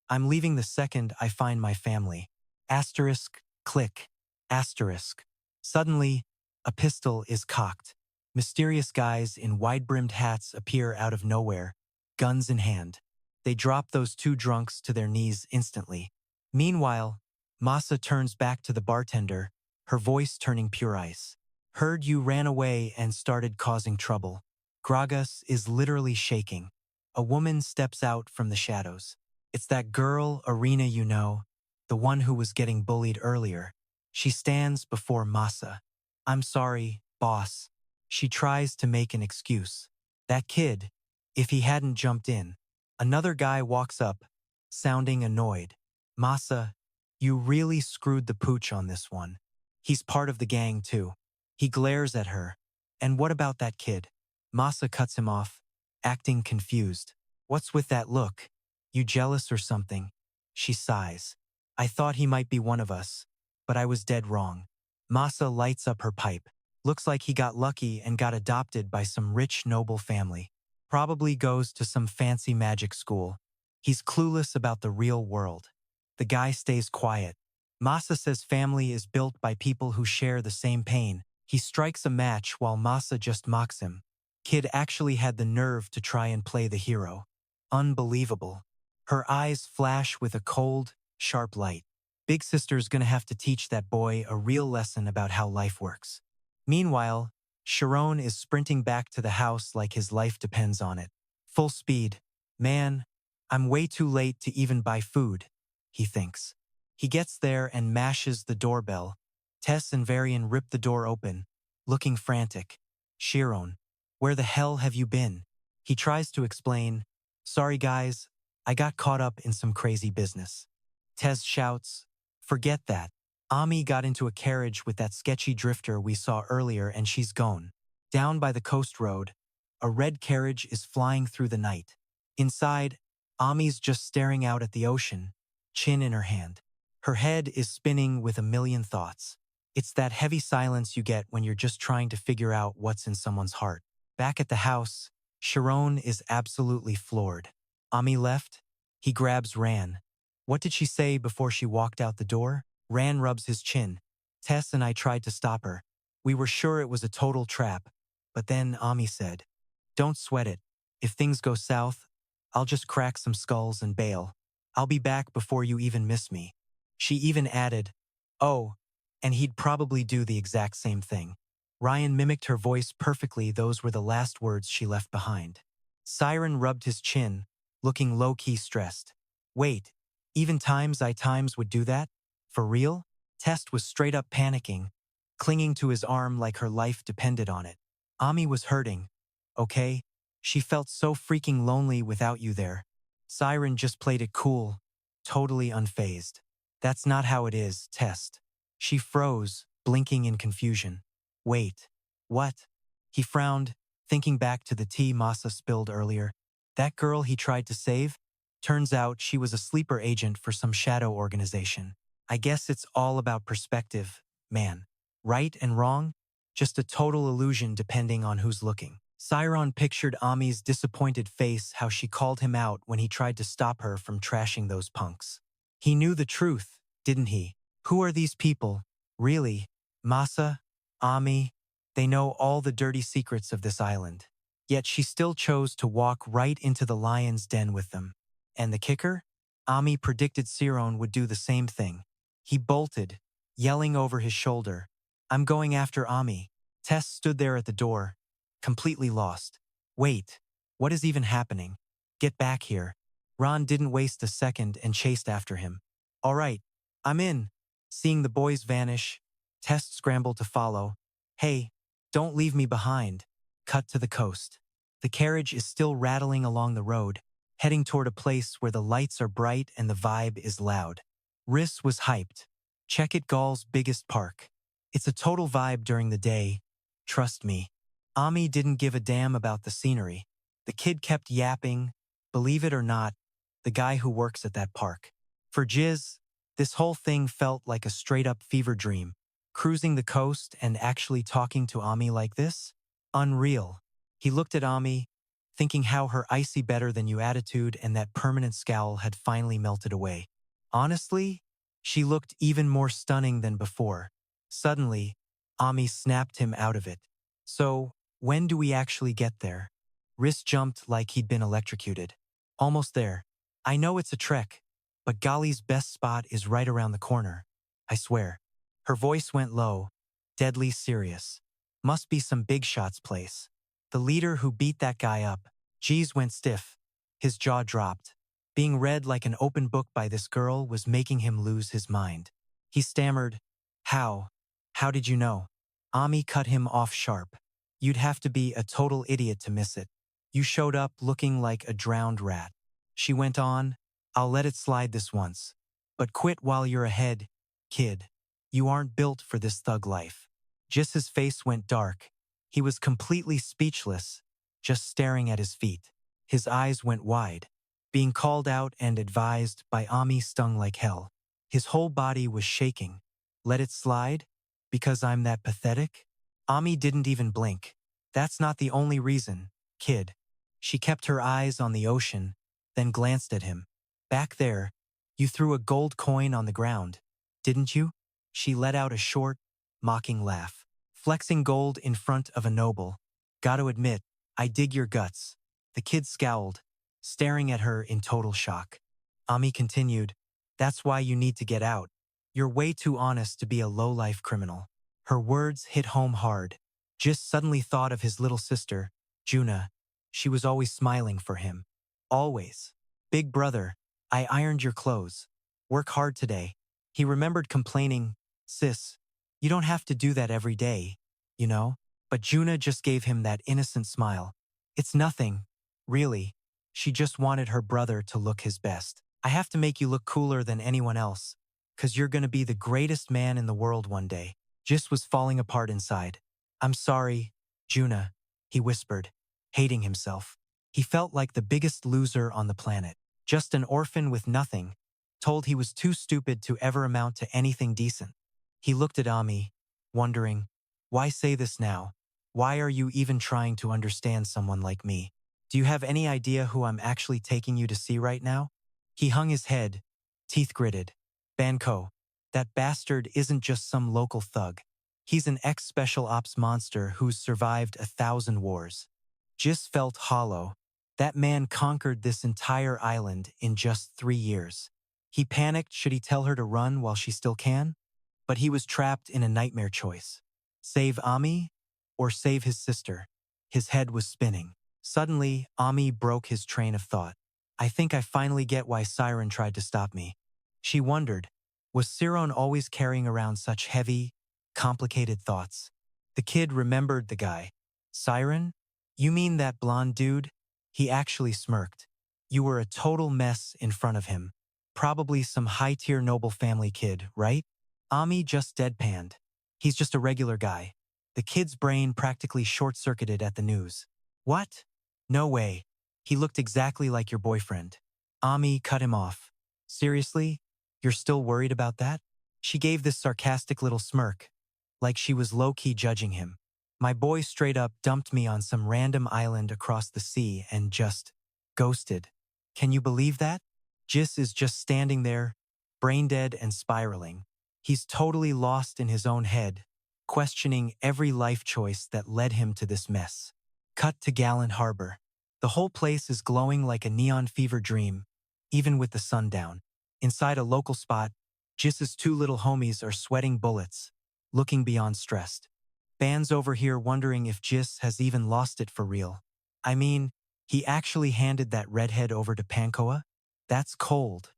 I'm leaving the second I find my family. Asterisk, click, asterisk. Suddenly, a pistol is cocked. Mysterious guys in wide-brimmed hats appear out of nowhere, guns in hand. They drop those two drunks to their knees instantly. Meanwhile, Masa turns back to the bartender, her voice turning pure ice. Heard you ran away and started causing trouble. Gragas is literally shaking. A woman steps out from the shadows. It's that girl, Arena, you know, the one who was getting bullied earlier. She stands before Masa. I'm sorry, boss. She tries to make an excuse. That kid, if he hadn't jumped in. Another guy walks up, sounding annoyed. Masa, you really screwed the pooch on this one. He's part of the gang too. He glares at her. And what about that kid? Masa cuts him off, acting confused. What's with that look? You jealous or something? She sighs. I thought he might be one of us, but I was dead wrong. Masa lights up her pipe. Looks like he got lucky and got adopted by some rich, noble family. Probably goes to some fancy magic school. He's clueless about the real world. The guy stays quiet. Masa says family is built by people who share the same pain. He strikes a match while Masa just mocks him. Kid actually had the nerve to try and play the hero. Unbelievable. Her eyes flash with a cold, sharp light. Big sister's gonna have to teach that boy a real lesson about how life works. Meanwhile, Siron is sprinting back to the house like his life depends on it. Full speed. Man, I'm way too late to even buy food, he thinks. He gets there and mashes the doorbell. Tess and Varian rip the door open, looking frantic. Siron, where the hell have you been? He tries to explain. Sorry guys, I got caught up in some crazy business. Tess shouts, forget that. Ami got into a carriage with that sketchy drifter we saw earlier and she's gone. Down by the coast road, a red carriage is flying through the night. Inside, Ami's just staring out at the ocean, chin in her hand. Her head is spinning with a million thoughts. It's that heavy silence you get when you're just trying to figure out what's in someone's heart. Back at the house, Siron is absolutely floored. Ami left? He grabs Ran. What did she say before she walked out the door? Ran rubs his chin. Tess and I tried to stop her. We were sure it was a total trap. But then Ami said, don't sweat it. If things go south, I'll just crack some skulls and bail. I'll be back before you even miss me. She even added, oh, and he'd probably do the exact same thing. Ryan mimicked her voice perfectly. Those were the last words she left behind. Siren rubbed his chin, looking low-key stressed. Wait, even times would do that? For real? Tess was straight up panicking, clinging to his arm like her life depended on it. Ami was hurting. Okay? She felt so freaking lonely without you there. Siren just played it cool, totally unfazed. That's not how it is, Tess. She froze, blinking in confusion. Wait, what? He frowned, thinking back to the tea Masa spilled earlier. That girl he tried to save? Turns out she was a sleeper agent for some shadow organization. I guess it's all about perspective, man. Right and wrong? Just a total illusion depending on who's looking. Siron pictured Ami's disappointed face how she called him out when he tried to stop her from trashing those punks. He knew the truth, didn't he? Who are these people? Really? Masa? Ami? They know all the dirty secrets of this island. Yet she still chose to walk right into the lion's den with them. And the kicker? Ami predicted Siron would do the same thing. He bolted, yelling over his shoulder, I'm going after Ami. Tess stood there at the door, completely lost. Wait, what is even happening? Get back here. Ron didn't waste a second and chased after him. All right, I'm in. Seeing the boys vanish, Tess scrambled to follow, Hey, don't leave me behind. Cut to the coast. The carriage is still rattling along the road, heading toward a place where the lights are bright and the vibe is loud. Riss was hyped. Check it Gall's biggest park. It's a total vibe during the day. Trust me. Ami didn't give a damn about the scenery. The kid kept yapping, believe it or not, the guy who works at that park. For Jiz, this whole thing felt like a straight-up fever dream. Cruising the coast and actually talking to Ami like this? Unreal. He looked at Ami, thinking how her icy better-than-you attitude and that permanent scowl had finally melted away. Honestly, she looked even more stunning than before. Suddenly, Ami snapped him out of it. So, when do we actually get there? Riss jumped like he'd been electrocuted. Almost there. I know it's a trek, but Golly's best spot is right around the corner. I swear. Her voice went low, deadly serious. Must be some big shots place. The leader who beat that guy up. Jeez went stiff. His jaw dropped. Being read like an open book by this girl was making him lose his mind. He stammered, How? How did you know? Ami cut him off sharp. You'd have to be a total idiot to miss it. You showed up looking like a drowned rat. She went on, I'll let it slide this once. But quit while you're ahead, kid. You aren't built for this thug life. Just his face went dark. He was completely speechless, just staring at his feet. His eyes went wide. Being called out and advised by Ami stung like hell. His whole body was shaking. Let it slide? Because I'm that pathetic? Ami didn't even blink. That's not the only reason, kid. She kept her eyes on the ocean, then glanced at him. Back there, you threw a gold coin on the ground, didn't you? She let out a short, mocking laugh. Flexing gold in front of a noble. Gotta admit, I dig your guts. The kid scowled, staring at her in total shock. Ami continued, That's why you need to get out. You're way too honest to be a low-life criminal. Her words hit home hard. Just suddenly thought of his little sister, Juna. She was always smiling for him. Always. Big brother, I ironed your clothes. Work hard today. He remembered complaining, Sis, you don't have to do that every day, you know? But Juna just gave him that innocent smile. It's nothing, really. She just wanted her brother to look his best. I have to make you look cooler than anyone else, 'cause you're gonna be the greatest man in the world one day. Jis was falling apart inside. I'm sorry, Juna, he whispered, hating himself. He felt like the biggest loser on the planet. Just an orphan with nothing, told he was too stupid to ever amount to anything decent. He looked at Ami, wondering, why say this now? Why are you even trying to understand someone like me? Do you have any idea who I'm actually taking you to see right now? He hung his head, teeth gritted. Banco, that bastard isn't just some local thug. He's an ex-special ops monster who's survived 1,000 wars. Jis felt hollow. That man conquered this entire island in just 3 years. He panicked, should he tell her to run while she still can? But he was trapped in a nightmare choice. Save Ami or save his sister? His head was spinning. Suddenly, Ami broke his train of thought. I think I finally get why Siron tried to stop me. She wondered, was Siron always carrying around such heavy, complicated thoughts? The kid remembered the guy. Siron? You mean that blonde dude? He actually smirked. You were a total mess in front of him. Probably some high-tier noble family kid, right? Ami just deadpanned. He's just a regular guy. The kid's brain practically short-circuited at the news. What? No way. He looked exactly like your boyfriend. Ami cut him off. Seriously? You're still worried about that? She gave this sarcastic little smirk, like she was low-key judging him. My boy straight up dumped me on some random island across the sea and just ghosted. Can you believe that? Jis is just standing there, brain-dead and spiraling. He's totally lost in his own head, questioning every life choice that led him to this mess. Cut to Gallant Harbor. The whole place is glowing like a neon fever dream, even with the sun down. Inside a local spot, Jis's 2 little homies are sweating bullets, looking beyond stressed. Ban's over here wondering if Jis has even lost it for real. I mean, he actually handed that redhead over to Pankoa? That's cold.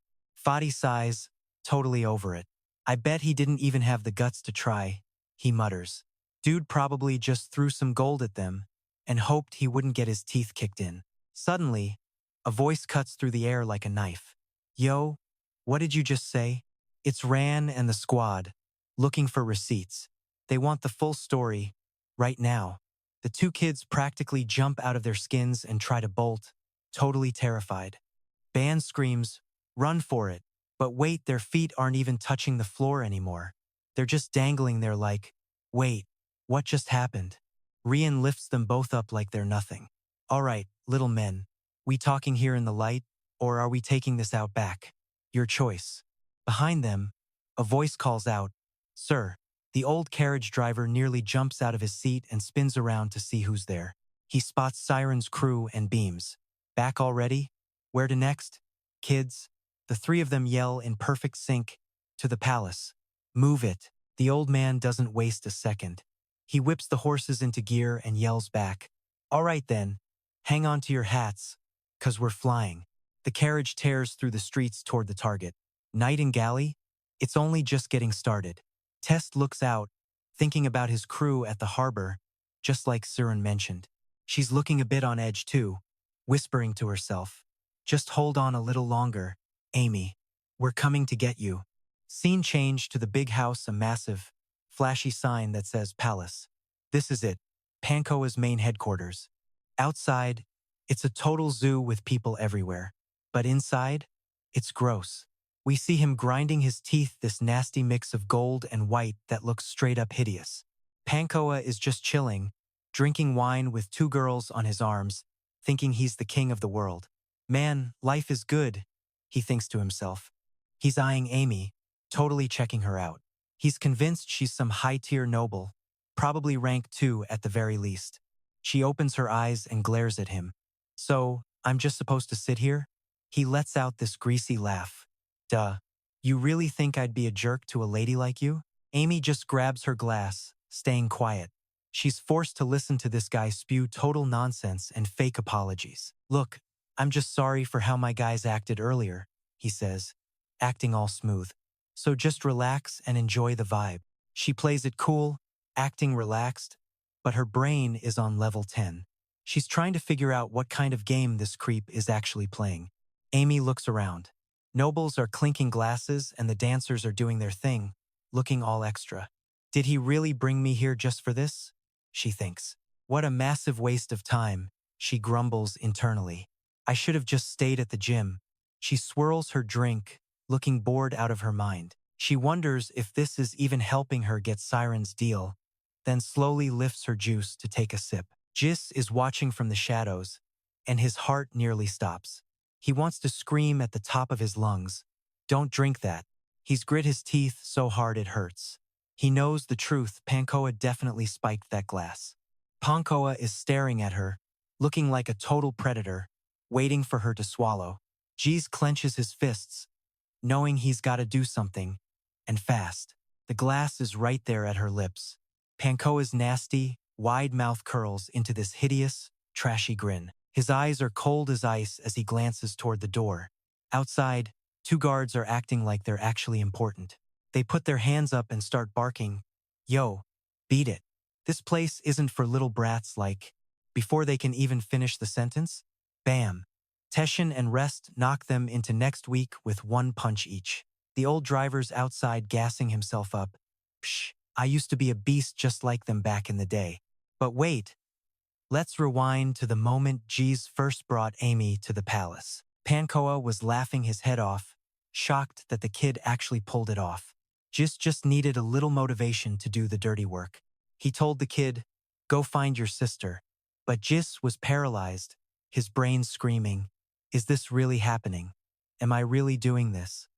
Fadi sighs, totally over it. I bet he didn't even have the guts to try, he mutters. Dude probably just threw some gold at them and hoped he wouldn't get his teeth kicked in. Suddenly, a voice cuts through the air like a knife. Yo, what did you just say? It's Ran and the squad, looking for receipts. They want the full story, right now. The two kids practically jump out of their skins and try to bolt, totally terrified. Ban screams, run for it. But wait, their feet aren't even touching the floor anymore. They're just dangling there like, wait, what just happened? Rian lifts them both up like they're nothing. All right, little men, we talking here in the light, or are we taking this out back? Your choice. Behind them, a voice calls out, Sir. The old carriage driver nearly jumps out of his seat and spins around to see who's there. He spots Siren's crew and beams. Back already? Where to next? Kids. The three of them yell in perfect sync, to the palace. Move it. The old man doesn't waste a second. He whips the horses into gear and yells back. All right then, hang on to your hats, 'cause we're flying. The carriage tears through the streets toward the target. Knight and galley? It's only just getting started. Test looks out, thinking about his crew at the harbor, just like Siren mentioned. She's looking a bit on edge too, whispering to herself. Just hold on a little longer, Amy. We're coming to get you. Scene change to the big house, a massive, flashy sign that says Palace. This is it, Pankoa's main headquarters. Outside, it's a total zoo with people everywhere. But inside, it's gross. We see him grinding his teeth, this nasty mix of gold and white that looks straight up hideous. Pankoa is just chilling, drinking wine with two girls on his arms, thinking he's the king of the world. Man, life is good, he thinks to himself. He's eyeing Amy, totally checking her out. He's convinced she's some high-tier noble, probably rank 2 at the very least. She opens her eyes and glares at him. So, I'm just supposed to sit here? He lets out this greasy laugh. Duh. You really think I'd be a jerk to a lady like you? Amy just grabs her glass, staying quiet. She's forced to listen to this guy spew total nonsense and fake apologies. Look, I'm just sorry for how my guys acted earlier, he says, acting all smooth. So just relax and enjoy the vibe. She plays it cool, acting relaxed, but her brain is on level 10. She's trying to figure out what kind of game this creep is actually playing. Amy looks around. Nobles are clinking glasses and the dancers are doing their thing, looking all extra. Did he really bring me here just for this? She thinks. What a massive waste of time, she grumbles internally. I should have just stayed at the gym. She swirls her drink, looking bored out of her mind. She wonders if this is even helping her get Siren's deal, then slowly lifts her juice to take a sip. Jis is watching from the shadows, and his heart nearly stops. He wants to scream at the top of his lungs. Don't drink that. He's grit his teeth so hard it hurts. He knows the truth. Pankoa definitely spiked that glass. Pankoa is staring at her, looking like a total predator, waiting for her to swallow. Jis clenches his fists, knowing he's got to do something, and fast. The glass is right there at her lips. Pankoa's nasty, wide mouth curls into this hideous, trashy grin. His eyes are cold as ice as he glances toward the door. Outside, two guards are acting like they're actually important. They put their hands up and start barking. Yo, beat it. This place isn't for little brats like. Before they can even finish the sentence, bam. Teshin and Rest knock them into next week with one punch each. The old driver's outside gassing himself up. Psh, I used to be a beast just like them back in the day. But wait. Let's rewind to the moment Jis first brought Amy to the palace. Pankoa was laughing his head off, shocked that the kid actually pulled it off. Jis just needed a little motivation to do the dirty work. He told the kid, go find your sister. But Jis was paralyzed, his brain screaming, is this really happening? Am I really doing this?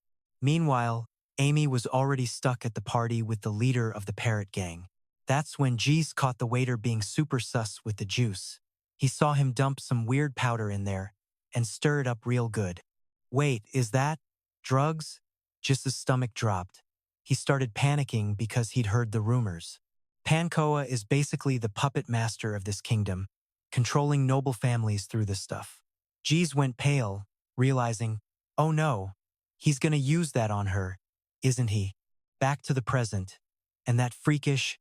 Meanwhile, Amy was already stuck at the party with the leader of the parrot gang. That's when Jis caught the waiter being super sus with the juice. He saw him dump some weird powder in there and stir it up real good. Wait, is that drugs? Jis's stomach dropped. He started panicking because he'd heard the rumors. Pankoa is basically the puppet master of this kingdom, controlling noble families through this stuff. Jis went pale, realizing, oh no, he's gonna use that on her, isn't he? Back to the present, and that freakish,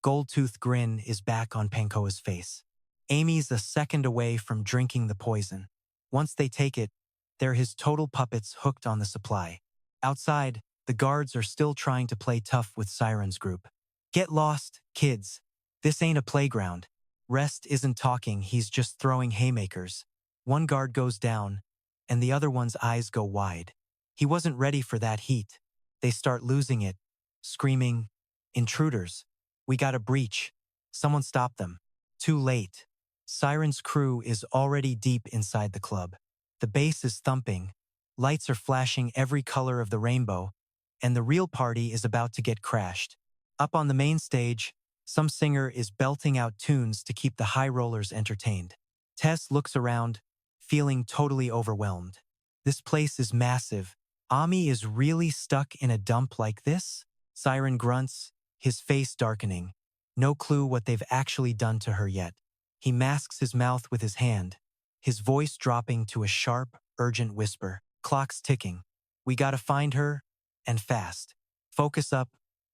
gold-toothed grin is back on Pankoa's face. Amy's a second away from drinking the poison. Once they take it, they're his total puppets hooked on the supply. Outside, the guards are still trying to play tough with Siren's group. Get lost, kids. This ain't a playground. Rest isn't talking, he's just throwing haymakers. One guard goes down, and the other one's eyes go wide. He wasn't ready for that heat. They start losing it, screaming, "Intruders! We got a breach. Someone stop them." Too late. Siren's crew is already deep inside the club. The bass is thumping, lights are flashing every color of the rainbow, and the real party is about to get crashed. Up on the main stage, some singer is belting out tunes to keep the high rollers entertained. Tess looks around, feeling totally overwhelmed. This place is massive. Ami is really stuck in a dump like this? Siren grunts, his face darkening. No clue what they've actually done to her yet. He masks his mouth with his hand, his voice dropping to a sharp, urgent whisper. Clock's ticking. We gotta find her, and fast. Focus up.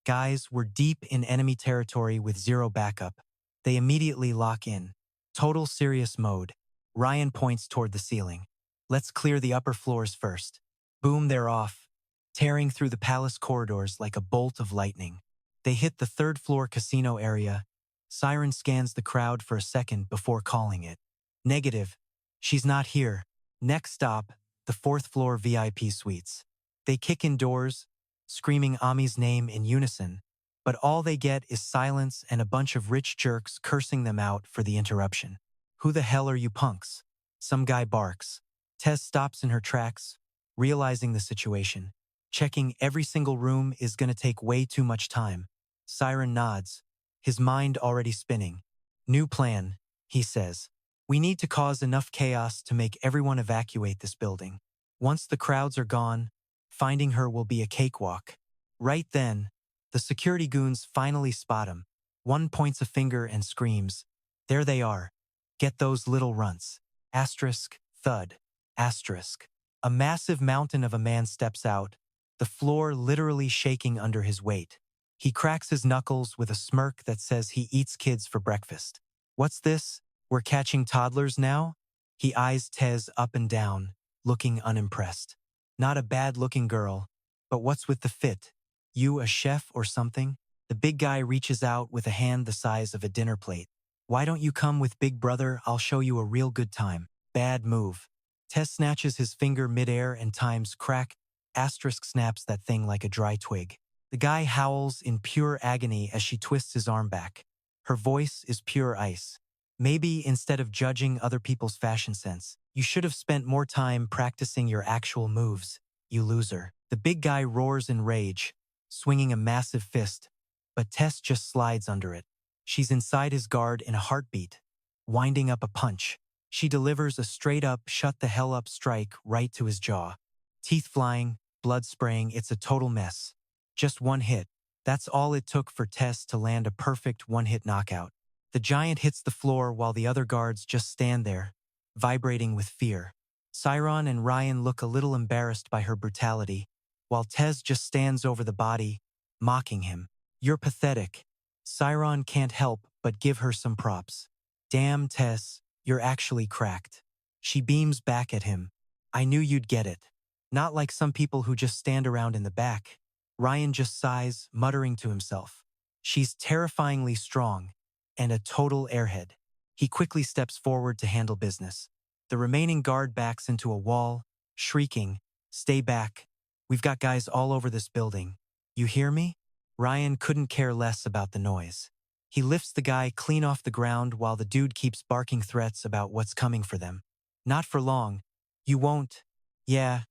Guys, we're deep in enemy territory with zero backup. They immediately lock in. Total serious mode. Ryan points toward the ceiling. Let's clear the upper floors first. Boom, they're off, tearing through the palace corridors like a bolt of lightning. They hit the third-floor casino area. Siren scans the crowd for a second before calling it. Negative. She's not here. Next stop, the fourth-floor VIP suites. They kick in doors, screaming Ami's name in unison, but all they get is silence and a bunch of rich jerks cursing them out for the interruption. Who the hell are you punks? Some guy barks. Tess stops in her tracks, realizing the situation. Checking every single room is gonna take way too much time. Siren nods, his mind already spinning. New plan, he says. We need to cause enough chaos to make everyone evacuate this building. Once the crowds are gone, finding her will be a cakewalk. Right then, the security goons finally spot him. One points a finger and screams, "There they are. Get those little runts." Asterisk, thud, asterisk. A massive mountain of a man steps out, the floor literally shaking under his weight. He cracks his knuckles with a smirk that says he eats kids for breakfast. What's this? We're catching toddlers now? He eyes Tez up and down, looking unimpressed. Not a bad-looking girl, but what's with the fit? You a chef or something? The big guy reaches out with a hand the size of a dinner plate. Why don't you come with Big Brother? I'll show you a real good time. Bad move. Tess snatches his finger midair and times crack, asterisk snaps that thing like a dry twig. The guy howls in pure agony as she twists his arm back. Her voice is pure ice. Maybe instead of judging other people's fashion sense, you should have spent more time practicing your actual moves, you loser. The big guy roars in rage, swinging a massive fist, but Tess just slides under it. She's inside his guard in a heartbeat, winding up a punch. She delivers a straight-up, shut-the-hell-up strike right to his jaw. Teeth flying, blood spraying, it's a total mess. Just one hit. That's all it took for Tess to land a perfect one-hit knockout. The giant hits the floor while the other guards just stand there, vibrating with fear. Siron and Ryan look a little embarrassed by her brutality, while Tez just stands over the body, mocking him. You're pathetic. Siron can't help but give her some props. Damn, Tess, you're actually cracked. She beams back at him. I knew you'd get it. Not like some people who just stand around in the back. Ryan just sighs, muttering to himself. She's terrifyingly strong, and a total airhead. He quickly steps forward to handle business. The remaining guard backs into a wall, shrieking, "Stay back. We've got guys all over this building. You hear me?" Ryan couldn't care less about the noise. He lifts the guy clean off the ground while the dude keeps barking threats about what's coming for them. Not for long. You won't. Yeah.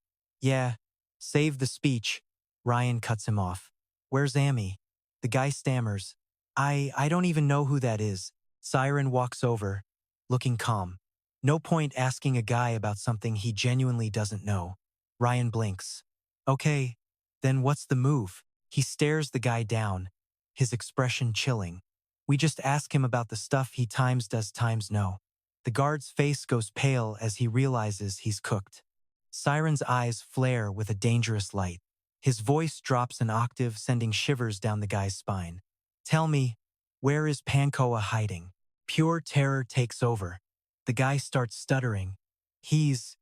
Save the speech. Ryan cuts him off. Where's Amy? The guy stammers. I don't even know who that is. Siren walks over, looking calm. No point asking a guy about something he genuinely doesn't know. Ryan blinks. Okay, then what's the move? He stares the guy down, his expression chilling. We just ask him about the stuff he times does times no. The guard's face goes pale as he realizes he's cooked. Siren's eyes flare with a dangerous light. His voice drops an octave, sending shivers down the guy's spine. Tell me, Where is Pankoa hiding? Pure terror takes over. The guy starts stuttering. He's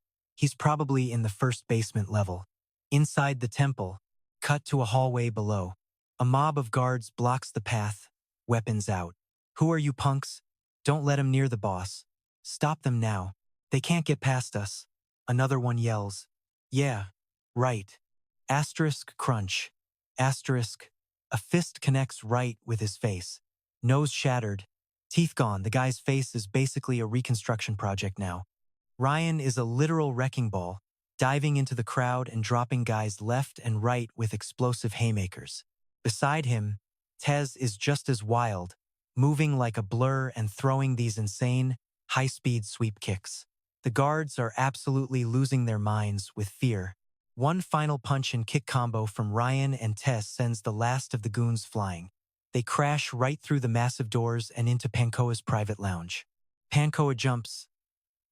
probably in the first basement level. Inside the temple, cut to a hallway below. A mob of guards blocks the path, weapons out. Who are you punks? Don't let him near the boss. Stop them now. They can't get past us. Another one yells. Yeah, right. Asterisk crunch. Asterisk. A fist connects right with his face. Nose shattered. Teeth gone. The guy's face is basically a reconstruction project now. Ryan is a literal wrecking ball, diving into the crowd and dropping guys left and right with explosive haymakers. Beside him, Tez is just as wild, moving like a blur and throwing these insane, high-speed sweep kicks. The guards are absolutely losing their minds with fear. One final punch and kick combo from Ryan and Tess sends the last of the goons flying. They crash right through the massive doors and into Pankoa's private lounge. Pankoa jumps,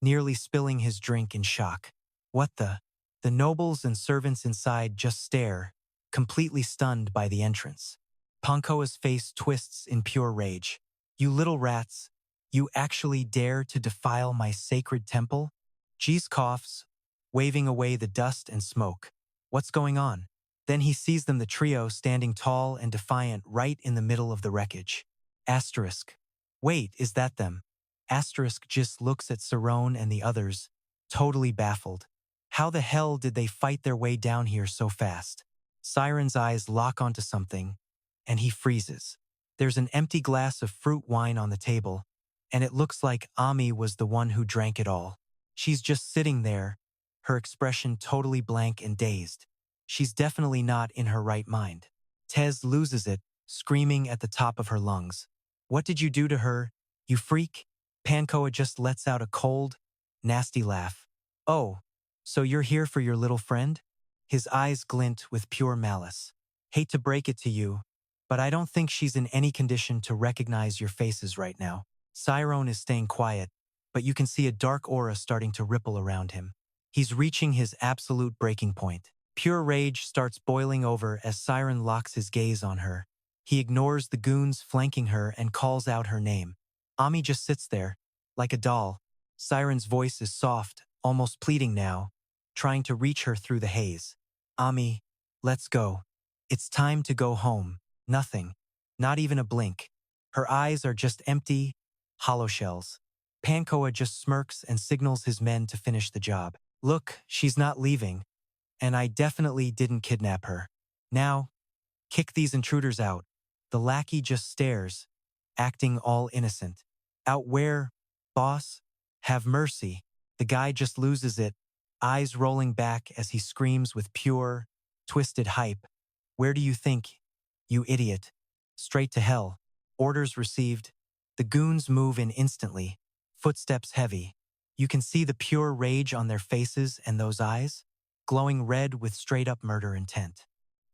nearly spilling his drink in shock. What the? The nobles and servants inside just stare, completely stunned by the entrance. Pankoa's face twists in pure rage. You little rats, you actually dare to defile my sacred temple? Jeez coughs, waving away the dust and smoke. What's going on? Then he sees them, the trio standing tall and defiant right in the middle of the wreckage. Asterisk. Wait, is that them? Asterisk just looks at Siron and the others, totally baffled. How the hell did they fight their way down here so fast? Siren's eyes lock onto something, and he freezes. There's an empty glass of fruit wine on the table, and it looks like Ami was the one who drank it all. She's just sitting there, her expression totally blank and dazed. She's definitely not in her right mind. Tez loses it, screaming at the top of her lungs. What did you do to her, you freak? Pankoa just lets out a cold, nasty laugh. Oh, so you're here for your little friend? His eyes glint with pure malice. Hate to break it to you, but I don't think she's in any condition to recognize your faces right now. Siron is staying quiet, but you can see a dark aura starting to ripple around him. He's reaching his absolute breaking point. Pure rage starts boiling over as Siren locks his gaze on her. He ignores the goons flanking her and calls out her name. Ami just sits there, like a doll. Siren's voice is soft, almost pleading now, trying to reach her through the haze. Ami, let's go. It's time to go home. Nothing. Not even a blink. Her eyes are just empty, hollow shells. Pankoa just smirks and signals his men to finish the job. Look, she's not leaving. And I definitely didn't kidnap her. Now, kick these intruders out. The lackey just stares, acting all innocent. Out where, boss? Have mercy. The guy just loses it, eyes rolling back as he screams with pure, twisted hype. Where do you think, you idiot? Straight to hell. Orders received. The goons move in instantly, footsteps heavy. You can see the pure rage on their faces and those eyes, glowing red with straight-up murder intent.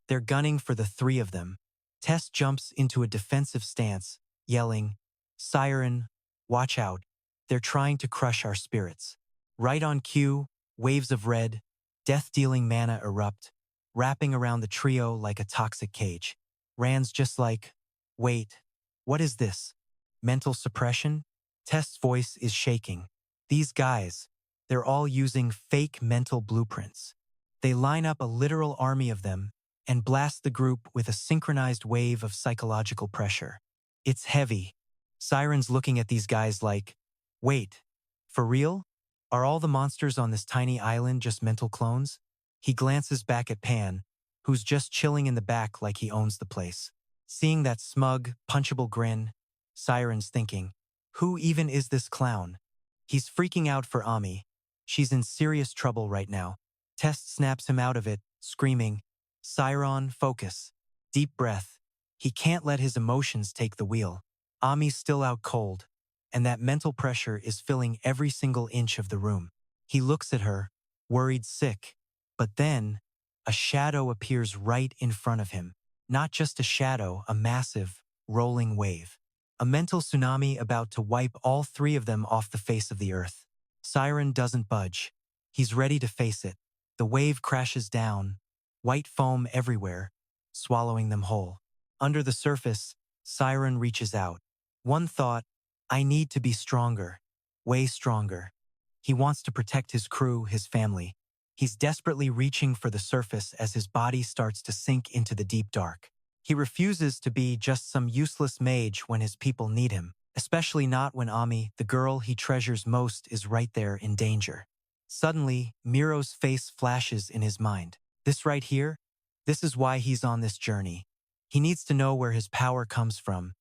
They're gunning for the three of them. Tess jumps into a defensive stance, yelling, Siren, watch out. They're trying to crush our spirits. Right on cue, waves of red, death-dealing mana erupt, wrapping around the trio like a toxic cage. Rand's just like, wait, what is this? Mental suppression? Tess's voice is shaking. These guys, they're all using fake mental blueprints. They line up a literal army of them and blast the group with a synchronized wave of psychological pressure. It's heavy. Siren's looking at these guys like, wait, for real? Are all the monsters on this tiny island just mental clones? He glances back at Pan, who's just chilling in the back like he owns the place. Seeing that smug, punchable grin, Siren's thinking, who even is this clown? He's freaking out for Ami. She's in serious trouble right now. Tess snaps him out of it, screaming, Siron, focus. Deep breath. He can't let his emotions take the wheel. Ami's still out cold, and that mental pressure is filling every single inch of the room. He looks at her, worried sick, but then a shadow appears right in front of him. Not just a shadow, a massive, rolling wave. A mental tsunami about to wipe all three of them off the face of the earth. Siren doesn't budge. He's ready to face it. The wave crashes down, white foam everywhere, swallowing them whole. Under the surface, Siren reaches out. One thought, I need to be stronger. Way stronger. He wants to protect his crew, his family. He's desperately reaching for the surface as his body starts to sink into the deep dark. He refuses to be just some useless mage when his people need him, especially not when Ami, the girl he treasures most, is right there in danger. Suddenly, Miro's face flashes in his mind. This right here? This is why he's on this journey. He needs to know where his power comes from,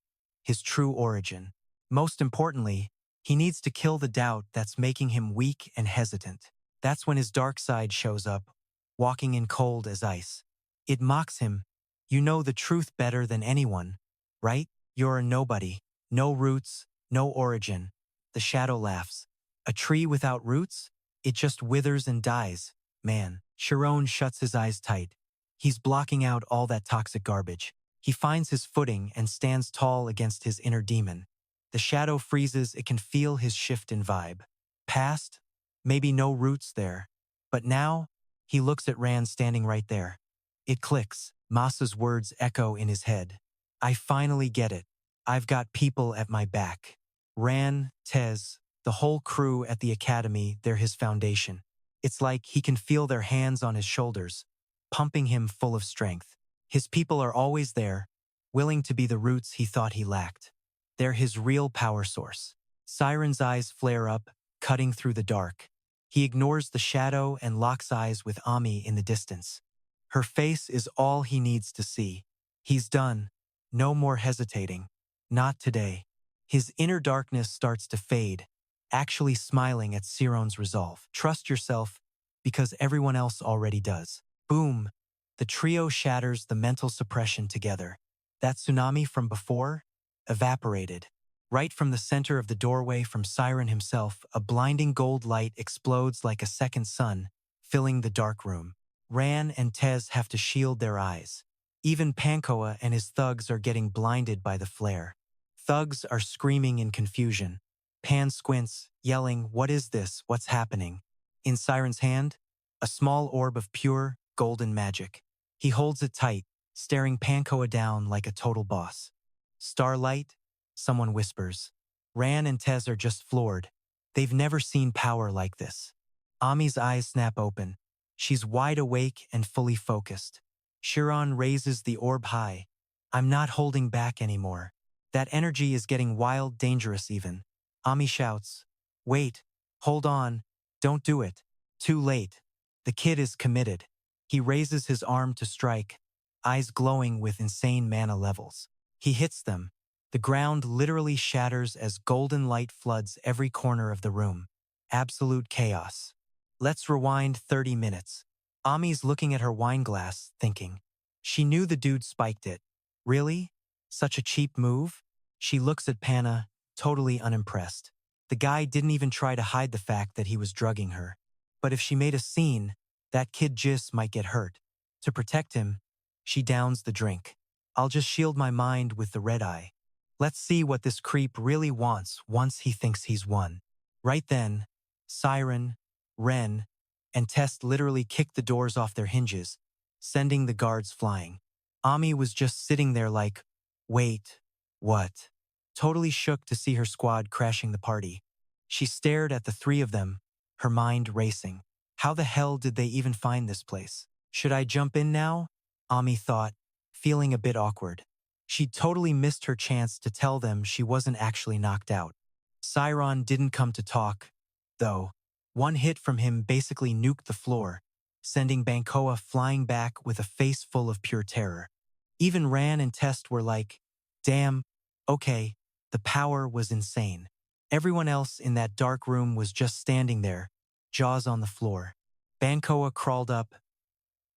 his true origin. Most importantly, he needs to kill the doubt that's making him weak and hesitant. That's when his dark side shows up, walking in cold as ice. It mocks him. You know the truth better than anyone, right? You're a nobody. No roots, no origin. The shadow laughs. A tree without roots? It just withers and dies. Man, Siron shuts his eyes tight. He's blocking out all that toxic garbage. He finds his footing and stands tall against his inner demon. The shadow freezes, it can feel his shift in vibe. Past? Maybe no roots there. But now, he looks at Rand standing right there. It clicks. Masa's words echo in his head. I finally get it. I've got people at my back. Ran, Tez, the whole crew at the academy, they're his foundation. It's like he can feel their hands on his shoulders, pumping him full of strength. His people are always there, willing to be the roots he thought he lacked. They're his real power source. Siren's eyes flare up, cutting through the dark. He ignores the shadow and locks eyes with Ami in the distance. Her face is all he needs to see. He's done. No more hesitating. Not today. His inner darkness starts to fade, actually smiling at Siron's resolve. Trust yourself, because everyone else already does. Boom. The trio shatters the mental suppression together. That tsunami from before? Evaporated. Right from the center of the doorway from Siren himself, a blinding gold light explodes like a second sun, filling the dark room. Ran and Tez have to shield their eyes. Even Pankoa and his thugs are getting blinded by the flare. Thugs are screaming in confusion. Pan squints, yelling, "What is this? What's happening?" In Siren's hand, a small orb of pure, golden magic. He holds it tight, staring Pankoa down like a total boss. Starlight? Someone whispers. Ran and Tez are just floored. They've never seen power like this. Ami's eyes snap open. She's wide awake and fully focused. Siron raises the orb high. I'm not holding back anymore. That energy is getting wild, dangerous even. Ami shouts, "Wait, hold on, don't do it." Too late. The kid is committed. He raises his arm to strike, eyes glowing with insane mana levels. He hits them. The ground literally shatters as golden light floods every corner of the room. Absolute chaos. Let's rewind 30 minutes. Ami's looking at her wine glass, thinking. She knew the dude spiked it. Really? Such a cheap move? She looks at Panna, totally unimpressed. The guy didn't even try to hide the fact that he was drugging her. But if she made a scene, that kid Jis might get hurt. To protect him, she downs the drink. I'll just shield my mind with the red eye. Let's see what this creep really wants once he thinks he's won. Right then, Siren, Ren, and Test literally kicked the doors off their hinges, sending the guards flying. Ami was just sitting there like, wait, what? Totally shook to see her squad crashing the party. She stared at the three of them, her mind racing. How the hell did they even find this place? Should I jump in now? Ami thought, feeling a bit awkward. She'd totally missed her chance to tell them she wasn't actually knocked out. Siron didn't come to talk, though. One hit from him basically nuked the floor, sending Bankoa flying back with a face full of pure terror. Even Ran and Test were like, damn, okay, the power was insane. Everyone else in that dark room was just standing there, jaws on the floor. Bankoa crawled up,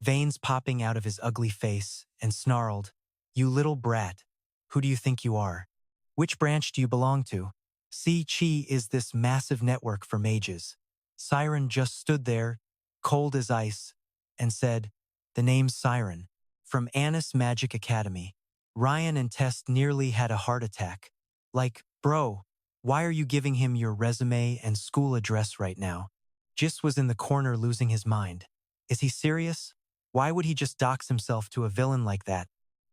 veins popping out of his ugly face, and snarled, "You little brat, who do you think you are? Which branch do you belong to?" Chi is this massive network for mages. Siren just stood there, cold as ice, and said, "The name's Siren, from Annis Magic Academy." Ryan and Test nearly had a heart attack. Like, bro, why are you giving him your resume and school address right now? Jis was in the corner losing his mind. Is he serious? Why would he just dox himself to a villain like that?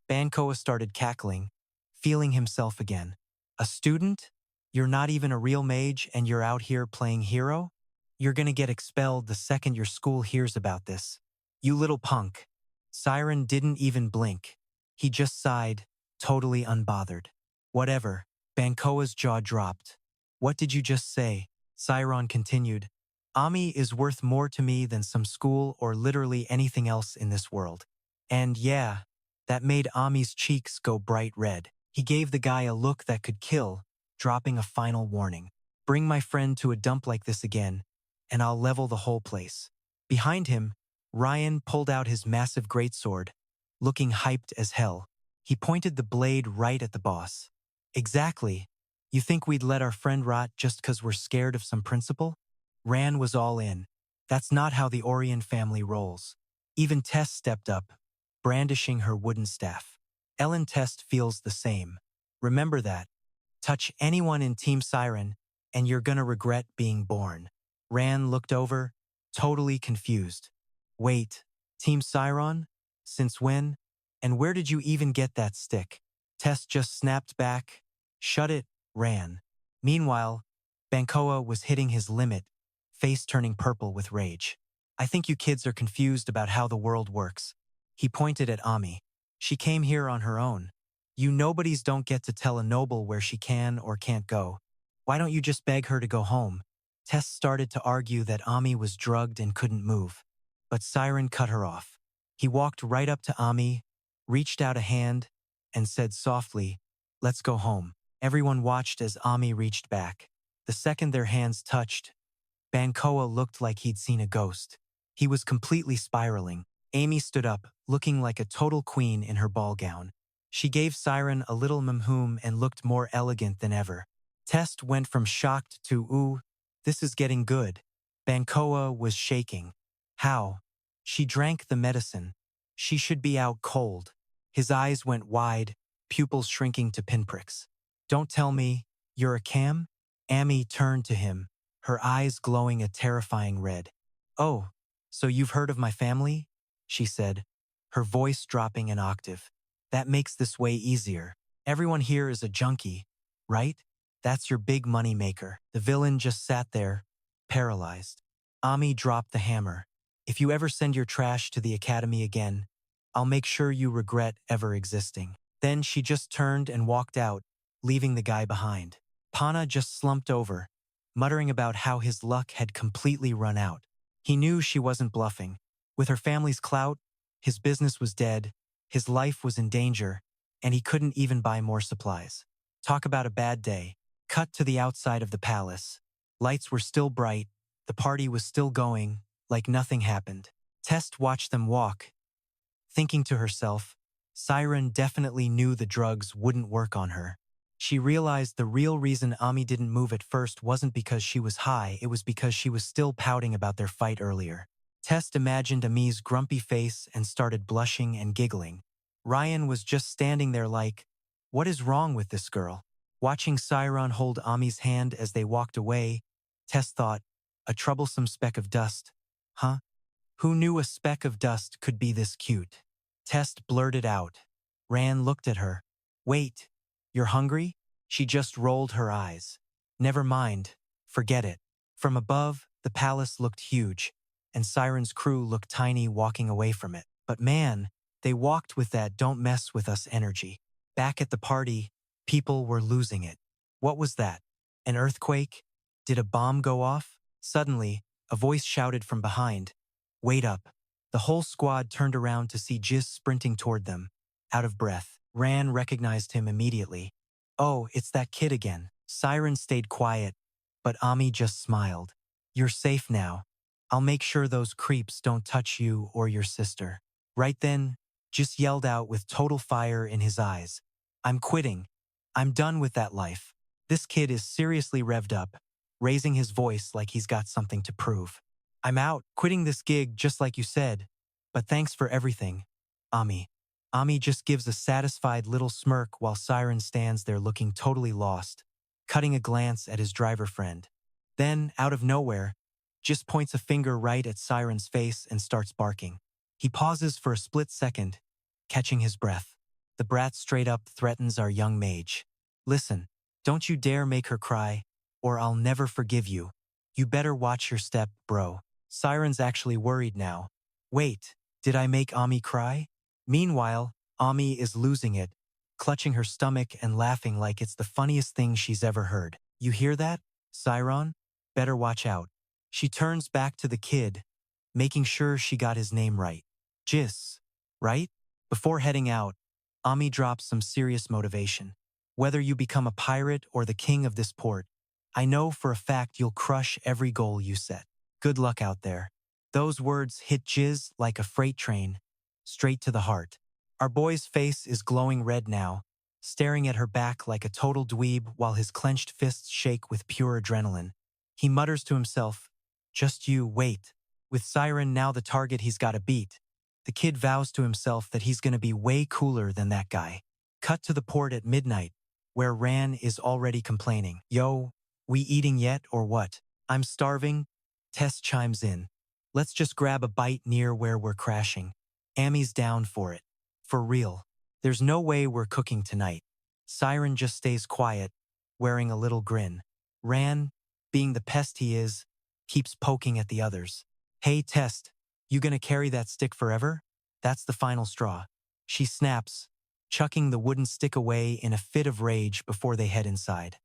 Bankoa started cackling, feeling himself again. A student? You're not even a real mage and you're out here playing hero? You're gonna get expelled the second your school hears about this. You little punk. Siren didn't even blink. He just sighed, totally unbothered. Whatever. Bankoa's jaw dropped. What did you just say? Siron continued. Ami is worth more to me than some school or literally anything else in this world. And yeah, that made Ami's cheeks go bright red. He gave the guy a look that could kill, dropping a final warning. Bring my friend to a dump like this again, and I'll level the whole place. Behind him, Ryan pulled out his massive greatsword, looking hyped as hell. He pointed the blade right at the boss. Exactly. You think we'd let our friend rot just 'cause we're scared of some principal? Ran was all in. That's not how the Arian family rolls. Even Tess stepped up, brandishing her wooden staff. Ellen Test feels the same. Remember that. Touch anyone in Team Siren, and you're gonna regret being born. Ran looked over, totally confused. Wait, Team Siron? Since when? And where did you even get that stick? Tess just snapped back. Shut it, Ran. Meanwhile, Bankoa was hitting his limit, face turning purple with rage. I think you kids are confused about how the world works. He pointed at Ami. She came here on her own. You nobodies don't get to tell a noble where she can or can't go. Why don't you just beg her to go home? Tess started to argue that Ami was drugged and couldn't move. But Siren cut her off. He walked right up to Ami, reached out a hand, and said softly, "Let's go home." Everyone watched as Ami reached back. The second their hands touched, Bankoa looked like he'd seen a ghost. He was completely spiraling. Amy stood up, looking like a total queen in her ball gown. She gave Siren a little mumhum and looked more elegant than ever. Test went from shocked to, ooh, this is getting good. Bankoa was shaking. How? She drank the medicine. She should be out cold. His eyes went wide, pupils shrinking to pinpricks. Don't tell me, you're a cam? Amy turned to him, her eyes glowing a terrifying red. Oh, so you've heard of my family? She said, her voice dropping an octave. That makes this way easier. Everyone here is a junkie, right? That's your big money maker. The villain just sat there, paralyzed. Ami dropped the hammer. If you ever send your trash to the academy again, I'll make sure you regret ever existing. Then she just turned and walked out, leaving the guy behind. Pana just slumped over, muttering about how his luck had completely run out. He knew she wasn't bluffing. With her family's clout, his business was dead, his life was in danger, and he couldn't even buy more supplies. Talk about a bad day. Cut to the outside of the palace. Lights were still bright, the party was still going, like nothing happened. Test watched them walk, thinking to herself, Siren definitely knew the drugs wouldn't work on her. She realized the real reason Ami didn't move at first wasn't because she was high, it was because she was still pouting about their fight earlier. Test imagined Ami's grumpy face and started blushing and giggling. Ryan was just standing there like, what is wrong with this girl? Watching Siron hold Ami's hand as they walked away, Tess thought, a troublesome speck of dust. Huh? Who knew a speck of dust could be this cute? Tess blurted out. Ran looked at her. Wait, you're hungry? She just rolled her eyes. Never mind, forget it. From above, the palace looked huge, and Siren's crew looked tiny walking away from it. But man, they walked with that don't mess with us energy. Back at the party, people were losing it. What was that? An earthquake? Did a bomb go off? Suddenly, a voice shouted from behind. Wait up. The whole squad turned around to see Jiz sprinting toward them, out of breath. Ran recognized him immediately. Oh, it's that kid again. Siren stayed quiet, but Ami just smiled. You're safe now. I'll make sure those creeps don't touch you or your sister. Right then, Jiz yelled out with total fire in his eyes. I'm quitting. I'm done with that life. This kid is seriously revved up, raising his voice like he's got something to prove. I'm out, quitting this gig just like you said, but thanks for everything, Ami. Ami just gives a satisfied little smirk while Siren stands there looking totally lost, cutting a glance at his driver friend. Then, out of nowhere, just points a finger right at Siren's face and starts barking. He pauses for a split second, catching his breath. The brat straight up threatens our young mage. Listen, Don't you dare make her cry, or I'll never forgive you. You better watch your step, bro. Siren's actually worried now. Wait, did I make Ami cry? Meanwhile, Ami is losing it, clutching her stomach and laughing like it's the funniest thing she's ever heard. You hear that, Siron? Better watch out. She turns back to the kid, making sure she got his name right. Jis, right? Before heading out, Ami drops some serious motivation. Whether you become a pirate or the king of this port, I know for a fact you'll crush every goal you set. Good luck out there. Those words hit Jiz like a freight train, straight to the heart. Our boy's face is glowing red now, staring at her back like a total dweeb while his clenched fists shake with pure adrenaline. He mutters to himself, just you wait. With Siren now the target he's got to beat, the kid vows to himself that he's going to be way cooler than that guy. Cut to the port at midnight, where Ran is already complaining. Yo, we eating yet or what? I'm starving. Tess chimes in. Let's just grab a bite near where we're crashing. Ami's down for it. For real. There's no way we're cooking tonight. Siren just stays quiet, wearing a little grin. Ran, being the pest he is, keeps poking at the others. Hey Tess, you gonna carry that stick forever? That's the final straw. She snaps, chucking the wooden stick away in a fit of rage before they head inside.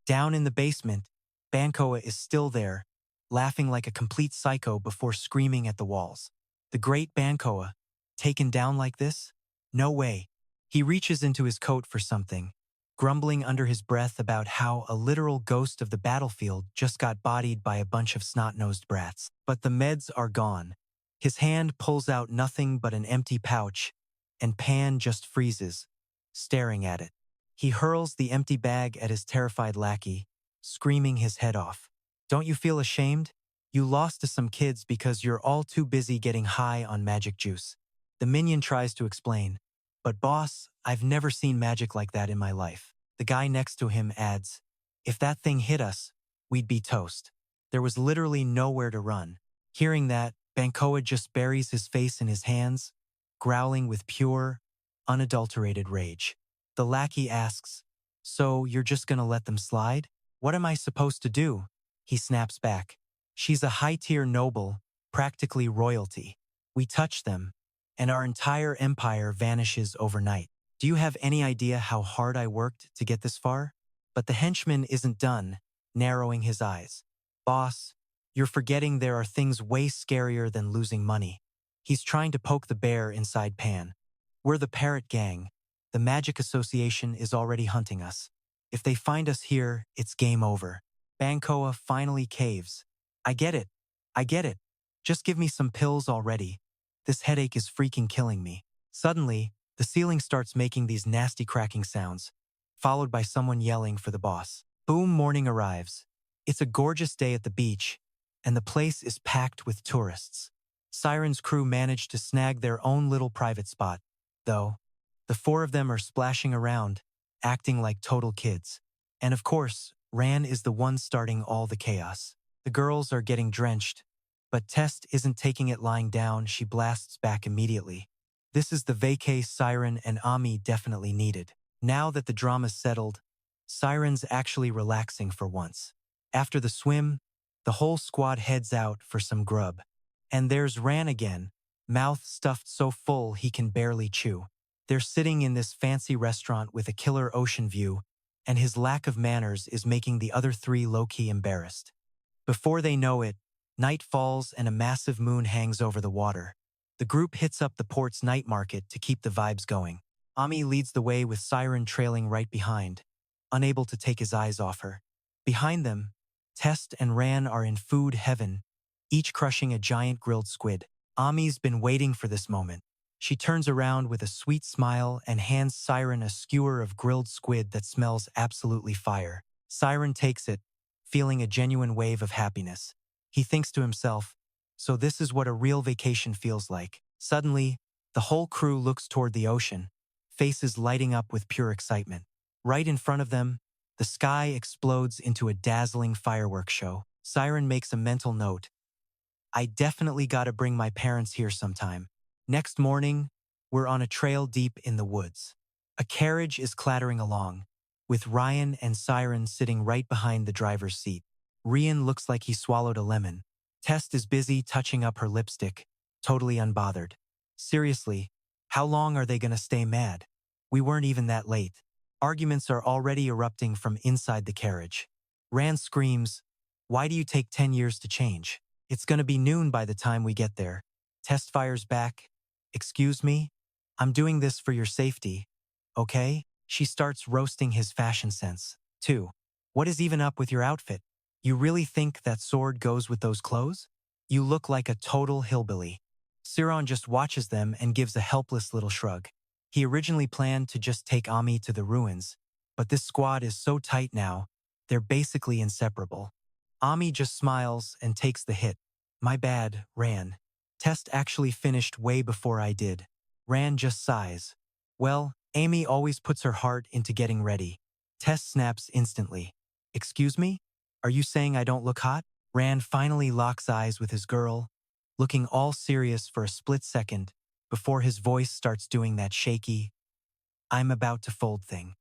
Down in the basement, Bankoa is still there, laughing like a complete psycho before screaming at the walls. The great Bankoa, taken down like this? No way. He reaches into his coat for something, grumbling under his breath about how a literal ghost of the battlefield just got bodied by a bunch of snot-nosed brats. But the meds are gone. His hand pulls out nothing but an empty pouch, and Pan just freezes, staring at it. He hurls the empty bag at his terrified lackey, screaming his head off. Don't you feel ashamed? You lost to some kids because you're all too busy getting high on magic juice. The minion tries to explain, but boss, I've never seen magic like that in my life. The guy next to him adds, if that thing hit us, we'd be toast. There was literally nowhere to run. Hearing that, Bankoa just buries his face in his hands, growling with pure, unadulterated rage. The lackey asks, so you're just gonna let them slide? What am I supposed to do? He snaps back. She's a high-tier noble, practically royalty. We touch them, and our entire empire vanishes overnight. Do you have any idea how hard I worked to get this far? But the henchman isn't done, narrowing his eyes. Boss, you're forgetting there are things way scarier than losing money. He's trying to poke the bear inside Pan. We're the Parrot Gang. The Magic Association is already hunting us. If they find us here, it's game over. Bankoa finally caves. I get it. I get it. Just give me some pills already. This headache is freaking killing me. Suddenly, the ceiling starts making these nasty cracking sounds, followed by someone yelling for the boss. Boom, morning arrives. It's a gorgeous day at the beach, and the place is packed with tourists. Siren's crew managed to snag their own little private spot, though. The four of them are splashing around, acting like total kids. And of course, Ran is the one starting all the chaos. The girls are getting drenched, but Tess isn't taking it lying down. She blasts back immediately. This is the vacay Siren and Ami definitely needed. Now that the drama's settled, Siren's actually relaxing for once. After the swim, the whole squad heads out for some grub. And there's Ran again, mouth stuffed so full he can barely chew. They're sitting in this fancy restaurant with a killer ocean view, and his lack of manners is making the other three low-key embarrassed. Before they know it, night falls and a massive moon hangs over the water. The group hits up the port's night market to keep the vibes going. Ami leads the way with Siren trailing right behind, unable to take his eyes off her. Behind them, Tess and Ran are in food heaven, each crushing a giant grilled squid. Ami's been waiting for this moment. She turns around with a sweet smile and hands Siren a skewer of grilled squid that smells absolutely fire. Siren takes it, feeling a genuine wave of happiness. He thinks to himself, so this is what a real vacation feels like. Suddenly, the whole crew looks toward the ocean, faces lighting up with pure excitement. Right in front of them, the sky explodes into a dazzling fireworks show. Siren makes a mental note. I definitely gotta bring my parents here sometime. Next morning, we're on a trail deep in the woods. A carriage is clattering along, with Ryan and Siren sitting right behind the driver's seat. Rian looks like he swallowed a lemon. Test is busy touching up her lipstick, totally unbothered. Seriously, how long are they gonna stay mad? We weren't even that late. Arguments are already erupting from inside the carriage. Rand screams, "Why do you take 10 years to change? It's gonna be noon by the time we get there." Test fires back, "Excuse me? I'm doing this for your safety, okay?" She starts roasting his fashion sense. 2. What is even up with your outfit? You really think that sword goes with those clothes? You look like a total hillbilly. Siron just watches them and gives a helpless little shrug. He originally planned to just take Ami to the ruins, but this squad is so tight now, they're basically inseparable. Ami just smiles and takes the hit. "My bad, Ran. Test actually finished way before I did." Ran just sighs. "Well, Amy always puts her heart into getting ready." Test snaps instantly. "Excuse me? Are you saying I don't look hot?" Rand finally locks eyes with his girl, looking all serious for a split second before his voice starts doing that shaky, "I'm about to fold" thing.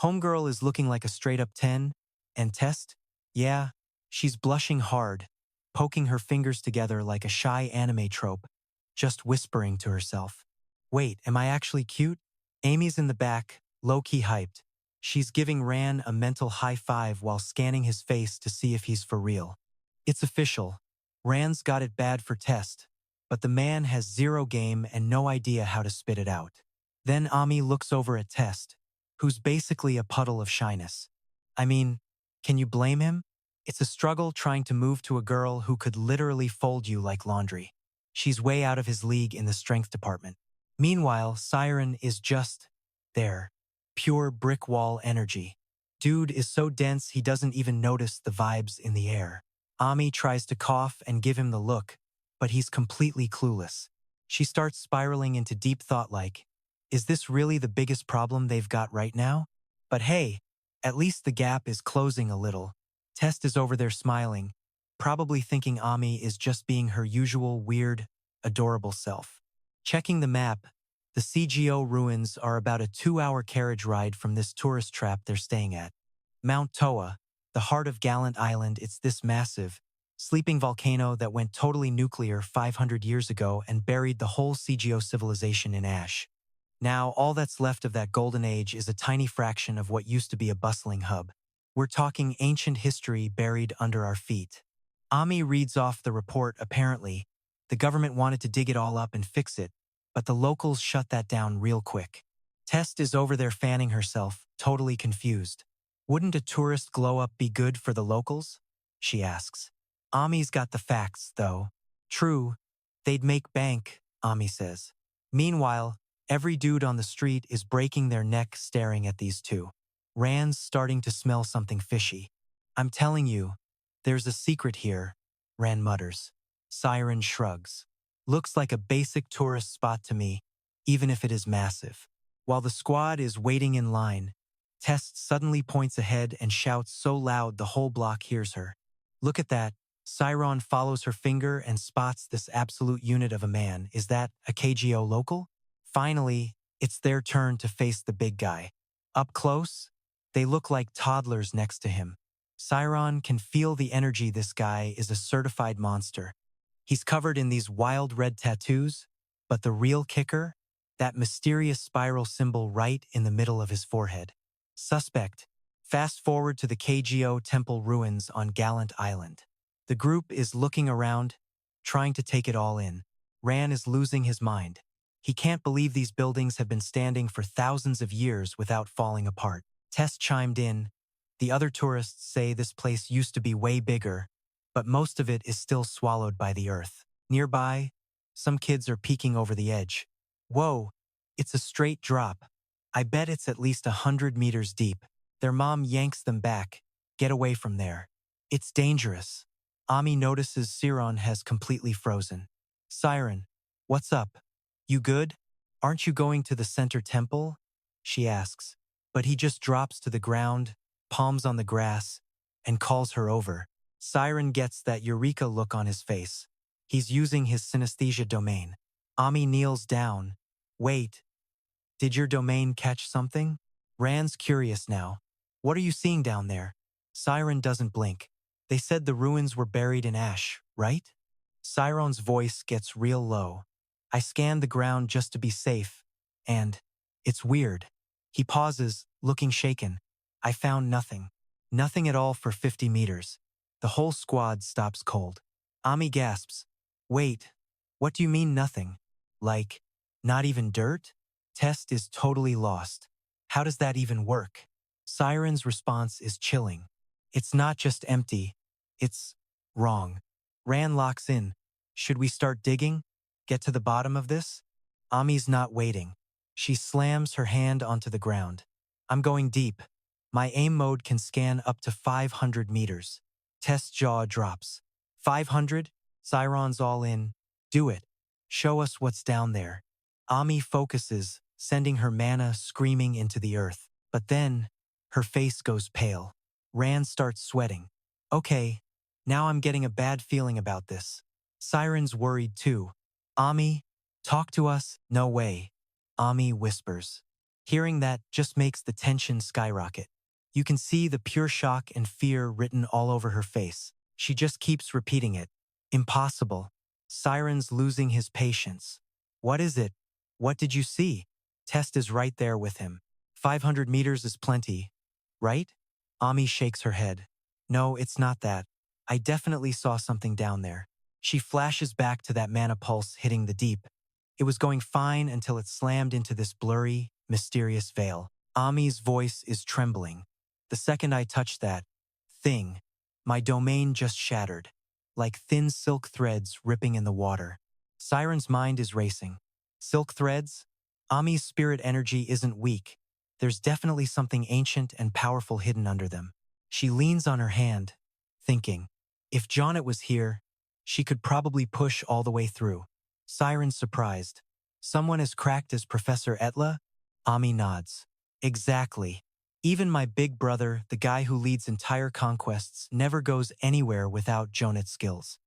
Homegirl is looking like a straight-up 10, and Test? Yeah, she's blushing hard, poking her fingers together like a shy anime trope, just whispering to herself. "Wait, am I actually cute?" Amy's in the back, low-key hyped. She's giving Ran a mental high five while scanning his face to see if he's for real. It's official. Ran's got it bad for Test, but the man has zero game and no idea how to spit it out. Then Ami looks over at Test, who's basically a puddle of shyness. I mean, can you blame him? It's a struggle trying to move to a girl who could literally fold you like laundry. She's way out of his league in the strength department. Meanwhile, Siren is just there. Pure brick wall energy. Dude is so dense he doesn't even notice the vibes in the air. Ami tries to cough and give him the look, but he's completely clueless. She starts spiraling into deep thought like, is this really the biggest problem they've got right now? But hey, at least the gap is closing a little. Test is over there smiling, probably thinking Ami is just being her usual weird, adorable self. Checking the map, the CGO ruins are about a 2-hour carriage ride from this tourist trap they're staying at. Mount Toa, the heart of Gallant Island, it's this massive, sleeping volcano that went totally nuclear 500 years ago and buried the whole CGO civilization in ash. Now, all that's left of that golden age is a tiny fraction of what used to be a bustling hub. We're talking ancient history buried under our feet. Ami reads off the report. Apparently, the government wanted to dig it all up and fix it, but the locals shut that down real quick. Test is over there fanning herself, totally confused. "Wouldn't a tourist glow-up be good for the locals?" she asks. Ami's got the facts, though. "True, they'd make bank," Ami says. Meanwhile, every dude on the street is breaking their neck staring at these two. Rand's starting to smell something fishy. "I'm telling you, there's a secret here," Rand mutters. Siren shrugs. "Looks like a basic tourist spot to me, even if it is massive." While the squad is waiting in line, Test suddenly points ahead and shouts so loud the whole block hears her. "Look at that." Siron follows her finger and spots this absolute unit of a man. Is that a KGO local? Finally, it's their turn to face the big guy. Up close, they look like toddlers next to him. Siron can feel the energy. This guy is a certified monster. He's covered in these wild red tattoos, but the real kicker? That mysterious spiral symbol right in the middle of his forehead. Suspect. Fast forward to the KGO temple ruins on Gallant Island. The group is looking around, trying to take it all in. Ran is losing his mind. He can't believe these buildings have been standing for thousands of years without falling apart. Tess chimed in. The other tourists say this place used to be way bigger, but most of it is still swallowed by the earth. Nearby, some kids are peeking over the edge. Whoa, it's a straight drop. I bet it's at least 100 meters deep. Their mom yanks them back. Get away from there. It's dangerous. Ami notices Siron has completely frozen. Siren, what's up? You good? Aren't you going to the center temple? She asks. But he just drops to the ground, palms on the grass, and calls her over. Siren gets that eureka look on his face. He's using his synesthesia domain. Ami kneels down. Wait, did your domain catch something? Rand's curious now. What are you seeing down there? Siren doesn't blink. They said the ruins were buried in ash, right? Siron's voice gets real low. I scanned the ground just to be safe, and it's weird. He pauses, looking shaken. I found nothing. Nothing at all for 50 meters. The whole squad stops cold. Ami gasps. Wait, what do you mean nothing? Like, not even dirt? Test is totally lost. How does that even work? Siren's response is chilling. It's not just empty. It's wrong. Ran locks in. Should we start digging? Get to the bottom of this? Ami's not waiting. She slams her hand onto the ground. I'm going deep. My aim mode can scan up to 500 meters. Test's jaw drops. 500? Siron's all in. Do it. Show us what's down there. Ami focuses, sending her mana screaming into the earth. But then, her face goes pale. Rand starts sweating. Okay, now I'm getting a bad feeling about this. Siren's worried too. Ami, talk to us? No way. Ami whispers. Hearing that just makes the tension skyrocket. You can see the pure shock and fear written all over her face. She just keeps repeating it. Impossible. Siren's losing his patience. What is it? What did you see? Test is right there with him. 500 meters is plenty, right? Ami shakes her head. No, it's not that. I definitely saw something down there. She flashes back to that mana pulse hitting the deep. It was going fine until it slammed into this blurry, mysterious veil. Ami's voice is trembling. The second I touched that thing, my domain just shattered, like thin silk threads ripping in the water. Siren's mind is racing. Silk threads? Ami's spirit energy isn't weak. There's definitely something ancient and powerful hidden under them. She leans on her hand, thinking, if Jonet was here, she could probably push all the way through. Siren's surprised. Someone as cracked as Professor Etela? Ami nods. Exactly. Even my big brother, the guy who leads entire conquests, never goes anywhere without Jonet's skills.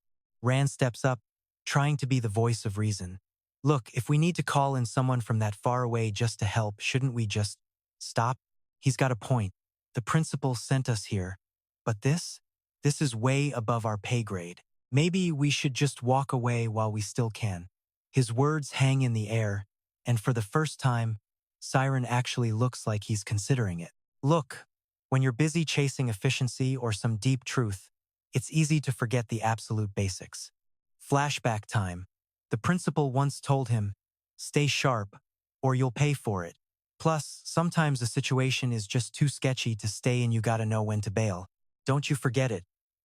Rand steps up, trying to be the voice of reason. Look, if we need to call in someone from that far away just to help, shouldn't we just stop? He's got a point. The principal sent us here. But this is way above our pay grade. Maybe we should just walk away while we still can. His words hang in the air, and for the first time, Siren actually looks like he's considering it. Look, when you're busy chasing efficiency or some deep truth, it's easy to forget the absolute basics. Flashback time. The principal once told him, stay sharp, or you'll pay for it. Plus, sometimes a situation is just too sketchy to stay and you gotta know when to bail. Don't you forget it,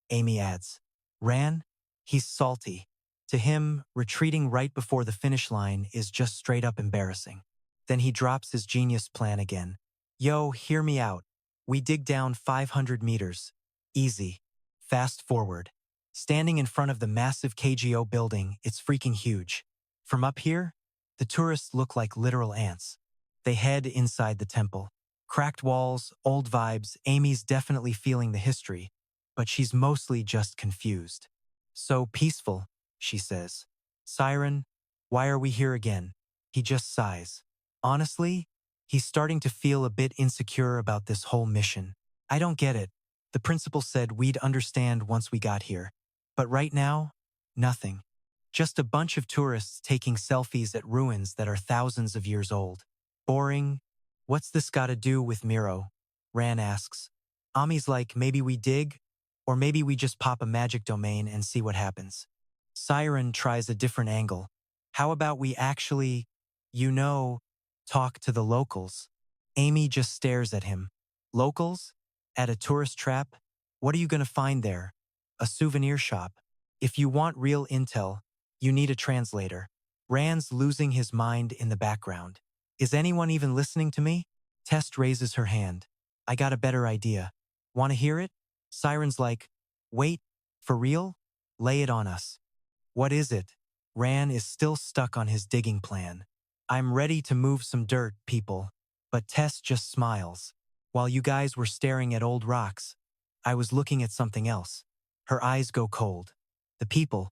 Amy adds. Ran? He's salty. To him, retreating right before the finish line is just straight up embarrassing. Then he drops his genius plan again. Yo, hear me out. We dig down 500 meters. Easy. Fast forward. Standing in front of the massive KGO building, it's freaking huge. From up here, the tourists look like literal ants. They head inside the temple. Cracked walls, old vibes, Amy's definitely feeling the history, but she's mostly just confused. So peaceful, she says. Siren, why are we here again? He just sighs. Honestly, he's starting to feel a bit insecure about this whole mission. I don't get it. The principal said we'd understand once we got here. But right now, nothing. Just a bunch of tourists taking selfies at ruins that are thousands of years old. Boring. What's this gotta do with Miro? Ran asks. Ami's like, maybe we dig? Or maybe we just pop a magic domain and see what happens. Siren tries a different angle. How about we actually, talk to the locals? Amy just stares at him. Locals? At a tourist trap? What are you gonna find there? A souvenir shop. If you want real intel, you need a translator. Rand's losing his mind in the background. Is anyone even listening to me? Test raises her hand. I got a better idea. Want to hear it? Siren's like, wait, for real? Lay it on us. What is it? Ran is still stuck on his digging plan. I'm ready to move some dirt, people. But Tess just smiles. While you guys were staring at old rocks, I was looking at something else. Her eyes go cold. The people,